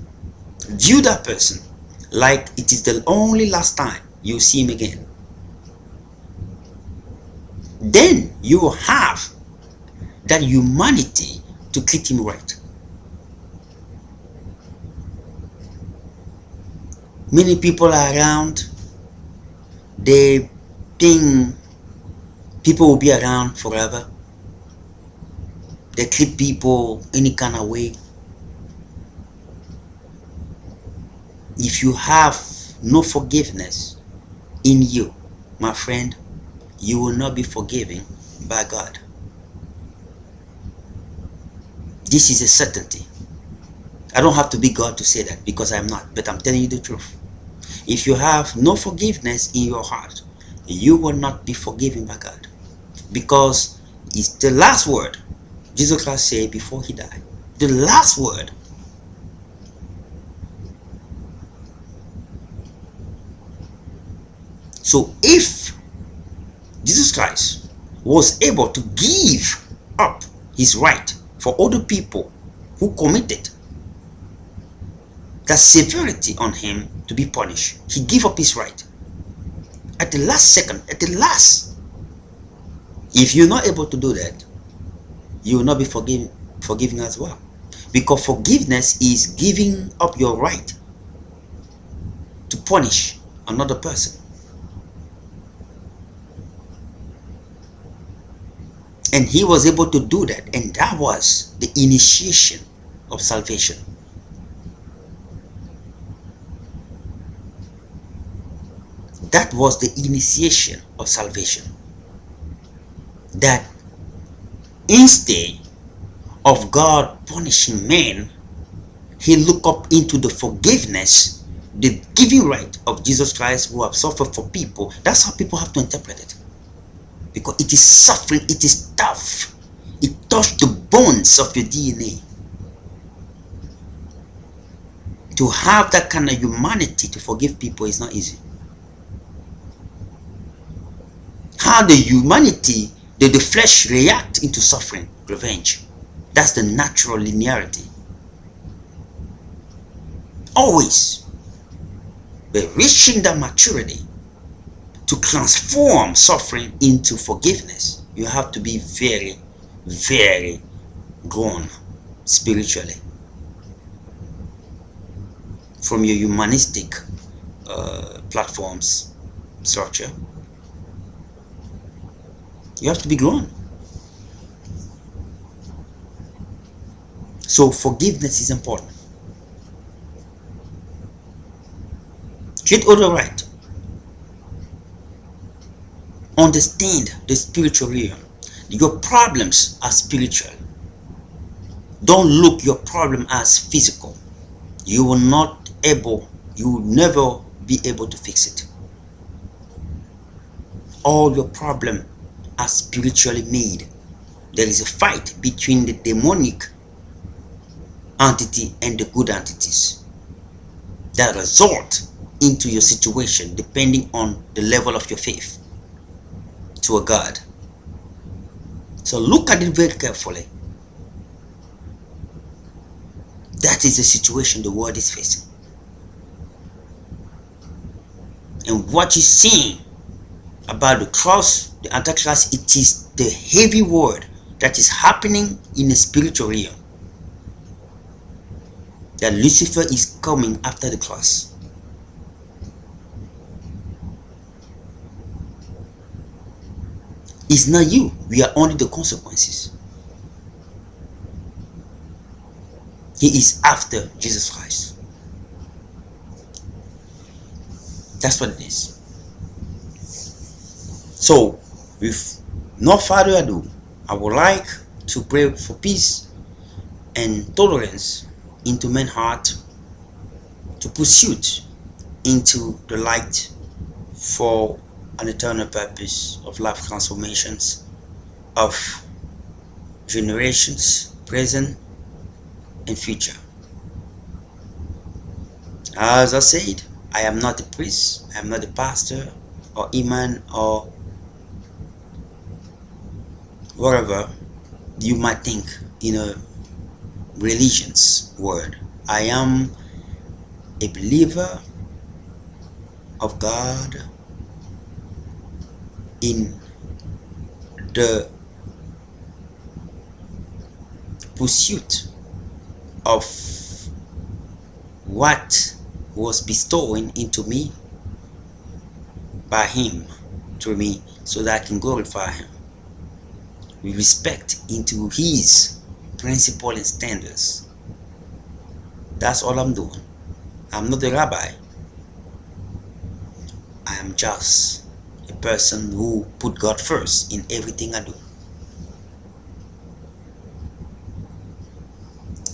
[SPEAKER 1] view that person like it is the only last time you see him again. Then you will have that humanity to treat him right. Many people are around, they think people will be around forever. They treat people any kind of way. If you have no forgiveness in you, my friend, you will not be forgiven by God. This is a certainty. I don't have to be God to say that, because I'm not, but I'm telling you the truth. If you have no forgiveness in your heart, you will not be forgiven by God, because it's the last word Jesus Christ said before he died. The last word. So if Jesus Christ was able to give up his right for other people who committed that severity on him to be punished, he gave up his right at the last second, at the last. If you're not able to do that, you will not be forgiving as well, because forgiveness is giving up your right to punish another person. And he was able to do that, and that was the initiation of salvation. That was the initiation of salvation. That instead of God punishing man, he looked up into the forgiveness, the giving right of Jesus Christ, who have suffered for people. That's how people have to interpret it. Because it is suffering, it is tough. It touched the bones of your DNA. To have that kind of humanity to forgive people is not easy. How the humanity, the flesh react into suffering, revenge. That's the natural linearity. Always. But reaching that maturity to transform suffering into forgiveness, you have to be very, very grown spiritually. From your humanistic platforms structure. You have to be grown. So forgiveness is important. Treat other right. Understand the spiritual realm. Your problems are spiritual. Don't look your problem as physical. You will never be able to fix it. All your problems are spiritually made. There is a fight between the demonic entity and the good entities that result into your situation depending on the level of your faith to a God. So look at it very carefully. That is the situation the world is facing. And what you're seeing about the cross, the Antichrist, it is the heavy word that is happening in the spiritual realm. That Lucifer is coming after the cross. It's not you. We are only the consequences. He is after Jesus Christ. That's what it is. So, with no further ado, I would like to pray for peace and tolerance into man's heart, to pursuit into the light for an eternal purpose of life transformations of generations present and future. As I said, I am not a priest, I am not a pastor or imam or whatever you might think in a religion's word. I am a believer of God in the pursuit of what was bestowed into me by Him through me, so that I can glorify Him with respect into His principle and standards. That's all I'm doing. I'm not a rabbi. I am just a person who put God first in everything I do.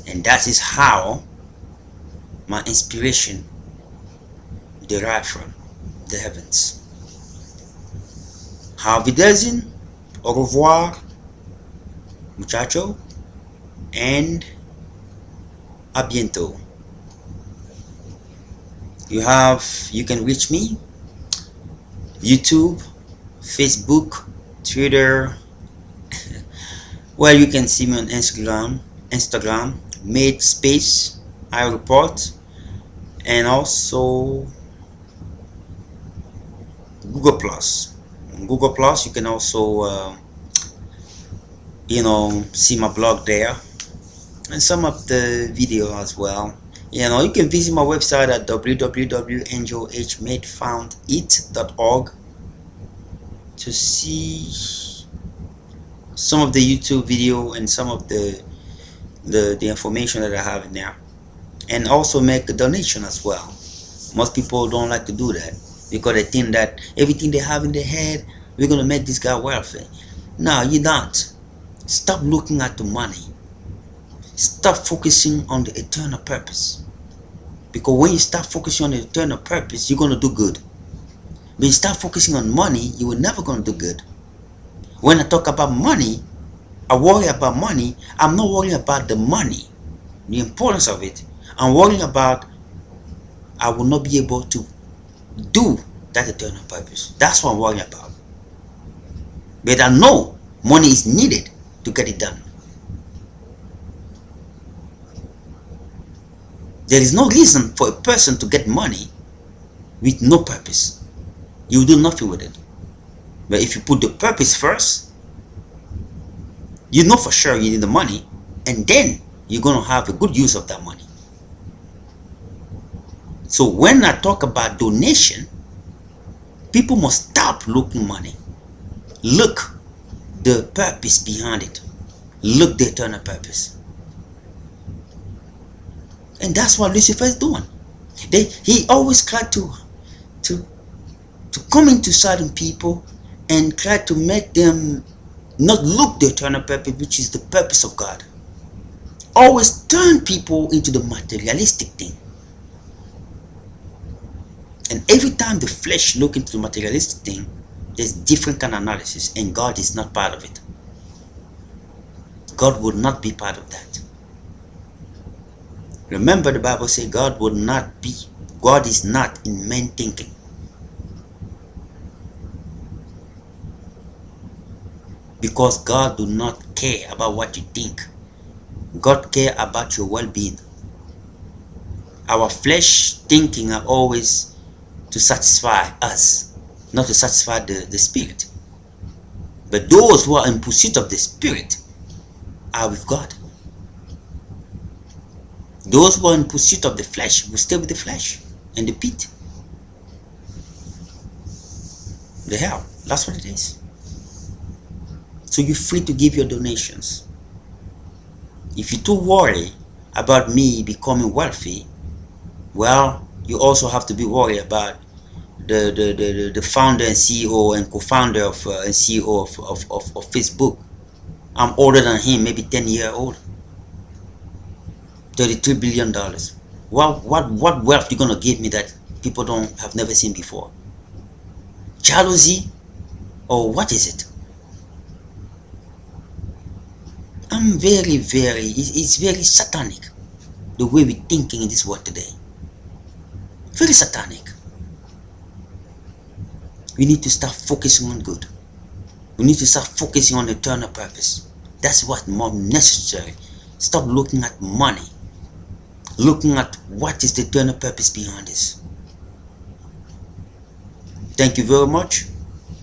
[SPEAKER 1] And that is how my inspiration derives from the heavens. Auf Wiedersehen, au revoir, muchacho, and a bientôt. You can reach me YouTube, Facebook, Twitter. Well, you can see me on Instagram, made space I report, and also Google Plus. On Google Plus, you can also see my blog there and some of the video as well. You can visit my website at www.angelhmadefoundit.org to see some of the YouTube video and some of the information that I have in there, and also make a donation as well. Most people don't like to do that because they think that everything they have in their head, we're gonna make this guy wealthy. No, you don't. Stop looking at the money. Stop focusing on the eternal purpose. Because when you start focusing on the eternal purpose, you're gonna do good. When you start focusing on money, you will never gonna do good. When I talk about money, I worry about money. I'm not worrying about the money, the importance of it. I'm worrying about I will not be able to do that eternal purpose. That's what I'm worrying about. But I know money is needed to get it done. There is no reason for a person to get money with no purpose. You will do nothing with it. But if you put the purpose first, you know for sure you need the money, and then you're going to have a good use of that money. So when I talk about donation, people must stop looking money. Look the purpose behind it. Look the eternal purpose. And that's what Lucifer is doing. He always tried to come into certain people and try to make them not look the eternal purpose, which is the purpose of God. Always turn people into the materialistic thing. And every time the flesh look into the materialistic thing, there's different kind of analysis, and God is not part of it. God would not be part of that. Remember, the Bible says God is not in man thinking. Because God do not care about what you think. God care about your well-being. Our flesh thinking are always to satisfy us, not to satisfy the spirit. But those who are in pursuit of the spirit are with God. Those who are in pursuit of the flesh will stay with the flesh and the pit. The hell. That's what it is. So you're free to give your donations. If you're too worried about me becoming wealthy, well, you also have to be worried about the founder and CEO and co-founder of and CEO of Facebook. I'm older than him, maybe 10 years old. $33 billion. What wealth you gonna give me that people have never seen before? Jealousy, or what is it? I'm it's very satanic, the way we're thinking in this world today. Very satanic. We need to start focusing on good. We need to start focusing on eternal purpose. That's what's more necessary. Stop looking at money. Looking at what is the eternal purpose behind this. Thank you very much,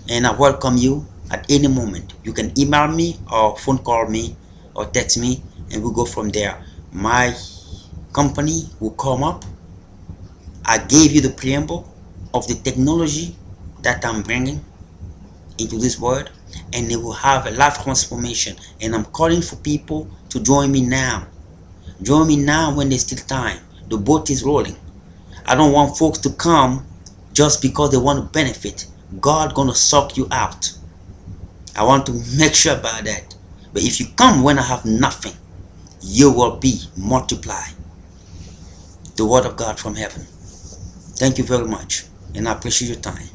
[SPEAKER 1] and I welcome you at any moment. You can email me or phone call me or text me, and we'll go from there. My company will come up. I gave you the preamble of the technology that I'm bringing into this world, and they will have a life transformation. And I'm calling for people to join me now. Join me now when there's still time. The boat is rolling. I don't want folks to come just because they want to benefit. God gonna suck you out. I want to make sure about that. But if you come when I have nothing, you will be multiplied. The word of God from heaven. Thank you very much, and I appreciate your time.